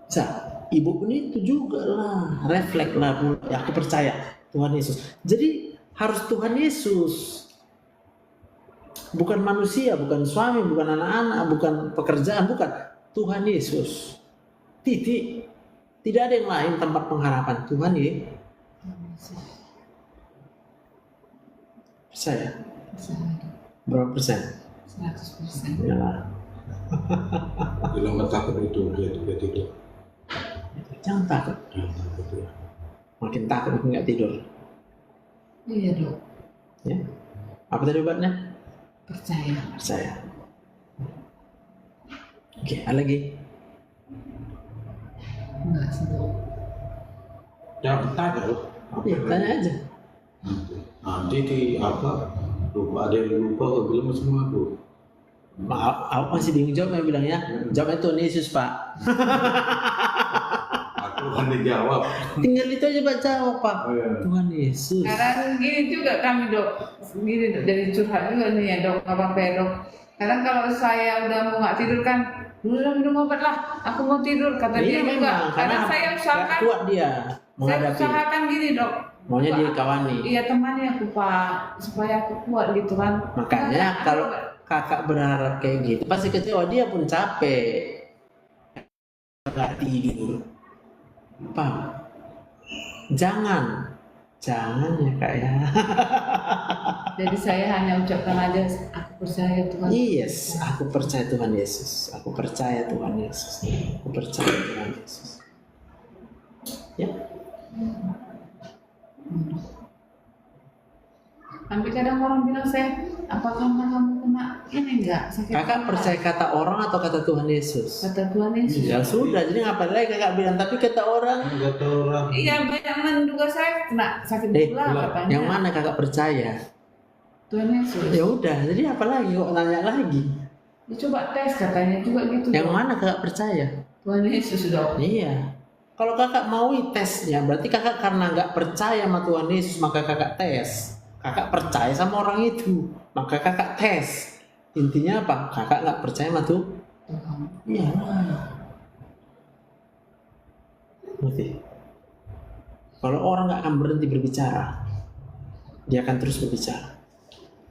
Bisa. Ibu pun itu juga lah. Refleks lah. Ya, aku percaya Tuhan Yesus. Jadi harus Tuhan Yesus. Bukan manusia, bukan suami, bukan anak-anak, bukan pekerjaan, bukan. Tuhan Yesus. Titik. Tidak ada yang lain tempat pengharapan. Tuhan ya. Percaya. Berapa persen? 100%. Ya. Bilang nggak takut itu dia tidur. Jangan takut. Jangan takut ya. Makin takut makin nggak tidur. Iya dok. Ya. Apa tadi obatnya? Percaya. Percaya. Oke, ada lagi? Enggak sih dok. Jangan tanya loh. Iya, tanya aja. Nanti di apa? Lupa ada yang lupa kau bilang semua tuh. Maaf, aku masih bingung jawabnya bilangnya. Jawabnya Tuhan Yesus Pak. Aku kan dijawab. Tinggal itu aja Pak jawab Pak. Oh, iya. Tuhan Yesus. Kadang gini juga kami dok, gini dok, dari curhat juga nih ya dok, nggak apa-apa ya dok. Kadang kalau saya udah mau nggak tidur kan, udah minum obat lah, aku mau tidur kata Iya dia juga. memang, karena Kadang saya nggak usahakan, kuat dia saya menghadapi. usahakan gini dok. Maunya dia kawani. Iya temani aku Pak, supaya aku kuat gitu kan. Makanya kalau kakak berharap kayak gitu pasti kecewa, dia pun capek nggak tidur. Paham? Jangan Jangan ya kak ya. Jadi saya hanya ucapkan aja, aku percaya Tuhan. Yes, aku percaya Tuhan Yesus. Aku percaya Tuhan Yesus. Aku percaya Tuhan Yesus. Ya. Sampai kadang orang bilang saya, apa karena kamu kena ini enggak sakit? Kakak percaya kata orang atau kata Tuhan Yesus? Kata Tuhan Yesus. Ya sudah, jadi ngapain lagi kakak bilang? Tapi kata orang. Enggak tahu orang. Iya, banyak menduga saya kena sakit gula katanya. Yang mana kakak percaya? Tuhan Yesus. Ya udah, jadi apa lagi kok nanya lagi? Ya, coba tes katanya juga gitu. Yang dok. mana kakak percaya? Tuhan Yesus dok. Iya. Kalau kakak mau tesnya, berarti kakak karena nggak percaya sama Tuhan Yesus, maka kakak tes. Kakak percaya sama orang itu, maka kakak tes. Intinya apa? Kakak nggak percaya sama Tuhan. Iya. Ngerti? Kalau orang nggak akan berhenti berbicara, dia akan terus berbicara.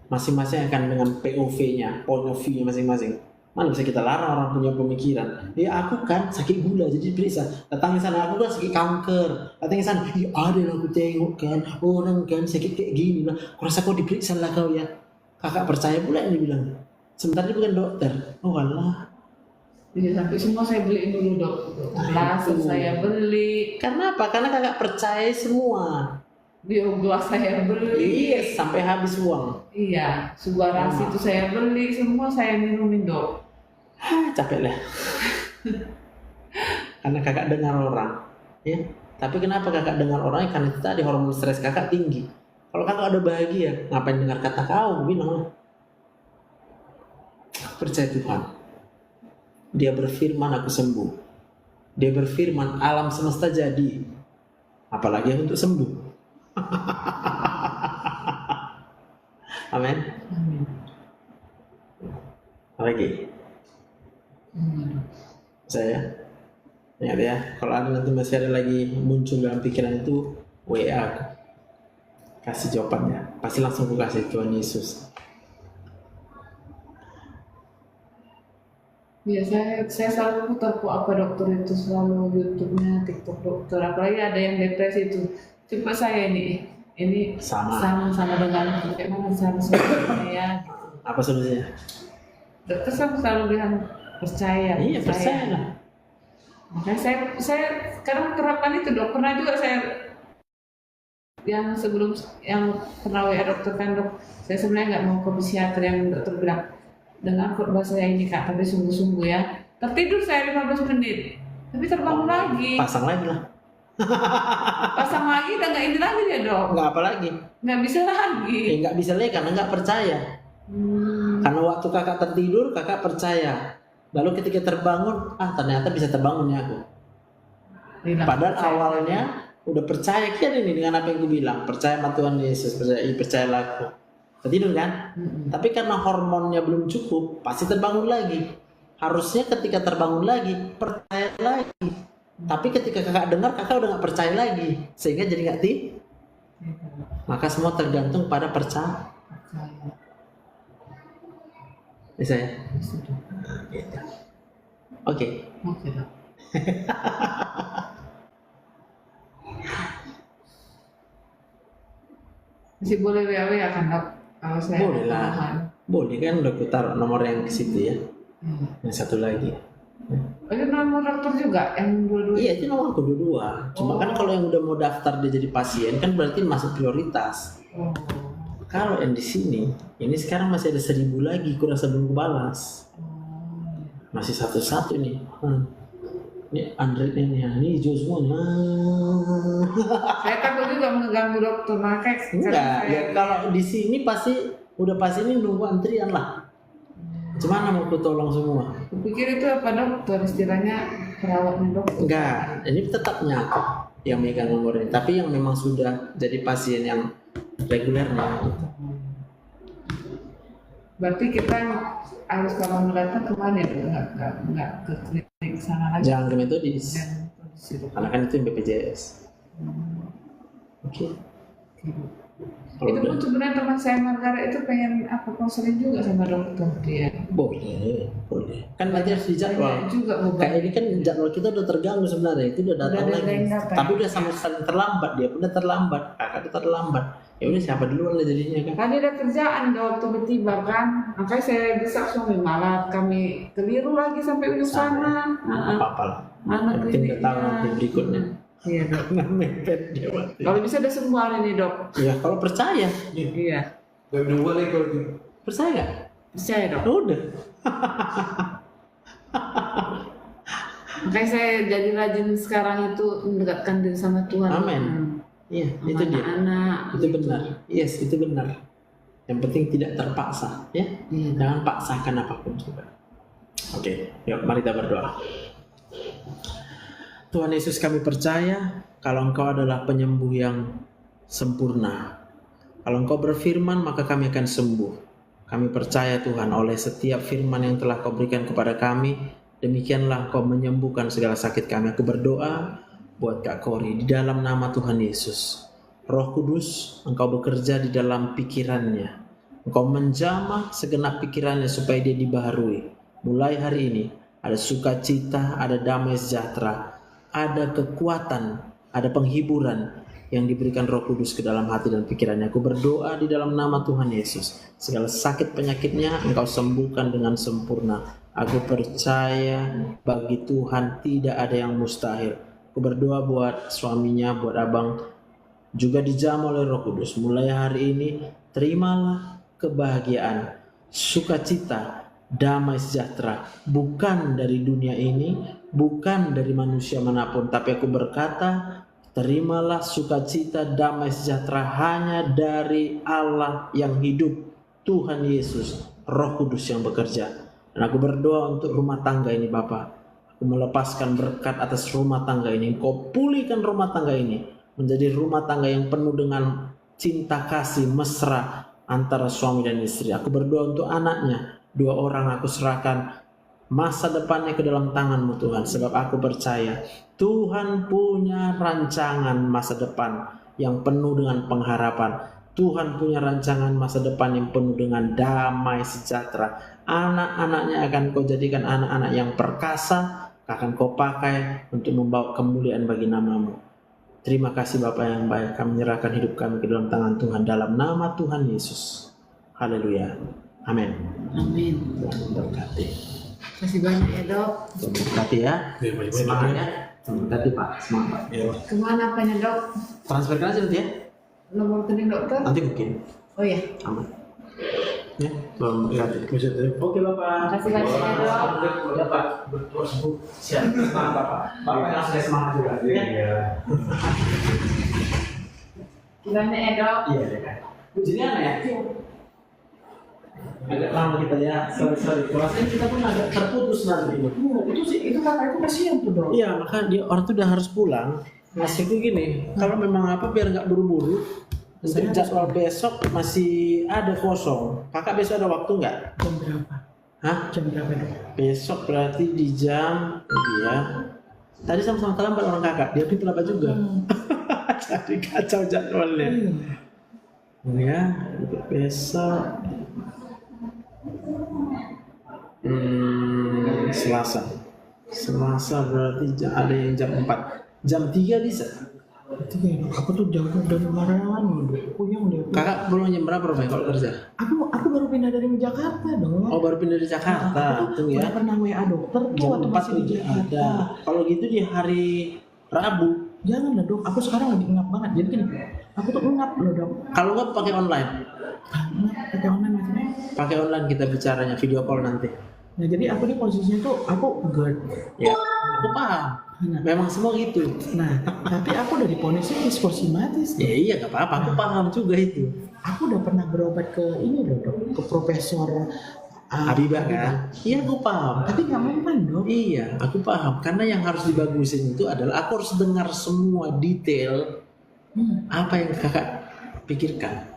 Masing-masing akan dengan POV-nya, point of view-nya masing-masing. Mana bisa kita larang orang punya pemikiran? Ya aku kan sakit gula jadi periksa. Datang ke sana, aku kan sakit kanker. Datang ke sana, ya ada yang aku tengok kan, orang kan sakit kayak gini lah. Aku rasa kau diperiksa lah kau ya. Kakak percaya pula ini bilang. Sebentar dia bukan dokter. Oh alah. Jadi sampai semua saya beliin dulu dok. Langsung saya beli. Karena apa? Karena kakak percaya semua. Biogas saya beli. Iya, sampai habis uang. Iya, Subarasi itu saya beli, semua saya minumin dok. Capek lah. Karena kakak dengar orang, ya. Tapi kenapa kakak dengar orang? Karena itu tadi hormon stres kakak tinggi. Kalau kakak udah bahagia, ngapain dengar kata kau? Bilang, percaya Tuhan. Dia berfirman aku sembuh. Dia berfirman alam semesta jadi. Apalagi untuk sembuh. Amin. Amin. Lagi. Saya ingat ya, kalau ada nanti masih ada lagi muncul dalam pikiran itu, WA aku kasih jawabannya, pasti langsung aku kasih Tuhan Yesus. Iya, saya selalu putar kok apa dokter itu selalu YouTube-nya, TikTok dokter, apalagi ada yang depresi itu. Coba saya ini Sama. sama dengan bagaimana cara saya gitu. Apa solusinya? Dokter selalu bilang percaya. Iya, percaya lah. Makanya saya sekarang terapkan itu dok. Pernah juga saya yang sebelum yang pernah WA dokter kan dok, saya sebenarnya nggak mau ke psikiater, yang dokter bilang dengan khotbah saya ini kak, tapi sungguh-sungguh ya. Tertidur saya 15 menit, tapi terbangun lagi. Pasang lagi lah. Pasang lagi udah nggak ini lagi ya dok. Nggak apa lagi? Nggak bisa lagi. Nggak bisa lagi karena nggak percaya. Karena waktu kakak tertidur, kakak percaya. Lalu ketika terbangun, ternyata bisa terbangunnya aku. Padahal awalnya udah percaya kan ini dengan apa yang gue bilang, percaya sama Tuhan Yesus, percayalah aku. Tertidur kan? Tapi karena hormonnya belum cukup, pasti terbangun lagi. Harusnya ketika terbangun lagi, percaya lagi. Tapi ketika kakak dengar, kakak udah nggak percaya lagi, sehingga jadi nggak Maka semua tergantung pada percaya. Bisa ya? Gitu. Oke. Dok. Masih boleh WA kan dok? Kalau saya Boleh lah. Boleh kan, udah putar nomor yang ke situ ya. Yang satu lagi. Itu nomor dokter juga yang dua-dua. Iya, itu nomor aku dua. Cuma kan kalau yang udah mau daftar dia jadi pasien kan berarti masuk prioritas. Oh. Kalau yang di sini, ini sekarang masih ada 1000 lagi, kurang belum kubalas. Masih satu-satu nih. Ini Andre nih, ini hijau semuanya. Saya takut juga mengganggu dokter, makanya Enggak, ya kalau di sini pasti ini nunggu antrian lah. Cuman mau aku tolong semua. Kupikir itu apa dokter, istilahnya perawatnya dokter. Enggak, ini tetapnya aku yang megang nomor ini. Tapi yang memang sudah jadi pasien yang regulernya. Gitu. Berarti kita harus kalau mau datang kemana ya? Enggak ke klinik sana lagi. Jangan ke metodis. Dan kondisi dokter. Karena kan itu yang BPJS. Oke. Kalau Itu pun udah- sebenarnya teman saya Margaret itu pengen konseling juga sama dokter dia. boleh. Kan nanti harus dijadwal. Banyak juga beban. Kayak ini kan jadwal kita udah terganggu sebenarnya. Itu udah datang Udah ada lagi. yang datang. Tapi udah sama sekali terlambat dia. Udah terlambat. Kakak udah terlambat. Ya udah siapa duluan lah jadinya kan. Kan dia ada kerjaan dok tiba-tiba kan, makanya saya desak suami malah kami keliru lagi sampai ujung sana. Apa-apa lah. Anak Yang penting udah tahu nanti berikutnya. Iya dok. Nggak mepet dia mati. Kalau bisa udah sembuh hari ini dok. Ya kalau percaya. Iya. Gak minum gua lagi kalau gitu. Percaya nggak? Percaya dok. Udah. Makanya saya jadi rajin sekarang itu mendekatkan diri sama Tuhan. Amin. Iya, Sama itu dia. anak. Itu benar. Yes, itu benar. Yang penting tidak terpaksa, ya. Iya. Jangan paksakan apapun juga. Oke, yuk mari kita berdoa. Tuhan Yesus, kami percaya kalau Engkau adalah penyembuh yang sempurna. Kalau Engkau berfirman, maka kami akan sembuh. Kami percaya Tuhan oleh setiap firman yang telah Kau berikan kepada kami, demikianlah Kau menyembuhkan segala sakit kami. Aku berdoa buat Kak Kori di dalam nama Tuhan Yesus. Roh Kudus, Engkau bekerja di dalam pikirannya. Engkau menjamah segenap pikirannya supaya dia dibaharui. Mulai hari ini ada sukacita, ada damai sejahtera, ada kekuatan, ada penghiburan yang diberikan Roh Kudus ke dalam hati dan pikirannya. Aku berdoa di dalam nama Tuhan Yesus. Segala sakit penyakitnya Engkau sembuhkan dengan sempurna. Aku percaya bagi Tuhan tidak ada yang mustahil. Aku berdoa buat suaminya, buat abang, juga dijamah oleh Roh Kudus. Mulai hari ini terimalah kebahagiaan, sukacita, damai sejahtera, bukan dari dunia ini, bukan dari manusia manapun, tapi aku berkata, terimalah sukacita, damai sejahtera hanya dari Allah yang hidup, Tuhan Yesus, Roh Kudus yang bekerja. Dan aku berdoa untuk rumah tangga ini Bapa. Aku melepaskan berkat atas rumah tangga ini. Engkau pulihkan rumah tangga ini menjadi rumah tangga yang penuh dengan cinta kasih mesra antara suami dan istri. Aku berdoa untuk anaknya, 2 orang aku serahkan masa depannya ke dalam tangan-Mu Tuhan, sebab aku percaya Tuhan punya rancangan masa depan yang penuh dengan pengharapan. Tuhan punya rancangan masa depan yang penuh dengan damai sejahtera. Anak-anaknya akan Kau jadikan anak-anak yang perkasa, akan Kau pakai untuk membawa kemuliaan bagi nama-Mu. Terima kasih Bapa yang baik. Kami menyerahkan hidup kami ke dalam tangan Tuhan dalam nama Tuhan Yesus. Haleluya. Amin. Amin. Tuhan berkati. Kasih banyak ya dok. Tuhan berkati ya. Iya, banyak-banyak, Semangat Dok, ya. Tuhan berkati Pak. Semangat Pak. Ya. Kemana apanya dok? Transferkan aja nanti ya. Nomor rekening dokter? Nanti mungkin. Oh ya. Aman. Ya. Tuhan berkati. Bisa tuh. Oke Bapak. Kasih banyak ya dok. Ya Pak. Siap. Semangat Bapak. Bapak yang sudah semangat juga. Ya. Iya. Gimana ya dok? Iya. Jadi aneh ya. Agak lama kita ya. Sorry. Kelasnya kita pun agak terputus nanti. Itu kakak itu kasihan tuh dok. Iya, maka dia orang tuh udah harus pulang. Maksudku gini, kalau memang apa biar nggak buru-buru. Untuk jadwal besok masih ada kosong. Kakak besok ada waktu nggak? Jam berapa? Hah? Jam berapa dok? Besok berarti di jam dia. Tadi sama-sama terlambat orang kakak, dia pun terlambat juga. Jadi kacau jadwalnya. Ya, untuk besok. Selasa berarti ada yang jam 4. Jam 3 bisa. Itu kayak dok, aku tuh jauh dari Marangan dok. Puyeng deh. Kakak belum jam berapa Romy kalau kerja? Aku baru pindah dari Jakarta dok. Oh baru pindah dari Jakarta, Aku tuh udah ya. pernah WA dokter tuh Jam waktu 4 masih di tuh Jakarta. ada. Kalau gitu di hari Rabu. Jangan lah dok, aku sekarang lagi ngap banget. Jadi gini, aku tuh ngap loh dok. Kalau nggak pakai online. Ngap pakai online maksudnya. Pakai online kita bicaranya, video call nanti. Nah jadi aku di posisinya tuh aku GERD. Ya, aku paham. Memang semua gitu. Nah, tapi aku udah diponisnya diskosimatis. Ya iya nggak apa-apa, aku paham juga itu. Aku udah pernah berobat ke ini loh dok, ke Profesor Habibah kan? Iya aku paham. Tapi nggak mempan dok. Iya, aku paham. Karena yang harus dibagusin itu adalah aku harus dengar semua detail apa yang kakak pikirkan.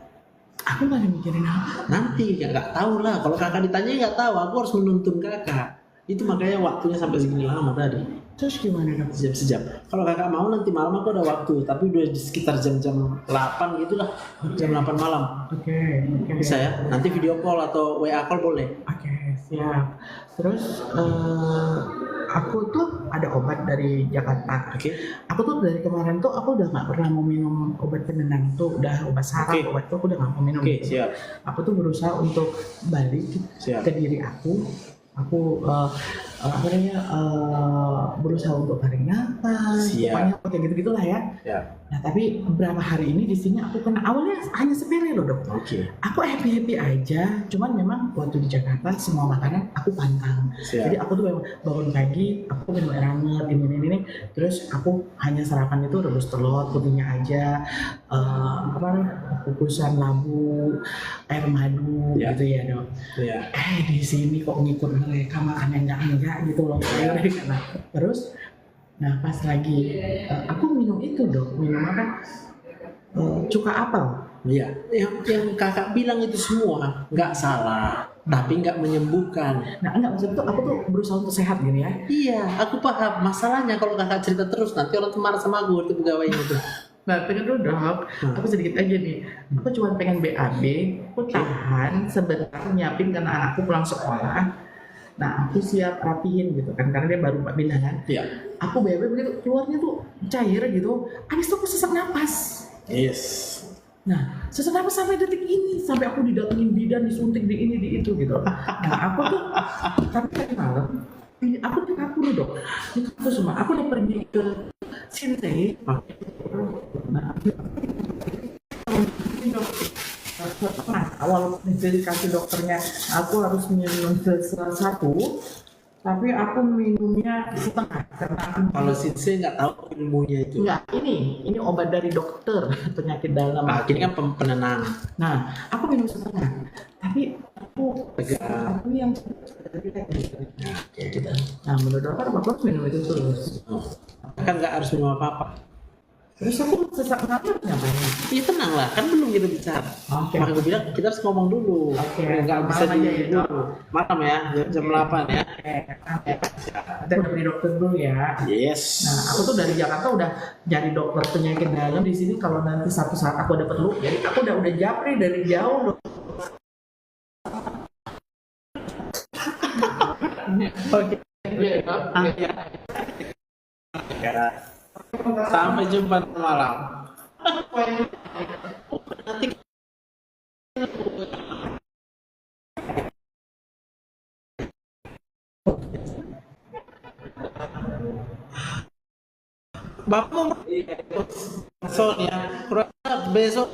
Aku nggak ada mikirin apa. Nanti ya nggak tahu lah. Kalau kakak ditanya nggak tahu, aku harus menuntun kakak. Itu makanya waktunya sampai segini lama tadi. Terus gimana dok? Sejam-sejam. Kalau kakak mau nanti malam aku ada waktu, tapi udah di sekitar jam-jam 8 gitu lah. Jam 8 malam. Oke. Bisa ya? Nanti video call atau WA call boleh. Oke, siap. Terus aku tuh ada obat dari Jakarta. Oke. Aku tuh dari kemarin tuh aku udah nggak pernah mau minum obat penenang tuh, udah obat saraf, Oke. obat tuh aku udah nggak mau minum. Oke, siap. Aku tuh berusaha untuk balik Siap. ke diri aku. Aku berusaha untuk tarik nafas, Siap. pokoknya kayak gitu-gitulah ya. Ya. Nah tapi beberapa hari ini di sini aku kena, awalnya hanya sepele loh dok. Oke. Aku happy aja, cuman memang waktu di Jakarta semua makanan aku pantang. Siap. Jadi aku tuh memang bangun pagi, aku minum air hangat, ini, terus aku hanya sarapan itu rebus telur putihnya aja, kukusan labu, air madu, Ya. gitu ya dok. Ya. Di sini kok ngikut mereka makan yang enggak gitu loh. Nah, terus, nah pas lagi aku minum itu dok, minum apa? Cuka apel. Iya, yang kakak bilang itu semua nggak salah, tapi nggak menyembuhkan. Nah enggak, maksud itu aku tuh berusaha untuk sehat gini ya. Iya, aku paham. Masalahnya kalau kakak cerita terus nanti orang tuh marah sama aku itu pegawainya itu. Nah pengen dulu dok, aku sedikit aja nih. Aku cuma pengen BAB, aku tahan sebentar nyiapin karena anakku pulang sekolah. Nah aku siap rapihin gitu kan, karena dia baru 4 bulan kan. Iya. Aku BAB begitu, keluarnya tuh cair gitu, habis itu aku sesak napas. Yes. Nah, sesak napas sampai detik ini, sampai aku didatengin bidan, disuntik di ini, di itu gitu. Nah, aku tuh, tapi tadi malam, aku di kapur dok. Di kapur semua, aku udah pergi ke Sinte. Nah, nah, awal dikasih dokternya, aku harus minum satu, tapi aku minumnya setengah karena aku Kalau Sinse nggak tahu ilmunya itu. enggak, ini obat dari dokter penyakit dalam. Nah, ini kan penenang. Nah, aku minum setengah, tapi aku yang Kayak gitu. nah menurut dokter aku harus minum itu terus. Oh. Kan nggak harus minum apa-apa. Terus aku sesak napas ngapain? Iya tenang lah, kan belum kita bicara. Oke. Makanya gue bilang kita harus ngomong dulu. Oke. Nggak bisa Malam aja ya, dulu. Dok. Malam ya, jam 8 ya. Kita udah beli dokter dulu ya. Yes. Nah, aku tuh dari Jakarta udah jadi dokter penyakit dalam di sini. Kalau nanti satu saat aku dapat lu, jadi aku udah japri dari jauh. Oke. Sampai jumpa malam. Nanti Bapak mau sorry ya, besok